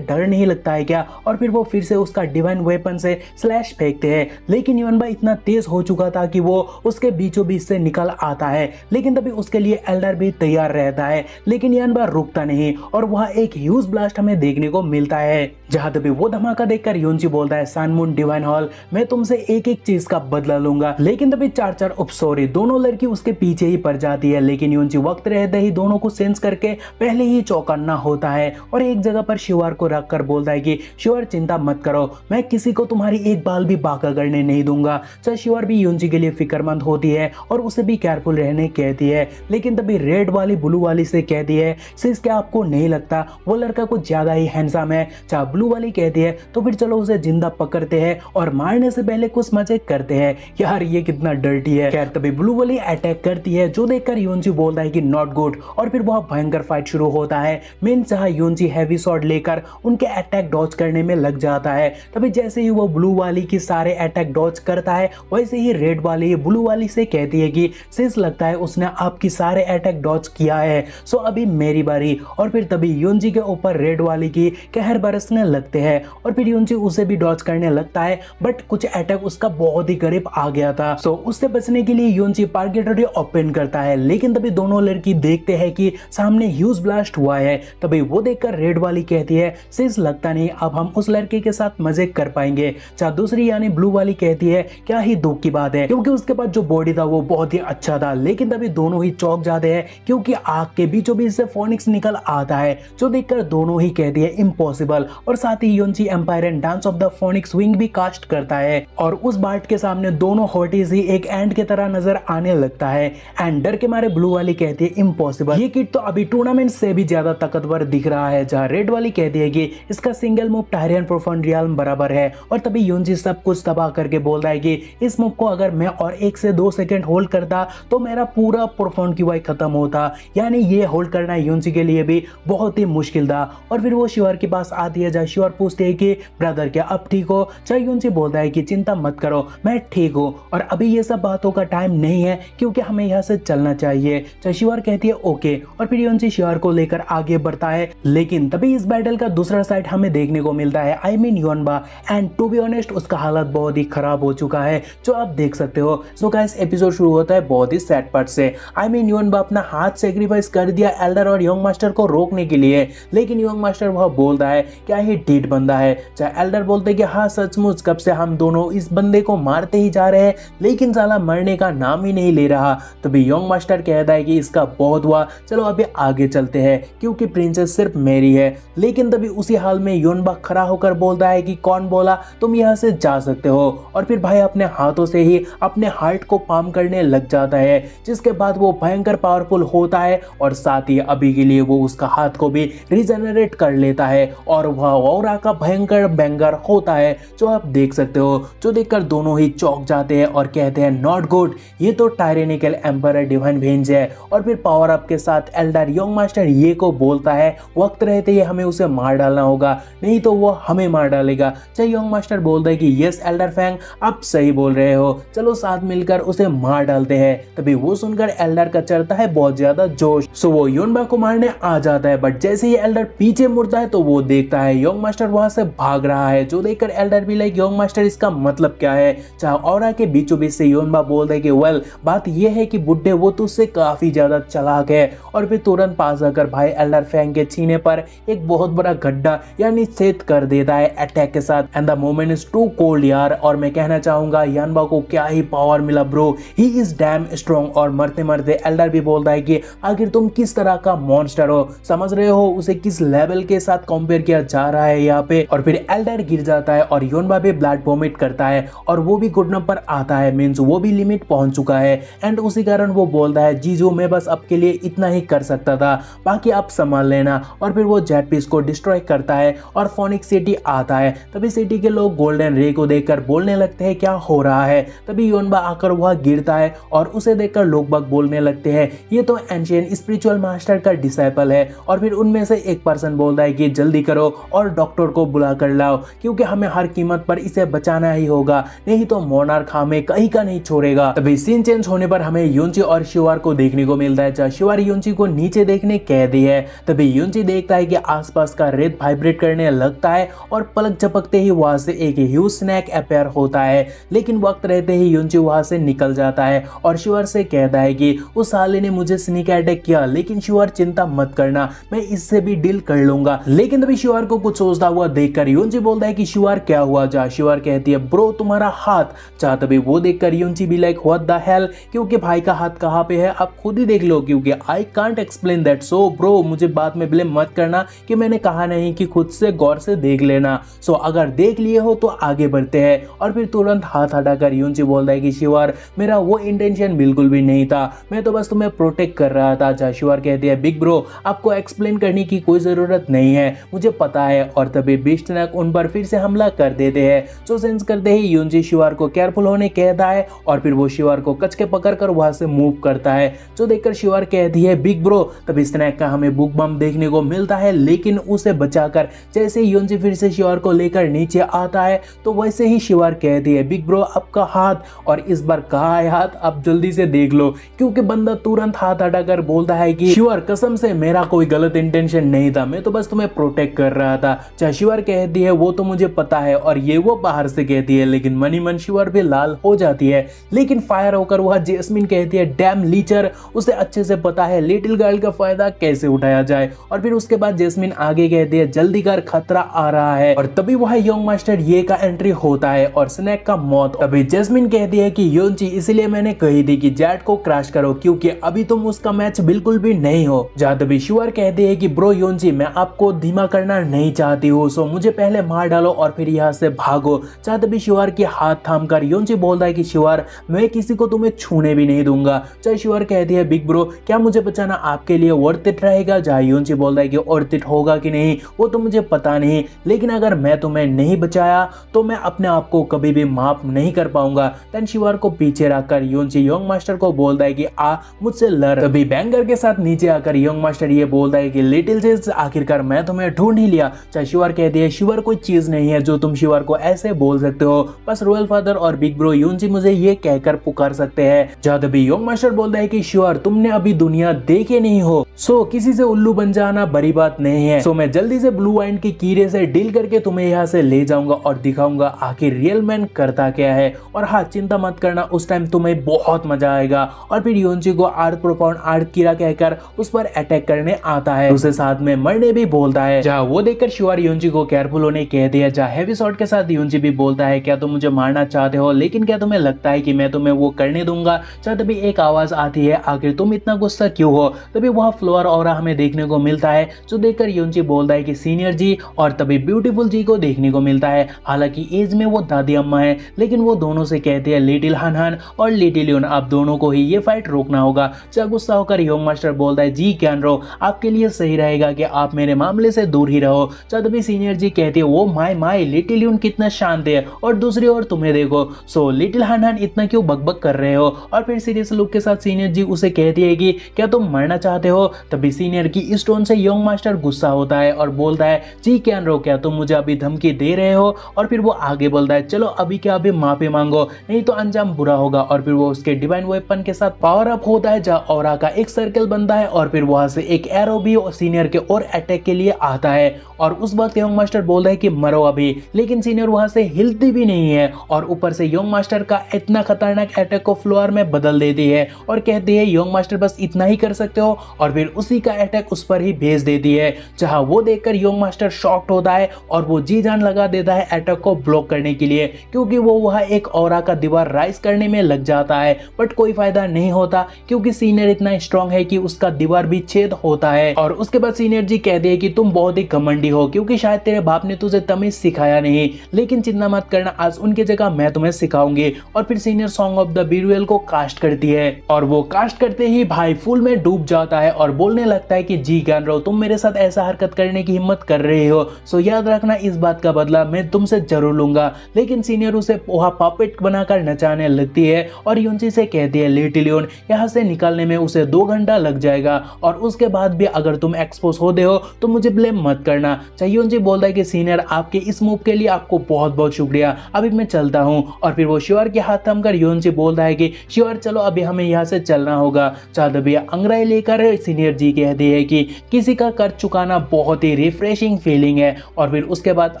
डर नहीं लगता है क्या, और फिर वो फिर से उसका डिवाइन वेपन से स्लैश फेंकते हैं। लेकिन युनबा इतना तेज हो चुका था कि वो उसके बीचों बीच से निकल आता है। लेकिन तभी उसके लिए एल्डर भी तैयार रहता है, लेकिन युनबा रुकता नहीं और वहां एक ह्यूज ब्लास्ट हमें देखने को मिलता है। जहां तभी वो धमाका देखकर योंची बोलता है सन मून डिवाइन हॉल मैं तुमसे एक एक चीज का बदला लूंगा। लेकिन तभी चार सॉरी दोनों लड़की उसके पीछे ही पड़ जाती है। लेकिन योंची वक्त रहते ही दोनों को सेंस करके पहले ही चौकन्ना होता है और एक जगह पर शिवार को रख कर बोलता है कि शिवार चिंता मत करो, मैं किसी को तुम्हारी एक बाल भी बाका करने नहीं दूंगा। चाहे शिवार भी योंची के लिए फिक्रमंद होती है और उसे भी केयरफुल रहने कहती है। लेकिन तभी रेड वाली ब्लू वाली से कहती है सिस क्या आपको नहीं लगता वो लड़का कुछ ज्यादा ही हैंडसम है। चाहे ब्लू वाली कहती है तो फिर चलो उसे जिंदा पकड़ते हैं और मारने से पहले कुछ मजे करते हैं। यार ये कितना डर्टी है। खैर तभी ब्लू वाली अटैक करती है, जो देखकर योंची बोलता है कि नॉट गुड, और फिर वह भयंकर फाइट शुरू होता है। मेन चाहे योंची हैवी शॉट लेकर उनके अटैक डॉज करने में लग जाता है। तभी जैसे ही वो ब्लू वाली की सारे अटैक डॉज करता है वैसे ही रेड वाली ब्लू वाली से कहती है कि सिस लगता है उसने आपकी सारे अटैक डॉज किया है, सो अभी मेरी बारी। और फिर तभी योंची के ऊपर रेड वाली की कहर बरसने लगते हैं और फिर योंची उसे भी डॉज करने लगता है, बट कुछ अटैक उसका बहुत ही करीब आ गया था। सो उससे बचने के लिए योंची पार्गेटरी ओपन करता है। लेकिन तभी दोनों लड़की देखते हैं कि सामने ह्यूज ब्लास्ट हुआ है। तभी वो देखकर रेड वाली कहती है सिस लगता नहीं अब हम उस लड़के के साथ मजे कर पाएंगे। चाहे दूसरी यानी ब्लू वाली कहती है क्या ही दुख की बात है, क्योंकि उसके पास जो बॉडी था वो बहुत ही अच्छा था। लेकिन तभी दोनों ही चौंक जाते हैं क्योंकि आग के बीचों बीच से फोनिक्स निकल आता है, जो देखकर दोनों ही कहती है इम्पॉसिबल। और साथ ही योंची empire and dance of the phoenix wing भी कास्ट करता है और उस बार्ट के सामने दोनों हॉटीज ही एक एंड के तरह नजर आने लगता है। एंड डर के मारे ब्लू वाली कहती है इम्पॉसिबल, ये किट तो अभी टूर्नामेंट से भी ज्यादा ताकतवर दिख रहा है। जहां रेड वाली कहती है कि इसका single move Tyrion profound realm बराबर है। और तभी योंची सब कुछ तबाह करके बोलता है कि इस मूव को अगर मैं और 1 से 2 सेकंड होल्ड करता तो मेरा पूरा प्रोफाउंड की वाई खत्म होता। यानी ये होल्ड करना योंची के लिए भी बहुत ही मुश्किल था। और फिर वो शिवर के पास आती है, जहाँ शिवर पूछते है कि ब्रदर क्या अब ठीक हो। चाहे योंची बोलता है कि चिंता मत करो मैं ठीक हूँ और अभी ये सब बातों का टाइम नहीं है क्योंकि हमें यहाँ से चलना चाहिए। चाहे शिवर कहती है ओके और फिर योंची शिवर को लेकर आगे बढ़ता है। लेकिन तभी इस बैटल का दूसरा साइड हमें देखने को मिलता है, आई मीन युनबा। एंड टू बी ऑनेस्ट उसका हालत बहुत ही खराब हो चुका चुका है जो आप देख सकते हो। सो गाइस एपिसोड शुरू होता है बहुत ही सैड पार्ट से। आई मीन योनबा अपना हाथ सेक्रीफाइस कर दिया एल्डर और यंग मास्टर को रोकने के लिए, लेकिन यंग मास्टर वह बोलता है क्या ही ढीठ बंदा है। चाहे एल्डर बोलते हैं कि हाँ सचमुच कब से हम दोनों इस बंदे को मारते ही जा रहे हैं, लेकिन साला मरने का नाम ही नहीं ले रहा। तभी यंग मास्टर कहता है कि इसका बहुत हुआ, चलो अभी आगे चलते हैं क्योंकि प्रिंसेस सिर्फ मेरी है। लेकिन तभी उसी हाल में योनबा खड़ा होकर बोलता है कि कौन बोला तुम यहाँ से जा सकते हो, और फिर भाई अपने हाथों से ही अपने हार्ट को पाम करने लग जाता है, जिसके बाद वो भयंकर पावरफुल होता है और साथ ही अभी के लिए वो उसका हाथ को भी रिजेनरेट कर लेता है और वह ऑरा का भयंकर बैंगर होता है जो आप देख सकते हो, जो देखकर दोनों ही चौंक जाते हैं और कहते हैं नॉट गुड, ये तो टायरेनिकल एम्परर डिवाइन वेंज है। और फिर पावर अप के साथ एल्डर यंग मास्टर ये को बोलता है वक्त रहते ही हमें उसे मार डालना होगा, नहीं तो वो हमें मार डालेगा। चाहे यंग मास्टर बोलता है कि यस एल्डर फैंग आप सही बोल रहे हो, चलो साथ मिलकर उसे मार डालते हैं। तभी वो सुनकर एल्डर का चढ़ता है बहुत ज्यादा जोश, सो वो योनबा को मारने आ जाता है। बट जैसे ही एल्डर पीछे मुड़ता है तो वो देखता है यंग मास्टर वहां से भाग रहा है, जो देखकर एल्डर भी लाइक यंग मास्टर इसका मतलब क्या है। चाहे ऑरा के बीचों बीच से योनबा बोलता है कि वेल बात ये है कि बुड्ढे वो तुझसे काफी ज्यादा चालाक है, और फिर तुरंत पास आकर भाई एल्डर फैंग के सीने पर एक बहुत बड़ा गड्ढा यानी छेद कर देता है अटैक के साथ। And the moment is too cold यार, और मैं कहना चाहूंगा योनबा को क्या ही पावर मिला bro, he is damn strong. और मरते मरते एल्डर भी बोलता है कि आखिर तुम किस तरह का मॉन्स्टर हो, समझ रहे हो उसे किस लेवल के साथ कंपेयर किया जा रहा है यहाँ पे। और फिर एल्डर गिर जाता है और योनबा भी ब्लड वोमिट करता है और वो भी घुटनों पर आता है, मींस वो भी लिमिट पहुंच चुका है। एंड उसी कारण वो बोलता है जीजू मैं बस अब के लिए इतना ही कर सकता था, बाकी आप संभाल लेना। और फिर वो जेट पीस को डिस्ट्रॉय करता है और फोनिक्स सिटी आता है। तभी सिटी के लोग गोल्डन रे को देखकर बोलने लगते हैं क्या हो रहा है। तभी योनबा आकर वह गिरता है और उसे देखकर लोग बाग बोलने लगते हैं ये तो एंशिएंट स्पिरिचुअल मास्टर का डिसाइपल है। और फिर उनमें से एक पर्सन बोलता है कि जल्दी करो और डॉक्टर को बुला कर लाओ, क्योंकि हमें हर कीमत पर इसे बचाना ही होगा, नहीं तो मोनार्क हमें कहीं का नहीं छोड़ेगा। तभी सीन चेंज होने पर हमें युनची और शिवार को देखने को मिलता है। शिवार युनची को नीचे देखने कहती है। तभी युनची देखता है कि आसपास का रेत वाइब्रेट करने लगता है और पलक झपकते ही वहां से एक ह्यूज स्नैक अपेयर होता है, लेकिन वक्त रहते ही युनची वहां से निकल जाता है और शिवार से कहता है कि उस साले ने मुझे स्नीक अटैक किया, लेकिन शिवार चिंता मत करना मैं इससे भी डील कर लूंगा। लेकिन तभी शिवार को कुछ सोचता हुआ देखकर युनची बोलता है कि शिवार क्या हुआ। जा शिवार कहती है ब्रो तुम्हारा हाथ। जा तभी वो देखकर युनची भी लाइक व्हाट द हेल, क्योंकि भाई का हाथ कहाँ पे है आप खुद ही देख लो, क्योंकि I can't explain that. So bro मुझे बाद में ब्लेम मत करना कि मैंने कहा नहीं कि खुद से गौर से देख लेना। सो अगर देख लिए हो तो आगे बढ़ते हैं। और फिर तुरंत हाथ हटाकर युनची बोलता है कि शिवार मेरा वो इंटेंशन बिल्कुल भी नहीं था, मैं तो बस तुम्हें प्रोटेक्ट कर रहा था। जा शिवार कहती है बिग ब्रो आपको एक्सप्लेन करने की कोई जरूरत नहीं है, मुझे पता है। और तभी बीस्ट स्नैक उन पर फिर से हमला कर देते हैं। सो सेंस करते ही युनची शिवार को केयरफुल होने कहता है और फिर वो शिवार को कच के पकड़कर वहां से मूव करता है, जो देखकर शिवार कहती है बिग ब्रो। तभी स्नैक का हमें बुक बम देखने को मिलता है, लेकिन उसे बचाकर जैसे ही युनची फिर से शिवार को लेकर नीचे आता है तो वैसे ही शिवार कहती है बिग ब्रो आपका हाथ। और इस बार कहा है हाथ आप जल्दी से देख लो, क्योंकि बंदा तुरंत हाथ हटाकर बोलता है कि शिवार कसम से मेरा कोई गलत इंटेंशन नहीं था, मैं तो बस तुम्हें प्रोटेक्ट कर रहा था। चाहे शिवार कहती है वो तो मुझे पता है, और ये वो बाहर से कहती है, लेकिन मनी मन शिवार भी लाल हो जाती है। लेकिन फायर होकर वह जेस्मिन कहती है डैम लीचर, उसे अच्छे से पता है लिटिल गर्ल का फायदा कैसे उठाया जाए। और फिर उसके बाद जेस्मिन आगे कहती है जल्दी कर खतरा आ रहा है। और तभी वह यंग मास्टर ये का एंट्री होता है और स्नैक का मौत। तभी जेस्मिन कहती है कि युनची इसलिए मैंने कही थी कि जेट को क्रैश करो, क्योंकि अभी तुम उसका मैच बिल्कुल भी नहीं हो। जहां तभी शिवार कहती है कि ब्रो युनची मैं आपको धीमा करना नहीं चाहती हूँ, सो मुझे पहले मार डालो और फिर यहाँ से भागो। जहां तभी शिवार के हाथ थाम कर युनची बोलता है कि शिवार मैं किसी को तुम्हें छूने भी नहीं दूंगा। चाहे शिवार कहती है बिग ब्रो क्या मुझे बचाना आपके लिए वर्थ इट रहेगा। जहां युनची बोलता है कि वर्थ इट होगा कि नहीं वो तो मुझे पता नहीं, लेकिन अगर मैं तुम्हें नहीं बचाया तो मैं अपने आप को कभी भी माफ नहीं कर पाऊंगा। देन शिवार को पीछे रखकर युनची यंग मास्टर को बोलता है कि आ मुझसे लड़। तभी बैंगर के साथ नीचे आकर यंग मास्टर ये बोलता है कि लिटिल चीज आखिरकार मैं तुम्हें ढूंढ ही लिया। चाहे शिवार कहती है शिवार कोई चीज नहीं है जो तुम शिवार को ऐसे बोल सकते हो, बस रॉयल फादर और बिग ब्रो युनची मुझे ये कहकर पुकार सकते हैं। जहां तभी यंग मास्टर बोलता है कि शिवार तुमने अभी दुनिया देखे नहीं हो, सो किसी से उल्लू बन जाना बड़ी बात नहीं है। सो मैं जल्दी से ब्लू वाइन के कीड़े से डील करके तुम्हें यहाँ से ले जाऊंगा और दिखाऊंगा आखिर रियल मैन करता बता गया है। और हाँ, चिंता मत करना, उस टाइम तुम्हें बहुत मजा आएगा। और फिर योंजी को आर्थ प्रोफाउंड आर्थ कीड़ा कहकर उस पर अटैक करने आता है, उसे साथ में मरने भी बोलता है। जहाँ वो देखकर शिवार योंजी को केयरफुल होने कह दिया। जहाँ हेवी शॉट के साथ योंजी भी बोलता है, क्या तुम मुझे मारना चाहते हो, लेकिन क्या तुम्हें लगता है कि मैं तुम्हें वो करने दूंगा। जहाँ तभी एक आवाज आती है, आखिर तुम इतना गुस्सा क्यों हो। तभी वह फ्लोर ऑरा हमें देखने को मिलता है, जो देखकर योंजी बोलता है कि सीनियर जी, और तभी ब्यूटीफुल जी को देखने को मिलता है। हालांकि एज में वो दादी अम्मा है, लेकिन वो दोनों से कहते हैं लिटिल हान हान और लिटिल यून, आप दोनों को ही ये फाइट रोकना होगा। जब गुस्सा होकर योंग मास्टर बोलता है, जी क्यानरो, आपके लिए सही रहेगा कि आप मेरे मामले से दूर ही रहो। जब तभी सीनियर जी कहते हैं, वो माय माय, लिटिल यून कितना शांत है, और दूसरी ओर तुम्हें देखो, सो लिटिल हान हान इतना क्यों बकबक कर रहे हो। और फिर सीरियस लुक के साथ सीनियर जी उसे कहती है कि क्या तुम मरना चाहते हो। तभी सीनियर की इस टोन से योंग मास्टर गुस्सा होता है और बोलता है, जी क्यानरो, क्या तुम मुझे अभी धमकी दे रहे हो। और फिर वो आगे बोलता है, चलो अभी क्या अभी माफी मांगो, नहीं तो अंजाम बुरा होगा। और फिर वो उसके डिवाइन वेपन के साथ पावर अप होता है, जहाँ ऑरा का एक सर्कल बनता है और फिर वहां से एक एरो भी सीनियर के और अटैक के लिए आता है। और उस वक्त योंग मास्टर बोलता है कि मरो अभी, लेकिन सीनियर वहां से हिलती भी नहीं है। और ऊपर से योंग मास्टर का इतना खतरनाक अटैक को फ्लोर में बदल देती है और कहती है, योंग मास्टर बस इतना ही कर सकते हो। और फिर उसी का अटैक उस पर ही भेज देती है, जहां वो देखकर योंग मास्टर शॉक्ड होता है और वो जी जान लगा देता है अटैक को ब्लॉक करने के लिए, क्योंकि वो वहां एक ऑरा का दीवार राइज करने में लग जाता है। बट कोई फायदा नहीं होता, क्योंकि सीनियर इतना स्ट्रांग है कि उसका दीवार भी छेद होता है। और उसके बाद सीनियर जी कहते हैं कि तुम बहुत ही घमंडी हो, क्योंकि शायद तेरे बाप ने तुझे तमीज सिखाया नहीं, लेकिन चिंता मत करना, आज उनकी जगह मैं तुम्हें सिखाऊंगी। और फिर सीनियर सॉन्ग ऑफ द बीरुएल को कास्ट करती है, और वो कास्ट करते ही भाई फुल में डूब जाता है और बोलने लगता है कि जी क्यानरो, तुम मेरे साथ ऐसा हरकत करने की हिम्मत कर रहे हो, सो याद रखना, इस बात का बदला मैं तुमसे जरूर लूंगा। लेकिन सीनियर उसे वहां पपेट बनाकर नचाने लगती है और योंजी से कहती है, लिटिल यून, यहाँ से निकालने में उसे 2 घंटा लग जाएगा, और उसके बाद भी अगर तुम एक्सपोज होते हो तो मुझे ब्लेम मत करना। योंजी बोलता है कि सीनियर, आपके इस मूव के लिए आपको बहुत बहुत शुक्रिया, अभी मैं चलता हूँ। और फिर वो शिवर के हाथ थमकर योंजी बोलता है कि शिवर चलो, अभी हमें यहाँ से चलना होगा। तभी अंग्रेजी लेकर सीनियर जी कहती है कि किसी का कर चुकाना बहुत ही रिफ्रेशिंग फीलिंग है। और फिर उसके बाद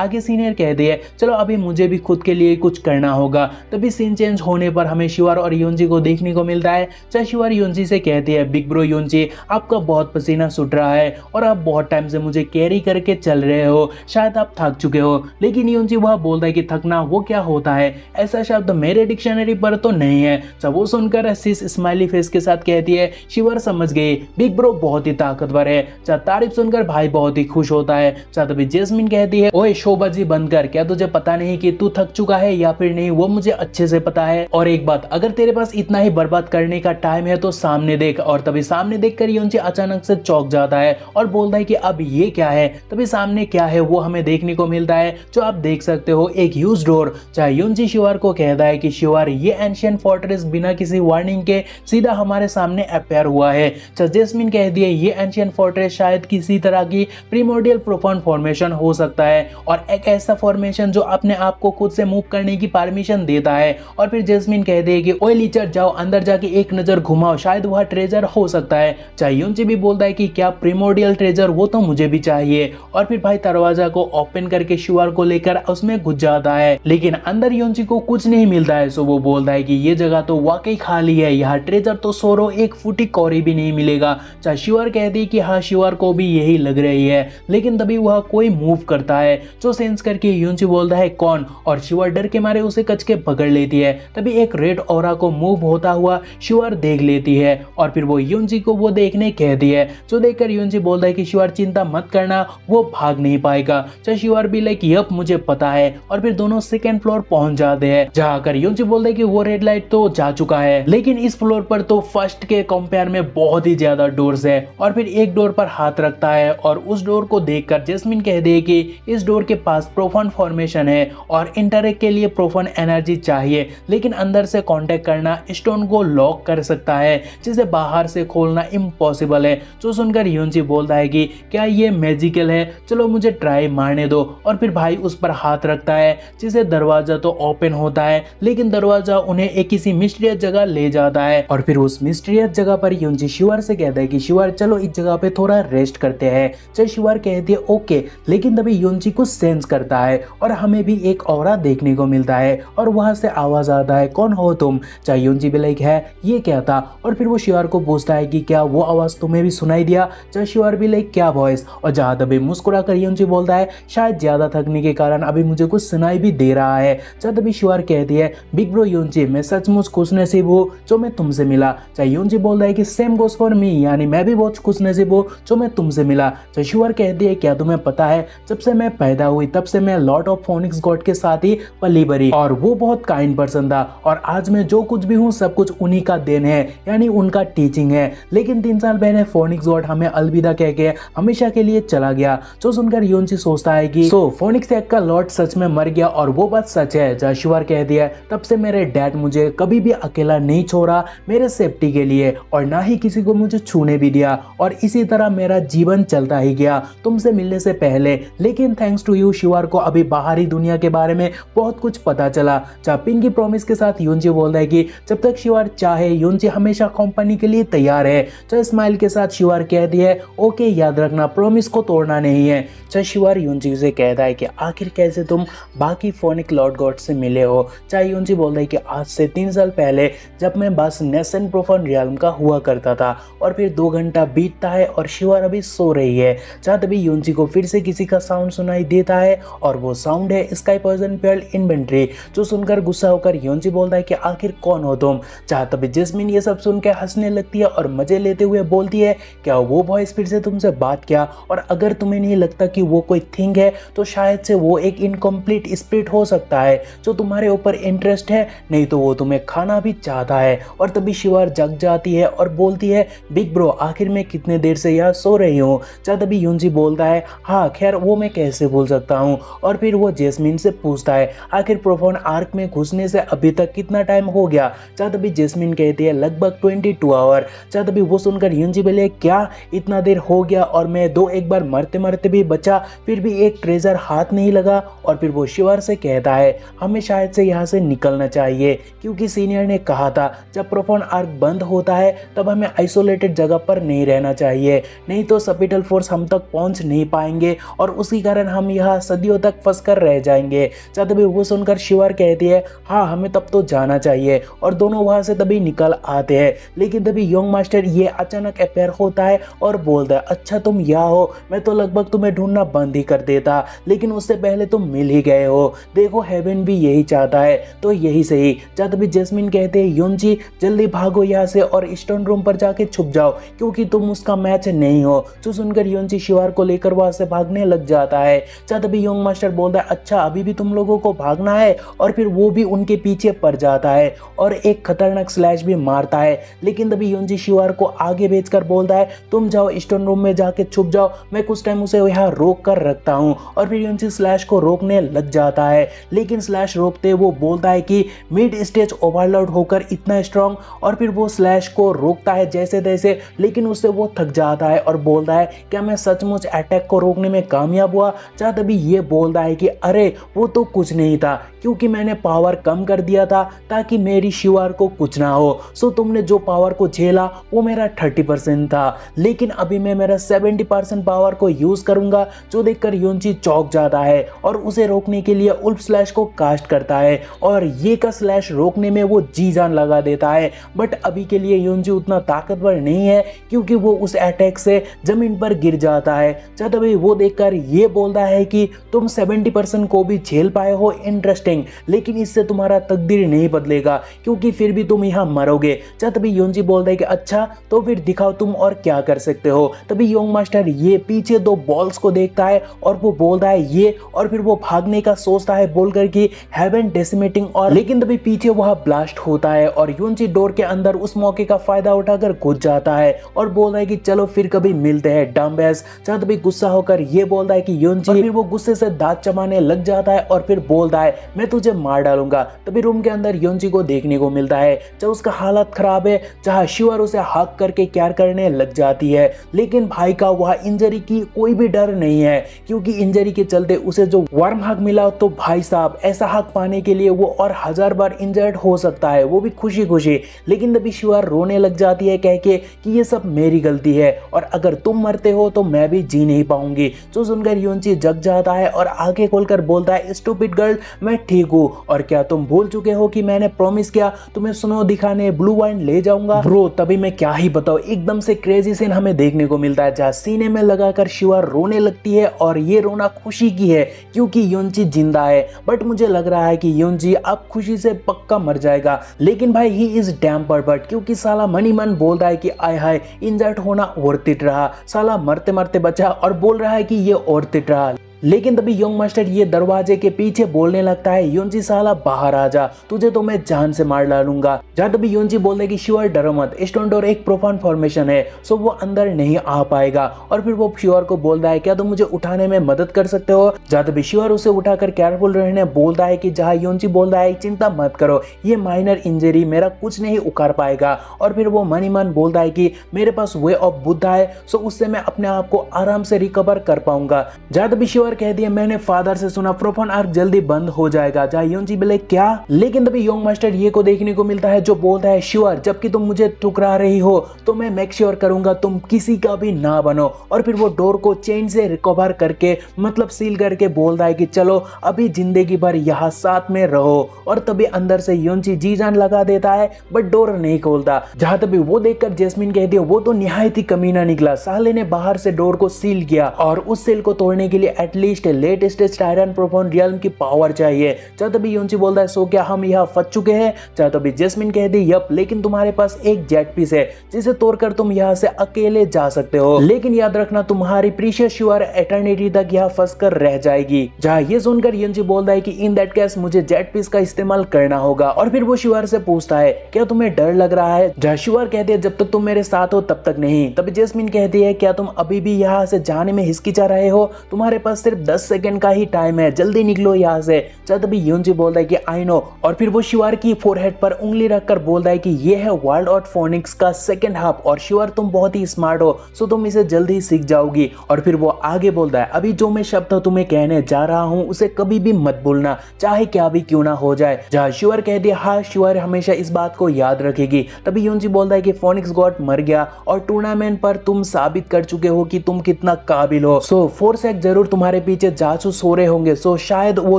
आगे सीनियर कहती है, चलो अभी मुझे भी खुद के लिए कुछ करना होगा। तभी सीन चेंज होने पर हमें शिवर और योंजी को देखने को मिलता है। चाहे शिवर योंजी से कहती है, बिग ब्रो योंजी, आपका बहुत पसीना छूट रहा है और आप बहुत टाइम से मुझे कैरी करके चल रहे हो, शायद आप थक चुके हो। लेकिन योंजी वह बोलता है कि थकना वो क्या होता है, ऐसा शब्द मेरे डिक्शनरी पर तो नहीं है। जब वो सुनकर सिस स्माइली फेस के साथ कहती है, शिवर समझ गई, बिग ब्रो बहुत ही ताकतवर है। तारीफ सुनकर भाई बहुत ही खुश होता है। तभी जेस्मिन कहती है, ओए शोबाजी बंद कर, क्या तुझे पता नहीं कि तू थक चुका है या फिर नहीं, वो मुझे अच्छे से पता है। और एक बात, अगर तेरे पास इतना ही बर्बाद करने का टाइम है तो सामने देख। और तभी सामने देखकर योंजी अचानक से चौंक जाता है और बोलता है कि अब ये क्या है। तभी सामने क्या है वो हमें देखने को मिलता है, जो आप देख सकते हो, एक ह्यूज डोर। चाहे योंजी शिवर को कहता है कि शिवर, ये एंशिएंट फोर्ट्रेस बिना किसी वार्निंग के सीधा हमारे सामने अपेयर हुआ है। जेस्मिन कहती है, ये एंशिएंट फोर्ट्रेस शायद किसी तरह की प्रीमोर्डियल प्रोफाउंड फॉर्मेशन हो सकता है, और एक ऐसा फॉर्मेशन जो अपने आप को खुद से मूव करने की परमिशन देता है। और फिर जेस्मिन कहती है कि ओए लीचर, जाओ अंदर जाके एक नजर घुमाओ, शायद वह ट्रेजर हो सकता है। चाहे योंजी भी बोलता है कि क्या प्रीमोर्डियल ट्रेजर, वो तो मुझे भी चाहिए। और फिर भाई दरवाजा को ओपन करके शिवर को लेकर उसमें घुस जाता है, लेकिन अंदर योंजी को कुछ नहीं मिलता है। सो वो बोलता है कि ये जगह तो वाकई खाली है, यहाँ ट्रेजर तो सोरो एक फुटी कौड़ी भी नहीं मिलेगा। चाहे शिवर कहती है कि हाँ, शिवर को भी यही लग रही है। लेकिन तभी वह कोई मूव करता है, जो सेंस करके योंजी बोलता है, कौन। और शिवर डर के मारे उसे कच के पकड़ लेती है। तभी एक रेड ऑरा को मूव होता हुआ शिवर देख लेती है, और फिर वो योंजी को वो देखने कहती है, जो देखकर योंजी बोलता है कि शिवर चिंता मत करना, वो भाग नहीं पाएगा। चाहे शिवर भी लाइक यप मुझे पता है। और फिर दोनों सेकंड फ्लोर पहुंच जाते हैं, जहां कर योंजी बोलता है कि वो रेड लाइट तो जा चुका है, लेकिन इस फ्लोर पर तो फर्स्ट के कंपेयर में बहुत ही ज्यादा डोर्स है। और फिर एक डोर पर हाथ रखता है, और उस डोर को देखकर जेस्मिन कहती है कि इस डोर के पास प्रोफाउंड फॉर्मेशन है और इंटरैक्ट के लिए प्रोफाउंड एनर्जी चाहिए, लेकिन अंदर से कांटेक्ट करना स्टोन को लॉक कर सकता है, जिसे बाहर से खोलना इम्पॉसिबल है। जो सुनकर योंजी बोलता है कि क्या ये मैजिकल है, चलो मुझे ट्राई मारने दो। और फिर भाई उस पर हाथ रखता है, जिसे दरवाजा तो ओपन होता है, लेकिन दरवाजा उन्हें एक किसी मिस्टीरियस जगह ले जाता है। और फिर उस मिस्टीरियस जगह पर योंजी शिवर से कहता है कि शिवर चलो इस जगह पे थोड़ा रेस्ट करते हैं। चाहे शिवर कहती है ओके, लेकिन तभी योंजी कुछ सेंस करता है और हमें भी एक ऑरा देखने को मिलता मिलता है और वहाँ से आवाज़ आता है, कौन हो तुम? चाहे यूनजी भी लाइक है ये क्या था, और फिर वो शिवार को पूछता है कि क्या वो आवाज़ तुम्हें भी सुनाई दिया? चाहे शिवार भी लाइक क्या वॉइस, और जहाँ तभी मुस्कुरा कर यूनजी बोलता है शायद ज़्यादा थकने के कारण अभी मुझे कुछ सुनाई भी दे रहा है। जहाँ तभी शिवार कहती है बिग ब्रो यूनजी, मैं सचमुच खुशनसीब हूँ जो मैं तुमसे मिला। चाहे यूनजी बोलता है कि सेम गोस फॉर मी, यानी मैं भी बहुत खुशनसीब हूँ जो मैं तुमसे मिला। चाहे शिवार कहती है क्या तुम्हें पता है जब से मैं पैदा हुई तब से मैं लॉर्ड ऑफ फोनिक्स गॉड के साथ ही पली बड़ी, और वो बहुत काइंड पर्सन था, और आज मैं जो कुछ भी हूँ सब कुछ उन्हीं का देन है, यानी उनका टीचिंग है। लेकिन 3 साल पहले फोनिक्स गॉड हमें अलविदा कह के हमेशा के लिए चला गया। जो सुनकर यूनजी सोचता है कि फोनिक्स एग का लॉर्ड सच में मर गया, और वो बात सच है। जहाँ शिवार कहती है तब से मेरे डैड मुझे कभी भी अकेला नहीं छोड़ा मेरे सेफ्टी के लिए, और ना ही किसी को मुझे छूने भी दिया, और इसी तरह मेरा जीवन चलता ही गया तुमसे मिलने से पहले। लेकिन थैंक्स टू यू शिवार को अभी बाहरी दुनिया के बारे में बहुत कुछ पता चला। जहाँ पिंकी प्रॉमिस के साथ यूनजी बोलता है कि जब तक शिवार चाहे यूनजी हमेशा कंपनी के लिए तैयार है। चाहे स्माइल के साथ शिवार कहती है ओके याद रखना प्रॉमिस को तोड़ना नहीं है। चाहे शिवार यूनजी से कहता है कि आखिर कैसे तुम बाकी फोनिक लॉर्ड गॉड से मिले हो। चाहे यूनजी बोलता है कि आज से 3 साल पहले जब मैं बस नेसन प्रोफन रियल्म का हुआ करता था, और फिर 2 घंटा बीतता है और शिवार अभी सो रही है। जहाँ तभी यूनजी को फिर से किसी का साउंड सुनाई देता है, और वो साउंड है स्काई पर्सन पेल इन्वेंट्री। जो सुनकर गुस्सा होकर यूनजी बोलता है कि आखिर कौन हो तुम? जहाँ तभी जैस्मिन ये सब सुन के हंसने लगती है और मजे लेते हुए बोलती है क्या वो वॉइस फिर से तुमसे बात किया, और अगर तुम्हें नहीं लगता कि वो कोई थिंग है तो शायद से वो एक इनकम्प्लीट स्पिरिट हो सकता है जो तुम्हारे ऊपर इंटरेस्ट है, नहीं तो वो तुम्हें खाना भी चाहता है। और तभी शिवार जग जाती है और बोलती है बिग ब्रो आखिर मैं कितने देर से यहाँ सो रही हूँ। जहाँ तभी यूनजी बोलता है हाँ खैर वो मैं कैसे भूल सकता हूँ, और फिर वो जैस्मिन से पूछता है आखिर प्रोफोन आर्क में घुसने से अभी तक कितना टाइम हो गया। जहाँ तभी जैस्मिन कहती है लगभग 22 आवर। जहाँ तभी वो सुनकर यूनजी बोले क्या इतना देर हो गया, और मैं एक बार मरते मरते भी बचा फिर भी एक ट्रेजर हाथ नहीं लगा। और फिर वो शिवार से कहता है हमें शायद से यहाँ से निकलना चाहिए, क्योंकि सीनियर ने कहा था जब प्रोफोन आर्क बंद होता है तब हमें आइसोलेटेड जगह पर नहीं रहना चाहिए, नहीं तो सपिटल फोर्स हम तक पहुंच नहीं पाएंगे और उसी कारण हम यहाँ सदियों तक फंस कर रह जाएंगे। जब तभी वो सुनकर शिवार कहती है हाँ हमें तब तो जाना चाहिए, और दोनों वहां से तभी निकल आते हैं। लेकिन तभी यंग मास्टर ये अचानक अपेयर होता है और बोलता है अच्छा तुम यहाँ हो, मैं तो लगभग तुम्हें ढूंढना बंद ही कर देता, लेकिन उससे पहले तुम मिल ही गए हो। देखो हेवन भी यही चाहता है तो यही सही। जब तभी जैस्मिन कहते हैं यूनजी जल्दी भागो यहाँ से और स्टोन रूम पर जाके छुप जाओ, क्योंकि तुम उसका मैच नहीं हो। जो सुनकर यूनजी शिवार को लेकर वहां से भागने लग जाता है। जब तभी यंग मास्टर बोलता है अच्छा अभी भी तुम लोगों को भागना है, और फिर वो भी उनके पीछे पड़ जाता है और एक खतरनाक स्लैश भी मारता है। लेकिन तभी यूनजी शिवार को आगे भेजकर बोलता है तुम जाओ स्टोन रूम में जाके छुप जाओ, मैं कुछ टाइम उसे यहाँ रोक कर रखता हूँ। और फिर यूनजी स्लैश को रोकने लग जाता है, लेकिन स्लैश रोकते वो बोलता है कि मिड स्टेज ओवरलोड होकर इतना स्ट्रांग, और फिर वो स्लैश को रोकता है जैसे तैसे, लेकिन उससे वो थक जाता है और बोलता है क्या मैं सचमुच अटैक को रोकने में कामयाब हुआ। जहाँ तभी ये बोलता है कि अरे वो तो कुछ नहीं था, क्योंकि मैंने पावर कम कर दिया था ताकि मेरी शिवार को कुछ ना हो। सो तुमने जो पावर को झेला वो मेरा 30% था, लेकिन अभी मैं मेरा 70% पावर को यूज करूंगा। जो देखकर यूनजी चौंक जाता है और उसे रोकने के लिए उल्फ स्लैश को कास्ट करता है, और ये का स्लैश रोकने में वो जी जान लगा देता है। बट अभी के लिए यूनजी उतना ताकतवर नहीं है, क्योंकि वो उस अटैक से जमीन पर गिर जाता है। जब तभी वो देखकर ये बोलता है कि तुम 70% को भी झेल पाए हो, इंटरेस्टिंग, लेकिन इससे तुम्हारा तकदीर नहीं बदलेगा, क्योंकि फिर भी तुम यहाँ मरोगे। जब तभी यूनजी बोलता है कि अच्छा तो फिर दिखाओ तुम और क्या कर सकते हो। तभी यंग मास्टर ये पीछे 2 बॉल्स को देखता है और वो बोलता है ये, और फिर वो भागने का सोचता है बोलकर कि हेवन डेसिमेटिंग, और लेकिन तभी पीछे वह ब्लास्ट होता है और यूनजी डोर के अंदर उस मौके का फायदा उठाकर घुस जाता है और बोलता है कि चलो फिर कभी मिलते हैं डम्बेस। जहाँ तभी गुस्सा होकर ये बोलता है कि यूनजी, फिर वो गुस्से से दांत चबाने लग जाता है और फिर बोलता है मैं तुझे मार डालूंगा। तभी रूम के अंदर यूनजी को देखने को मिलता है जब उसका हालत खराब है, जहाँ शिवर उसे हक करके केयर करने लग जाती है। लेकिन भाई का वह इंजरी की कोई भी डर नहीं है, क्योंकि इंजरी के चलते उसे जो वार्म हक मिला, तो भाई साहब ऐसा हक पाने के लिए वो और 1000 बार इंजर्ड हो सकता है, वो भी खुशी खुशी। लेकिन तभी शिवर रोने लग जाती है कह के कि ये सब मेरी गलती है, और अगर तुम मरते हो तो मैं भी जी नहीं पाऊंगी। जो सुनकर यूनजी जग जाता है और आंखें खोलकर बोलता है स्टूपिड गर्ल, मैं ठीक हूँ। और क्या तुम भूल चुके हो कि मैंने प्रॉमिस किया तुम्हें स्नो दिखाने ब्लू वाइन ले जाऊंगा। ब्रो तभी मैं क्या ही बताऊं, एकदम से क्रेजी सीन हमें देखने को मिलता है जहाँ सीने में लगाकर शिवा रोने लगती है और ये रोना खुशी की है क्योंकि योंजी जिंदा है। बट मुझे लग रहा है कि योंजी अब खुशी से पक्का मर जाएगा, लेकिन भाई ही इज डैम बट क्योंकि साला मनी मन बोल रहा है कि आय हाय इंजर्ड होना वर्थ इट रहा, साला मरते मरते बचा और बोल रहा है कि ये वर्थ इट रहा। लेकिन तभी यंग मास्टर ये दरवाजे के पीछे बोलने लगता है योंजी साला बाहर आ जा, तुझे तो मैं जान से मार डालूंगा। जहाँ तभी योंजी बोलता है कि शिवर डरो मत, स्टोन डोर एक प्रोफान फॉर्मेशन है सो वो अंदर नहीं आ पाएगा। और फिर वो शिवर को बोलता है क्या तुम मुझे उठाने में मदद कर सकते हो। जहाँ तभी शिवर उसे उठाकर केयरफुल रहने बोलता है कि जहाँ योंजी बोलता है चिंता मत करो ये माइनर इंजरी मेरा कुछ नहीं उखाड़ पाएगा। और फिर वो मनी मन बोलता है कि मेरे पास वे ऑफ बुद्धा है सो उससे मैं अपने आप को आराम से रिकवर कर पाऊंगा। जहाँ तभी शिवर कह दिया मैंने फादर से सुना प्रोफान आर्क जल्दी बंद हो जाएगा। जहाँ योंजी बोले क्या, लेकिन तभी योंग मास्टर ये को देखने को मिलता है जो बोलता है शिवर जबकि तुम मुझे ठुकरा रही हो तो मैं मेक श्योर करूंगा तुम किसी का भी ना बनो। और फिर वो डोर को चेन से रिकवर करके मतलब सील करके बोलता है कि चलो अभी जिंदगी भर यहाँ साथ में रहो। और तभी अंदर से योंजी जी जान लगा देता है बट डोर नहीं खोलता। जहाँ तभी वो देखकर जैस्मिन कहती है वो तो निहायत ही कमीना निकला, साले ने बाहर से डोर को सील किया और उस सील को तोड़ने के लिए एटलीस्ट लेटेस्ट टायरन प्रोफान रियल्म की पावर चाहिए। जब तभी योंजी बोलता है सो क्या हम यहाँ फंस चुके हैं। जब तभी जैस्मिन कहती है यप, लेकिन तुम्हारे पास एक जेट पीस है जिसे तोड़कर तुम यहाँ से अकेले जा सकते हो, लेकिन याद रखना तुम्हारी प्रीशियस शिवर एटर्निटी तक यहाँ फंस कर रह जाएगी। जहाँ ये सुनकर योंजी बोलता है कि इन दैट केस मुझे जेट पीस का इस्तेमाल करना होगा। और फिर वो शिवर से पूछता है क्या तुम्हें डर लग रहा है। जहाँ शिवर कहते हैं जब तक तुम मेरे साथ हो तब तक नहीं। तभी जैस्मिन कहती है क्या तुम अभी भी यहाँ से जाने में हिचकिचा रहे हो, तुम्हारे पास सिर्फ 10 सेकंड का ही टाइम है, जल्दी निकलो यहाँ से। जब भी योंजी बोलता है कि आई नो। और फिर वो शिवर की फोरहेड पर उंगली रखकर बोलता है कि ये है वर्ल्ड ऑफ फोनिक्स का सेकंड हाफ और शिवर तुम बहुत ही स्मार्ट हो सो तुम इसे जल्दी सीख जाओगी। और फिर वो आगे बोलता है अभी जो मैं शब्द तुम्हें कहने जा रहा हूँ उसे कभी भी मत भूलना चाहे क्या भी क्यों ना हो जाए। जहाँ शिवर कहती है हाँ शिवर हमेशा इस बात को याद रखेगी। तभी योंजी बोलता है कि फोनिक्स गॉड मर गया और टूर्नामेंट पर तुम साबित कर चुके हो कि तुम कितना काबिल हो। सो फोर्सेक जरूर तुम्हारे पीछे जासूस हो रहे होंगे, सो शायद वो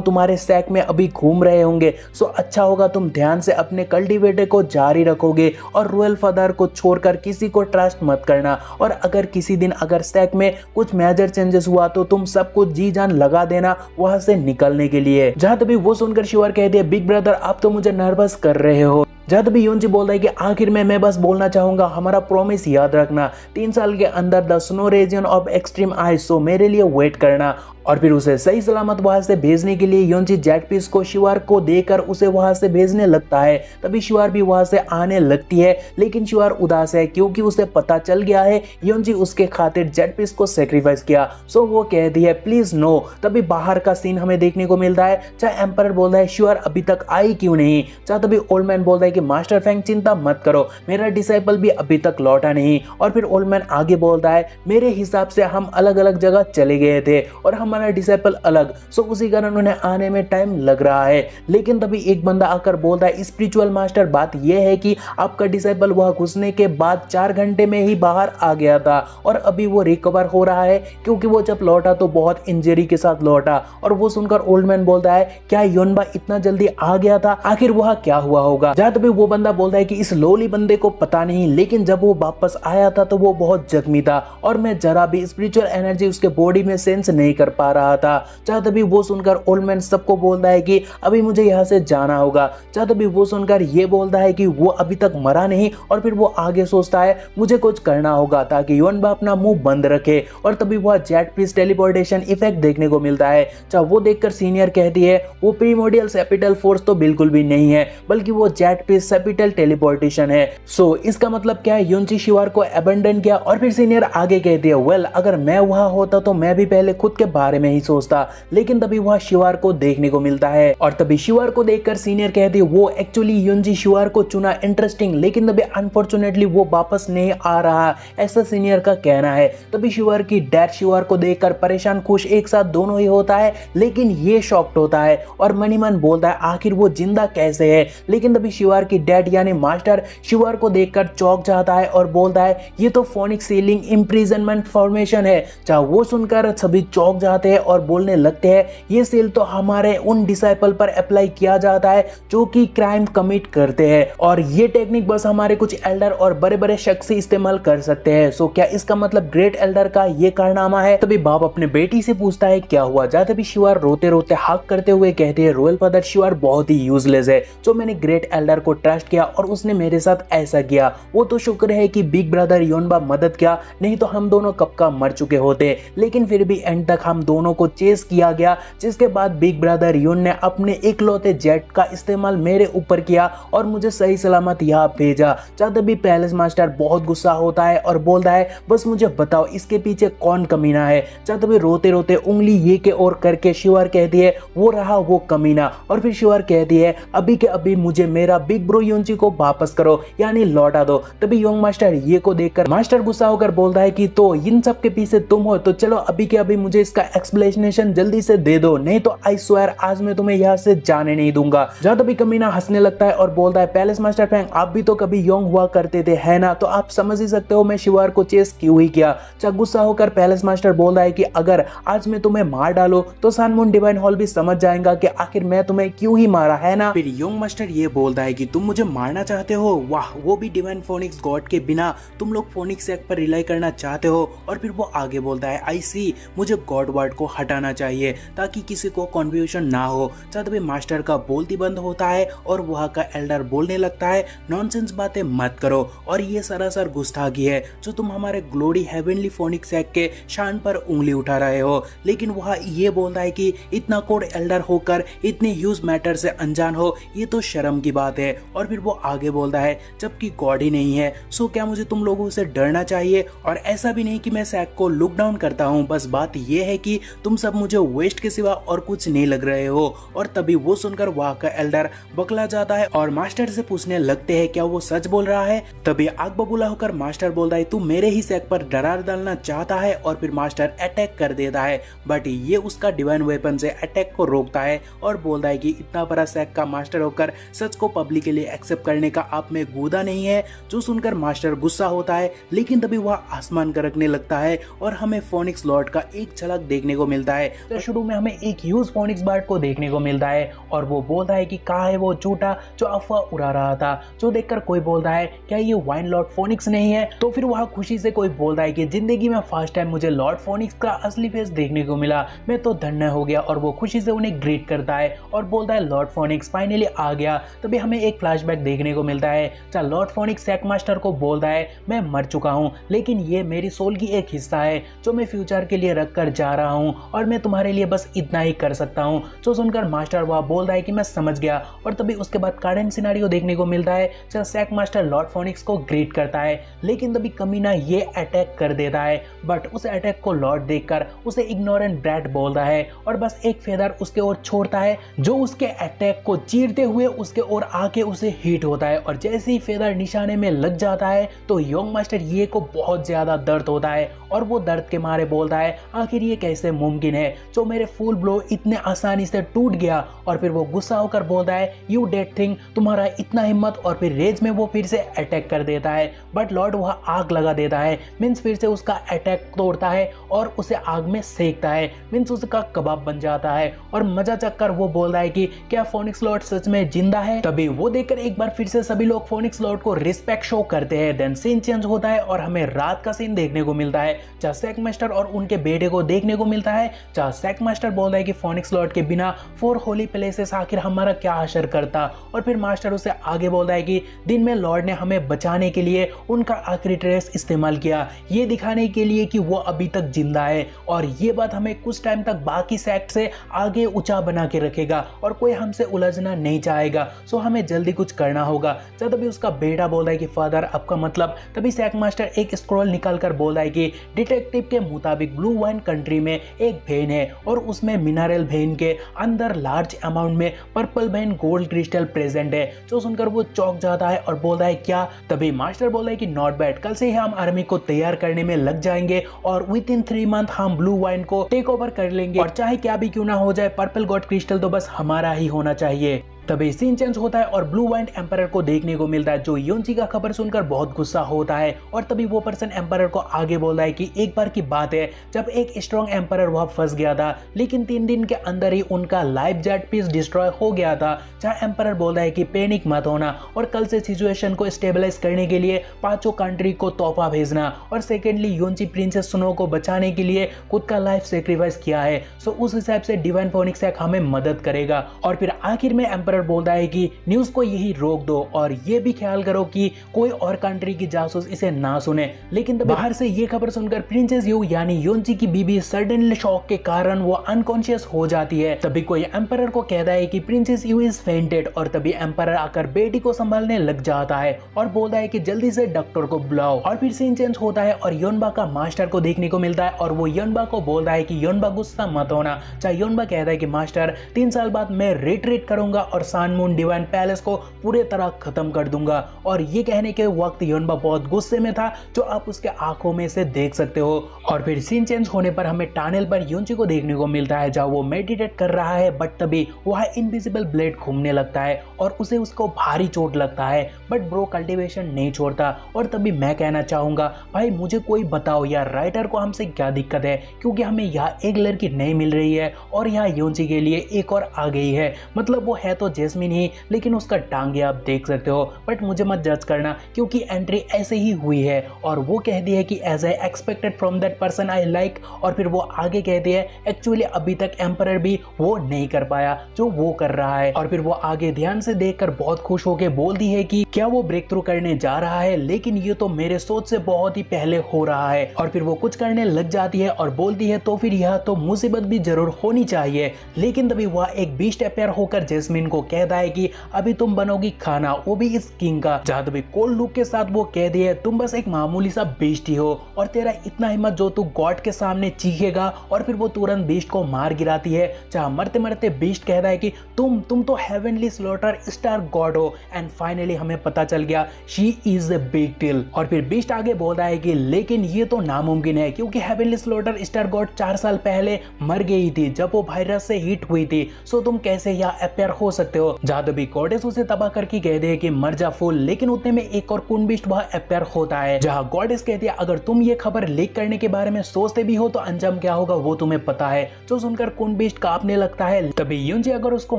तुम्हारे सैक में अभी घूम रहे होंगे। सो अच्छा होगा तुम ध्यान से अपने कल्टीवेटर को जारी रखोगे और रॉयल फादर को छोड़कर किसी को ट्रस्ट मत करना। और अगर किसी दिन अगर सैक में कुछ मेजर चेंजेस हुआ तो तुम सबको जी जान लगा देना वहां से निकलने के लिए। जहां तभी वो सुनकर शिवर कहती है बिग ब्रदर आप तो मुझे नर्वस कर रहे हो। जब भी योंजी बोलता है कि आखिर में मैं बस बोलना चाहूंगा हमारा प्रॉमिस याद रखना, 3 साल के अंदर the snow region of extreme ice so मेरे लिए वेट करना। और फिर उसे सही सलामत वहां से भेजने के लिए योंजी जेट पीस को शिवर को देकर उसे वहां से भेजने लगता है। तभी शिवर भी वहां से आने लगती है लेकिन शिवर उदास है क्योंकि उसे पता चल गया है योंजी उसके खातिर जेट पीस को सेक्रीफाइस किया। सो वो कहती है प्लीज नो। तभी बाहर का सीन हमें देखने को मिलता है चाहे एम्पर बोलता है शिवर अभी तक आई क्यों नहीं। चाहे तभी ओल्ड मैन बोलता है कि मास्टर फैंग चिंता मत करो मेरा डिसाइपल भी अभी तक लौटा नहीं। और फिर ओल्ड मैन आगे बोलता है मेरे हिसाब से हम अलग अलग जगह चले गए थे और हमारा डिसाइपल अलग, सो उसी कारण उन्हें आने में टाइम लग रहा है। लेकिन तभी एक बंदा आकर बोलता है स्पिरिचुअल मास्टर बात यह है कि आपका डिसाइपल वहां घुसने के बाद 4 घंटे में ही बाहर आ गया था और अभी वो रिकवर हो रहा है क्योंकि वो जब लौटा तो बहुत इंजरी के साथ लौटा। और वो सुनकर ओल्ड मैन बोलता है क्या योनबा इतना जल्दी आ गया था, आखिर वहां क्या हुआ होगा। जहां तभी वो बंदा बोलता है कि इस लोली बंदे को पता नहीं लेकिन जब वो वापस आया था तो वो बहुत जख्मी था और मैं जरा भी स्पिरिचुअल एनर्जी उसके बॉडी में सेंस नहीं कर पा रहा था। जहां तभी वो सुनकर ओल्ड मैन सबको बोलता है कि अभी मुझे यहाँ से जाना होगा। जहां तभी वो सुनकर ये बोलता है कि वो अभी तक मरा नहीं। और फिर वो आगे सोचता है मुझे कुछ करना होगा ताकि योनबा अपना मुंह बंद रखे। और तभी वह जेट पीस टेलीपोर्टेशन इफेक्ट देखने को मिलता है। चाहे वो देखकर सीनियर कहती है वो प्रीमोडियल सेपिटल फोर्स तो बिल्कुल भी नहीं है बल्कि वो जेट पीस सेपिटल टेलीपोर्टेशन है। सो इसका मतलब क्या है योंजी शिवर को अबंडन किया। और फिर सीनियर आगे कहती है वेल अगर मैं वहां होता तो मैं भी पहले खुद के बारे में ही सोचता। लेकिन तभी वह शिवर को देखने को मिलता है और तभी शिवर को देखकर सीनियर कहती है वो एक्चुअली योंजी शिवर को चुना इंटरेस्टिंग लेकिन तभी अनफॉर्चुनेटली वो वापस नहीं आ रहा, ऐसा सीनियर का कहना है। तभी शिवर की डैड शिवर को देखकर परेशान खुश एक साथ दोनों ही होता है लेकिन ये शॉक्ड होता है और मनीमन बोलता है आखिर वो जिंदा कैसे है। लेकिन तभी शिवर की डैड यानी मास्टर शिवर को देखकर चौंक जाता है और बोलता है ये तो फोनिक्स सीलिंग इंप्रिजनमेंट फॉर्मेशन है। चाहे वो सुनकर सभी चौंक जाते जाते हैं और बोलने लगते हैं ये सील तो हमारे उन डिसाइपल पर अप्लाई किया जाता है जो कि क्राइम कमिट करते हैं और ये टेक्निक बस हमारे कुछ एल्डर और बड़े बड़े शख्स ही इस्तेमाल कर सकते हैं। सो क्या इसका मतलब ग्रेट एल्डर का ये कारनामा है? तभी बाप अपने बेटी से पूछता है क्या हुआ, जाते भी शिवार रोते रोते हाक करते हुए कहते हैं रॉयल फादर शिवार बहुत ही यूजलेस है, जो मैंने ग्रेट एल्डर को ट्रस्ट किया और उसने मेरे साथ ऐसा किया। वो तो शुक्र है कि बिग ब्रदर योनबा मदद किया, नहीं तो हम दोनों कब का मर चुके होते। लेकिन फिर भी एंड तक हम दोनों को चेस किया गया, जिसके बाद बिग ब्रदर योन ने अपने इकलौते जेट का इस्तेमाल मेरे ऊपर किया और मुझे सही सलामत यहाँ भेजा। जब भी पैलेस मास्टर बहुत गुस्सा होता है और बोलता है बस मुझे बताओ इसके पीछे कौन कमीना है। जब भी रोते रोते उंगली ये के और करके शिवर कहती है वो रहा वो कमीना, और फिर शिवर कहती है अभी के अभी मुझे मेरा बिग ब्रो योंची को वापस करो, यानी लौटा दो। तभी योंग मास्टर ये को देखकर मास्टर गुस्सा होकर बोलता है कि तो इन सब के पीछे तुम हो, तो चलो अभी के अभी मुझे इसका एक्सप्लेनेशन जल्दी से दे दो, नहीं तो आई स्वेयर आज मैं तुम्हें यहाँ से जाने नहीं दूंगा। जब तभी कमीना हंसने लगता है और बोलता है पैलेस मास्टर फैंग आप भी तो कभी योंग हुआ करते थे है ना, तो आप समझ ही सकते हो मैं शिवार को चेस क्यों ही किया। जब गुस्सा होकर पैलेस मास्टर बोलता है कि अगर आज मैं तुम्हें मार डालूं तो सन मून डिवाइन हॉल भी समझ जाएगा कि आखिर मैं तुम्हें क्यों ही मारा है ना। फिर योंग मास्टर ये बोलता है कि तुम मुझे मारना चाहते हो, वाह वो भी डिवाइन फोनिक्स गॉड के बिना, तुम लोग फोनिक्स एक्ट पर रिलाई करना चाहते हो। और फिर वो आगे बोलता है आई सी मुझे गॉड वर्ड को हटाना चाहिए ताकि किसी को कन्फ्यूजन ना हो। जब भी मास्टर का बोलती बंद होता है और वहाँ का एल्डर बोलने लगता है नॉनसेंस बातें मत करो और ये सरासर गुस्ताखी है जो तुम हमारे ग्लोरी हेवनली फोनिक्स एक्ट के शान पर उंगली उठा रहे हो। लेकिन वह ये बोलता है कि इतना कोड एल्डर होकर इतने ह्यूज मैटर से अनजान हो, ये तो शर्म की बात है। और फिर वो आगे बोलता है जबकि गॉड ही नहीं है सो क्या मुझे तुम लोगों से डरना चाहिए? और ऐसा भी नहीं कि मैं सैक को लुक डाउन करता हूँ, बस बात ये है कि तुम सब मुझे वेस्ट के सिवा और कुछ नहीं लग रहे हो। और तभी वो सुनकर वहाँ का एल्डर बकला जाता है और मास्टर से पूछने लगते हैं क्या वो सच बोल रहा है। तभी आग बबूला होकर मास्टर बोलता है तू मेरे ही सैक पर डरार डालना चाहता है, और फिर मास्टर अटैक कर देता है। बट ये उसका डिवाइन वेपन से अटैक को रोकता है और बोलता है कि इतना बड़ा सैक का मास्टर होकर सच को पब्लिकली एक्सेप्ट करने का आप में गूदा नहीं है। जो सुनकर मास्टर गुस्सा होता है, लेकिन तभी वह आसमान गरकने लगता है और हमें फोनिक्स लॉर्ड का एक झलक देखने को मिलता है। तो शुरू में हमें एक ह्यूज फोनिक्स बर्ड को देखने को मिलता है और वो बोलता है कि कहाँ है वो झूठा जो अफवाह उड़ा रहा था। जो देखकर कोई बोलता है क्या ये वाइन लॉर्ड फोनिक्स नहीं है? तो फिर वहाँ खुशी से कोई बोलता है कि जिंदगी में फर्स्ट टाइम मुझे लॉर्ड फोनिक्स का असली फेस देखने को मिला, मैं तो धन्य हो गया। और वो खुशी से उन्हें ग्रीट करता है और बोलता है लॉर्ड फोनिक्स फाइनली आ गया। तभी हमें एक फ्लैशबैक देखने को मिलता है जहाँ लॉर्ड फोनिक्स सैक मास्टर को बोलता है मैं मर चुका हूँ, लेकिन ये मेरी सोल की एक हिस्सा है जो मैं फ्यूचर के लिए रख कर जा रहा हूँ और मैं तुम्हारे लिए बस इतना ही कर सकता हूँ। जो सुनकर मास्टर वह बोलता है कि मैं समझ गया। और तभी उसके बाद कार्डन सिनारियो देखने को मिलता है जहाँ सैक मास्टर लॉर्ड फोनिक्स को ग्रीट करता है, लेकिन तभी कमीना ये अटैक कर देता है। बट उस अटैक को लॉर्ड देखकर उसे इग्नोरेंट ब्रैट बोलता है और बस एक फेदर उसके ओर छोड़ता है जो उसके अटैक को चीरते हुए उसके ओर आके उसे हिट होता है। और जैसे ही फेदर निशाने में लग जाता है तो योंग मास्टर ये को बहुत ज्यादा दर्द होता है और वो दर्द के मारे बोलता है आखिर ये कैसे मुमकिन है जो मेरे फुल ब्लो इतने आसानी से टूट गया। और फिर वो गुस्सा होकर बोलता है यू डेड थिंग, तुम्हारा इतना हिम्मत। और फिर रेज में वो फिर से अटैक कर देता है, बट लॉर्ड वह आग लगा देता है, मीन्स फिर से उसका अटैक तोड़ता है और उसे आग में सेकता है, मीन्स उसका कबाब बन जाता है। और मजा चक्कर वो बोलता है कि क्या फोनिक्स लॉर्ड सच में जिंदा है? तभी वो देखकर एक बार फिर से सभी लोग फोनिक्स लॉर्ड को रिस्पेक्ट शो करते हैं। देन सीन चेंज होता है और हमें रात का सीन देखने को मिलता है जहाँ सैक मास्टर और उनके बेटे को देखने को मिलता है, जहाँ सैक मास्टर बोलता है कि फोनिक्स लॉर्ड के बिना 4 होली प्लेसेस आखिर हमारा क्या असर करता। और फिर मास्टर उसे आगे बोलता है कि दिन में लॉर्ड ने हमें बचाने के लिए उनका आखिरी ट्रेस इस्तेमाल किया, ये दिखाने के लिए कि वो अभी तक जिंदा है। और ये बात हमें कुछ टाइम तक बाकी सेक्ट से आगे ऊंचा बना के रखेगा और कोई हमसे उलझना नहीं चाहेगा। सो हमें जल्दी कुछ करना होगा। जब तभी उसका बेटा बोलता है कि फादर आपका मतलब? तभी सैक मास्टर एक स्क्रॉल निकाल कर बोलता है कि डिटेक्टिव के मुताबिक ब्लू वाइन कंट्री में एक वेन है और उसमें मिनरल वेन के अंदर लार्ज अमाउंट में purple when gold crystal present है। जो सुनकर वो चौंक जाता है और बोलता है क्या? तभी मास्टर बोलता है कि नॉट बैड, कल से ही हम आर्मी को तैयार करने में लग जाएंगे और विद इन 3 मंथ हम ब्लू वाइन को टेक ओवर कर लेंगे और चाहे क्या भी क्यों ना हो जाए पर्पल गॉड क्रिस्टल तो बस हमारा ही होना चाहिए। तभी सीन चेंज होता है और ब्लू वाइंड एम्परर को देखने को मिलता है, जो योंची का खबर सुनकर बहुत गुस्सा होता है। और तभी वो पर्सन एम्परर को आगे बोलता है कि एक बार की बात है जब एक स्ट्रॉन्ग एम्परर वहां फंस गया था, लेकिन 3 दिन के अंदर ही उनका लाइफ जेट पीस डिस्ट्रॉय हो गया था। जहां एम्परर बोलता है कि पैनिक मत होना और कल से सिचुएशन को स्टेबलाइज करने के लिए 5 कंट्री को तोहफा भेजना। और सेकेंडली योंची प्रिंसेस सुनो को बचाने के लिए खुद का लाइफ सेक्रीफाइस किया है, सो उस हिसाब से डिवाइन फोनिक्स एक हमें मदद करेगा। और फिर आखिर में एम्परर बोलता है कि न्यूज को यही रोक दो और ये भी ख्याल करो कि कोई और कंट्री की जासूस इसे ना सुने। लेकिन तब बाहर से ये खबर सुनकर प्रिंसेस यू यानी योंची की बीबी सडनली शॉक के कारण वो अनकॉन्शियस हो जाती है। तभी कोई एम्परर को कहता है कि प्रिंसेस यू इज फेंटेड और तभी एम्परर आकर बेटी को संभालने लग जाता है और बोलता है कि जल्दी से डॉक्टर को बुलाओ। और फिर सीन चेंज होता है और योनबा का मास्टर को देखने को मिलता है और वो योनबा को बोलता है कि योनबा गुस्सा मत होना। चाहे योनबा कहता है कि मास्टर 3 साल बाद मैं रिट्रीट करूंगा और सान मून डिवाइन पैलेस को पूरे तरह खत्म कर दूंगा। और ये कहने के वक्त योनबा बहुत गुस्से में था, जो आप उसके आंखों में से देख सकते हो। और फिर सीन चेंज होने पर हमें टनल पर योंची को देखने को मिलता है, जहां वो मेडिटेट कर रहा है, बट तभी वह इनविजिबल ब्लेड घूमने लगता है और उसे उसको भारी चोट लगता है, बट ब्रो कल्टीवेशन नहीं छोड़ता। और तभी मैं कहना चाहूंगा भाई मुझे कोई बताओ यार राइटर को हमसे क्या दिक्कत है, क्योंकि हमें यहाँ एक लड़की नहीं मिल रही है और यहाँ योंची के लिए एक और आ गई है। मतलब वो है तो जैस्मिन ही, लेकिन उसका टांगे आप देख सकते हो, बट मुझे मत जज करना क्योंकि एंट्री ऐसे ही हुई है। और वो कहती है कि as I expected from that person I like. और फिर वो आगे कहती है एक्चुअली अभी तक एम्परर भी वो नहीं कर पाया जो वो कर रहा है। और फिर वो आगे ध्यान से देखकर बहुत खुश होकर बोलती है कि क्या वो ब्रेक थ्रू करने जा रहा है, लेकिन ये तो मेरे सोच से बहुत ही पहले हो रहा है। और फिर वो कुछ करने लग जाती है और बोलती है तो फिर यह तो मुसीबत भी जरूर होनी चाहिए। लेकिन तभी वह एक बीस्ट अपेयर होकर जैस्मिन को कहता है कि अभी तुम बनोगी खाना, वो भी इस किंग का। जहां तभी कोल्ड लुक के साथ वो कहती है तुम बस एक मामूली सा बीस्ट ही हो और तेरा इतना हिम्मत जो तू गॉड के सामने चीखेगा। और फिर वो तुरंत बीस्ट को मार गिराती है। जहां मरते मरते बीस्ट कहता है कि तुम तो हेवनली स्लॉटर स्टार गॉड हो। एंड फाइनली हमें पता चल गया she is a big deal. और फिर बीस्ट आगे बोलता है कि लेकिन ये तो नामुमकिन है क्योंकि हेवनली स्लॉटर स्टार गॉड 4 साल पहले मर गई थी जब वो वायरस से हिट हुई थी, सो तुम कैसे यहाँ अपेयर हो सकते हो। जहां तभी गॉडेस उसे तबाह करके कहते हैं कि मर जा फूल, लेकिन उतने में एक और कुन बीस्ट वह अपेयर होता है। जहां गॉडेस कहती है अगर तुम ये खबर लीक करने के बारे में सोचते भी हो तो अंजाम क्या होगा वो तुम्हें पता है। जो सुनकर कुन बीस्ट कांपने लगता है। तभी योंची अगर उसको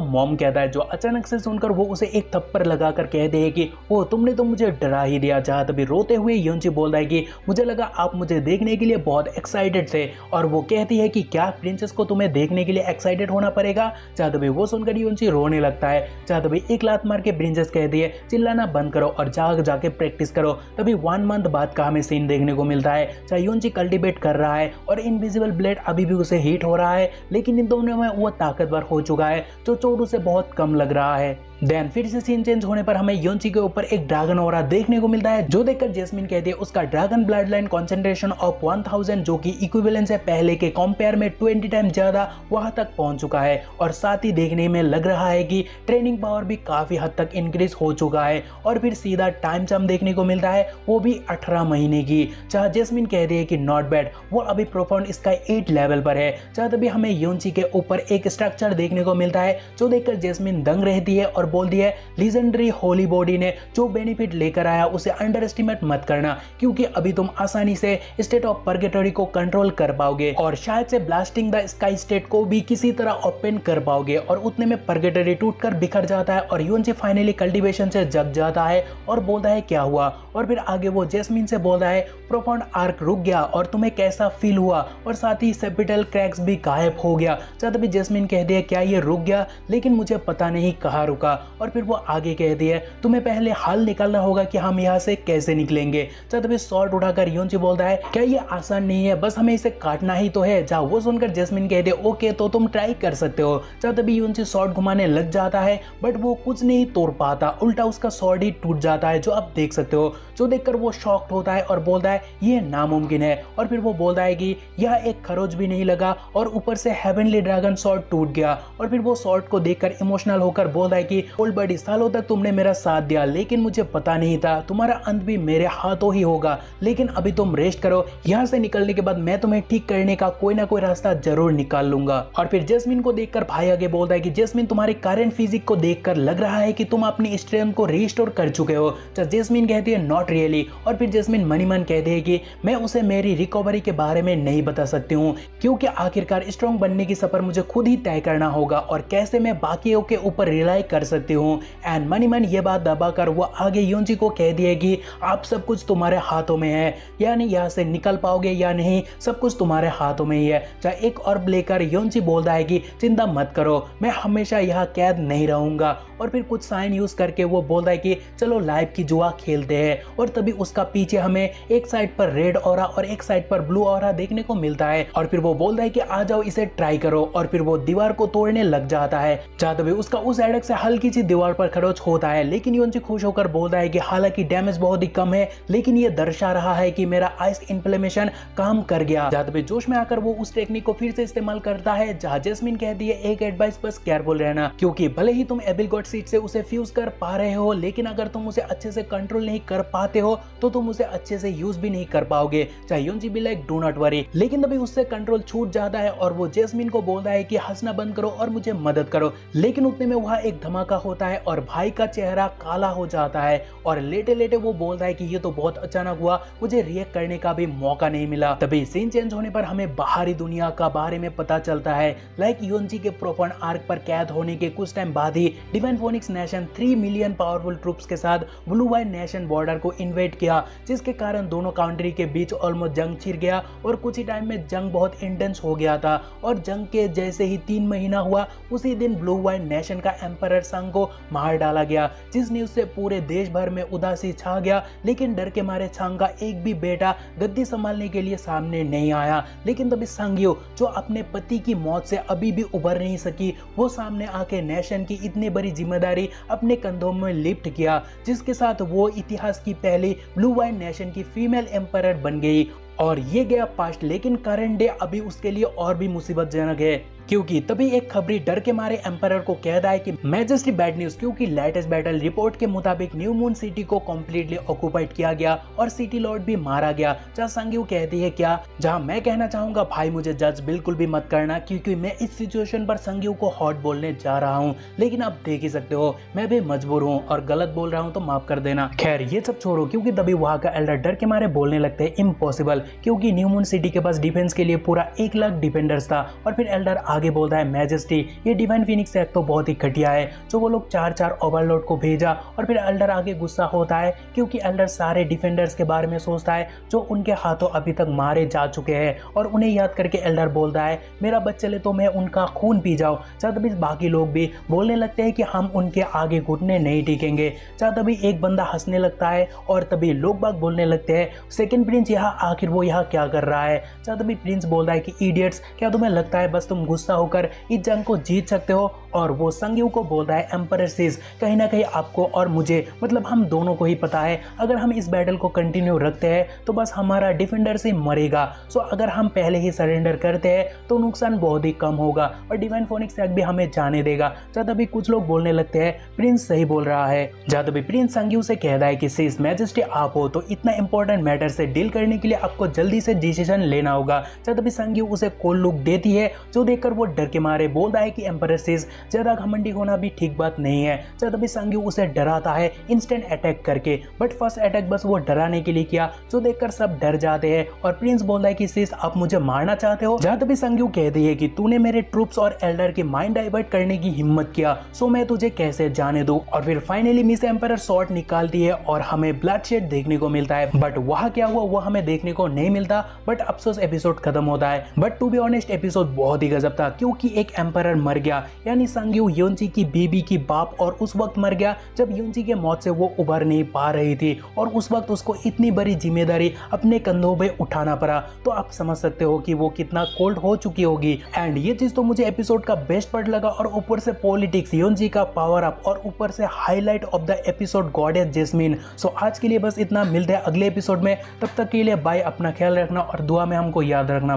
मॉम कहता है, जो अचानक से सुनकर वो उसे एक थप्पड़ लगाकर कहते हैं कि ओ तुमने तो मुझे डरा ही दिया। जहां तभी रोते हुए योंची बोलता है कि मुझे लगा आप मुझे देखने के लिए बहुत एक्साइटेड थे। और वो कहती है कि क्या प्रिंसेस को तुम्हें देखने के लिए एक्साइटेड होना पड़ेगा। जहां तभी वो सुनकर योंची रोने लगता है। जहां तभी एक लात मार के प्रिंसेस कहती है चिल्लाना बंद करो और जाके प्रैक्टिस करो। तभी 1 मंथ बाद का हमें सीन देखने को मिलता है, जहां योंची कल्टीवेट कर रहा है और इनविजिबल ब्लेड अभी भी उसे हीट हो रहा है, लेकिन इन दोनों में वो ताकतवर हो चुका है जो चोट उसे बहुत कम लग रहा है। देन फिर से सीन चेंज होने पर हमें योंची के ऊपर एक ड्रैगन ऑरा देखने को मिलता है, जो देखकर जैस्मिन कहती है उसका dragon blood line concentration of 1000 जो कि इक्विवेलेंस है पहले के कंपेयर में 20 टाइम ज्यादा वहां तक पहुंच चुका है। और साथ ही देखने में लग रहा है कि ट्रेनिंग पावर भी काफी हद तक इंक्रीज हो चुका है। और फिर सीधा टाइम जंप देखने को मिलता है, वो भी 18 महीने की। जहां जैस्मिन कहती है कि नॉट बैड, वो अभी प्रोफाउंड स्काई 8 लेवल पर है। जहां तभी हमें योंची के ऊपर एक स्ट्रक्चर देखने को मिलता है, जो देखकर जैस्मिन दंग रहती है और बोलती है लीजेंडरी होली बॉडी ने जो बेनिफिट लेकर आया उसे अंडर एस्टिमेट मत करना, क्योंकि अभी तुम आसानी से स्टेट ऑफ पर्गेटरी को कंट्रोल कर पाओगे और शायद से ब्लास्टिंग द स्काई स्टेट को भी किसी तरह ओपन कर पाओगे। और उतने में पर्गेटरी टूटकर बिखर जाता है और योंची फाइनली कल्टीवेशन से जग जाता है और बोलता है क्या हुआ। और फिर आगे वो जैस्मिन से बोलता है प्रोफाउंड आर्क रुक गया और तुम्हें कैसा फील हुआ, और साथ ही सेपिटल क्रैक्स भी गायब हो गया। जब भी जैस्मिन कहती है क्या ये रुक गया, लेकिन मुझे पता नहीं कहाँ रुका। और फिर वो आगे कहती है तुम्हें पहले हल निकालना होगा कि हम यहाँ से कैसे निकलेंगे। जब भी शॉर्ट उठाकर योंची बोलता है क्या ये आसान नहीं है, बस हमें इसे काटना ही तो है। जहाँ वो सुनकर जैस्मिन कहती है ओके तो तुम ट्राई कर सकते हो। जब तभी योंची शॉर्ट घुमाने लग जाता है, बट वो कुछ नहीं तोड़ पाता, उल्टा उसका शॉर्ट ही टूट जाता है, जो आप देख सकते हो। जो देखकर वो शॉक्ड होता है और बोलता है ये नामुमकिन है। और फिर वो बोलता है कि यह एक खरोच भी नहीं लगा और ऊपर से हेवनली ड्रैगन शॉर्ट टूट गया। और फिर वो शॉर्ट को देखकर इमोशनल होकर बोलता है कि ओल्ड बडी, सालों तक तुमने मेरा साथ दिया, लेकिन मुझे पता नहीं था तुम्हारा अंत भी मेरे हाथों ही होगा। लेकिन अभी तुम रेस्ट करो, यहाँ से निकलने के बाद मैं तुम्हें ठीक करने का कोई ना कोई रास्ता जरूर निकाल लूंगा। और फिर जैस्मिन को देखकर भाई आगे बोलता है कि जैस्मिन, तुम्हारे करंट फिजिक को देखकर लग रहा है कि तुम अपनी स्ट्रेंथ को रिस्टोर कर चुके हो। तो जैस्मिन कहती है नॉट रियली। और फिर जैस्मिन मनी मन कहती है कि मैं उसे मेरी रिकवरी के बारे में नहीं बता सकती हूँ, क्योंकि आखिरकार स्ट्रॉन्ग बनने की सफर मुझे खुद ही तय करना होगा और कैसे मैं बाकियों के ऊपर रिलाई कर सकती हूँ। एंड मनी मन ये बात दबाकर वो आगे योंजी को कह दिए कि आप सब कुछ तुम्हारे हाथों में है, यानी यहाँ से निकल पाओगे या नहीं, सब कुछ तुम्हारे हाथों में ही है। चाहे एक और लेकर योंजी बोलता है कि चिंता मत करो, मैं हमेशा यहाँ कैद नहीं रहूंगा। और फिर कुछ साइन यूज करके वो बोलता है कि चलो लाइफ की जुआ खेलते हैं। और तभी उसका पीछे हमें एक साइड पर रेड ऑरा और एक साइड पर ब्लू ऑरा देखने को मिलता है। और फिर वो बोलता है कि आ जाओ इसे ट्राई करो। और फिर वो दीवार को तोड़ने लग जाता है, जहाँ तभी उसका उस एडक से हल्की सी दीवार पर खरोच होता है। लेकिन योंजी खुश होकर बोलता है कि हालांकि डैमेज बहुत ही कम है, लेकिन ये दर्शा रहा है कि मेरा आइस इंप्लीमेशन काम कर गया। जहाँ तभी जोश में आकर वो उस टेक्निक को फिर से इस्तेमाल करता है, जहाँ जैस्मिन कहती है एक एडवाइस, बस केयरफुल रहना, क्योंकि भले ही तुम एबिल गॉड सीड से उसे फ्यूज कर पा रहे हो, लेकिन अगर तुम उसे अच्छे से कंट्रोल नहीं कर पाते हो तो तुम उसे अच्छे से यूज भी नहीं कर पाओगे। चाहे योंजी भी लाइक डू नॉट वरी, लेकिन तभी उससे कंट्रोल छूट जाता है और वो जैस्मिन को बोलता है कि हंसना बंद करो और मुझे मदद करो। लेकिन उतने में वहां एक धमाका होता है और भाई का चेहरा काला हो जाता है और लेटे लेटे वो बोलता है कि ये तो बहुत अचानक हुआ, मुझे रिएक्ट करने का भी मौका नहीं मिला। तभी सीन चेंज होने पर हमें बाहरी दुनिया का बारे में पता चलता है। लाइक योंजी के प्रोफाउंड आर्क पर कैद होने के कुछ टाइम बाद ही divine phoenix nation 3 million powerful troops के साथ ब्लू वाइट नेशन बॉर्डर को इन्वेड किया, जिसके कारण दोनों कंट्री के बीच ऑलमोस्ट जंग छिड़ गया और कुछ ही टाइम में जंग बहुत इंटेंस हो गया था। और जंग के जैसे ही 3 महीना हुआ, उसी दिन ब्लू वाइट नेशन का एम्परर संग को मार डाला गया, जिस न्यूज से पूरे देश भर में उदासी छा गया। लेकिन डर के मारे छांग का एक भी बेटा गद्दी संभालने के लिए सामने नहीं आया। लेकिन तभी सांगियो, जो अपने पति की मौत से अभी भी उभर नहीं सकी, वो सामने आके नेशन की इतनी बड़ी जिम्मेदारी अपने कंधों में लिफ्ट किया, जिसके साथ वो इतिहास की पहली ब्लू वाइट नेशन की फीमेल एम्परर बन गई। और ये गया पास्ट, लेकिन करंट डे अभी उसके लिए और भी मुसीबतजनक है, क्योंकि तभी एक खबरी डर के मारे एम्परर को कहता है कि मैजेस्टी बैड न्यूज, क्योंकि लेटेस्ट बैटल रिपोर्ट के मुताबिक न्यू मून सिटी को कंप्लीटली ऑक्युपाइड किया गया और सिटी लॉर्ड भी मारा गया। जहाँ सांगियो कहती है क्या, जहाँ मैं कहना चाहूंगा भाई मुझे जज बिल्कुल भी मत करना, क्योंकि मैं इस सिचुएशन पर सांगियो को हॉट बोलने जा रहा हूँ। लेकिन अब देख ही सकते हो मैं भी मजबूर हूँ और गलत बोल रहा हूँ तो माफ कर देना। खैर ये सब छोड़ो, क्योंकि तभी वहां का एल्डर डर के मारे बोलने लगते हैं इम्पॉसिबल, क्योंकि न्यू मून सिटी के पास डिफेंस के लिए पूरा 1 लाख डिफेंडर्स था। और फिर एल्डर आगे बोलता है मैजेस्टी, ये डिवाइन फिनिक्स एक्ट तो बहुत ही घटिया है, जो वो लोग 4 ओवरलॉर्ड को भेजा। और फिर एल्डर आगे गुस्सा होता है, क्योंकि एल्डर सारे डिफेंडर्स के बारे में सोचता है जो उनके हाथों अभी तक मारे जा चुके हैं, और उन्हें याद करके एल्डर बोलता है मेरा बच चले तो मैं उनका खून पी जाऊं। तभी बाकी लोग भी बोलने लगते हैं कि हम उनके आगे घुटने नहीं टिकेंगे। तभी एक बंदा हंसने लगता है और तभी लोग बाग बोलने लगते हैं सेकंड प्रिंस यहाँ, आखिर वो यहाँ क्या कर रहा है। तभी प्रिंस बोलता है कि इडियट्स, क्या तुम्हें लगता है बस तुम गुस्सा होकर इस जंग को जीत सकते हो। और वो सांगियो को बोलता है एम्परर सीज, कहीं ना कहीं आपको और मुझे, मतलब हम दोनों को ही पता है अगर हम इस बैटल को कंटिन्यू रखते हैं तो बस हमारा डिफेंडर से मरेगा। सो अगर हम पहले ही सरेंडर करते हैं तो नुकसान बहुत ही कम होगा और डिवाइन फोनिक्स एक्ट भी हमें जाने देगा। तभी कुछ लोग बोलने लगते हैं प्रिंस सही बोल रहा है। तभी प्रिंस सांगियो से कहता है कि सीज मैजेस्टी आप हो तो इतना इंपॉर्टेंट मैटर से डील करने के लिए आपको जल्दी से डिसीजन लेना होगा। तभी सांगियो उसे कोल्ड लुक देती है, जो देखकर वो डर के मारे बोलता है कि एम्परर सीज ज्यादा घमंडी होना भी ठीक बात नहीं है। तभी सांगियो उसे डराता है इंस्टेंट अटैक करके, बट फर्स्ट अटैक बस वो डराने के लिए किया, जो देखकर सब डर जाते हैं। और प्रिंस बोलता है कि सीज आप मुझे मारना चाहते हो। तभी सांगियो कहती है कि तूने मेरे ट्रूप्स और एल्डर की माइंड डाइवर्ट करने की हिम्मत किया, सो मैं तुझे कैसे जाने दूं। और फिर फाइनली मिस एम्परर शॉट निकालती है और हमें ब्लडशेड देखने को मिलता है, बट वहां क्या हुआ वो हमें देखने को नहीं मिलता। बट अफसोस एपिसोड खत्म होता है। But to be honest episode बहुत ही गजब था, क्योंकि एक एम्परर मर गया, यानी सांगियो योंजी की बीबी की बाप, और उस वक्त मर गया जब योंजी के मौत से वो उभर नहीं पा रही थी, और उस वक्त उसको इतनी बड़ी जिम्मेदारी अपने कंधों पे उठाना पड़ा। तो आप समझ सकते हो कि वो कितना कोल्ड हो चुकी होगी। एंड ये चीज तो मुझे एपिसोड का बेस्ट पार्ट लगा, और ऊपर से पॉलिटिक्स, योंजी का पावर अप, और ऊपर से highlight of the episode goddess Jasmine. So आज के लिए बस इतना, मिलते हैं अगले एपिसोड में, तब तक के लिए बाय, अपना ख्याल रखना और दुआ में हमको याद रखना।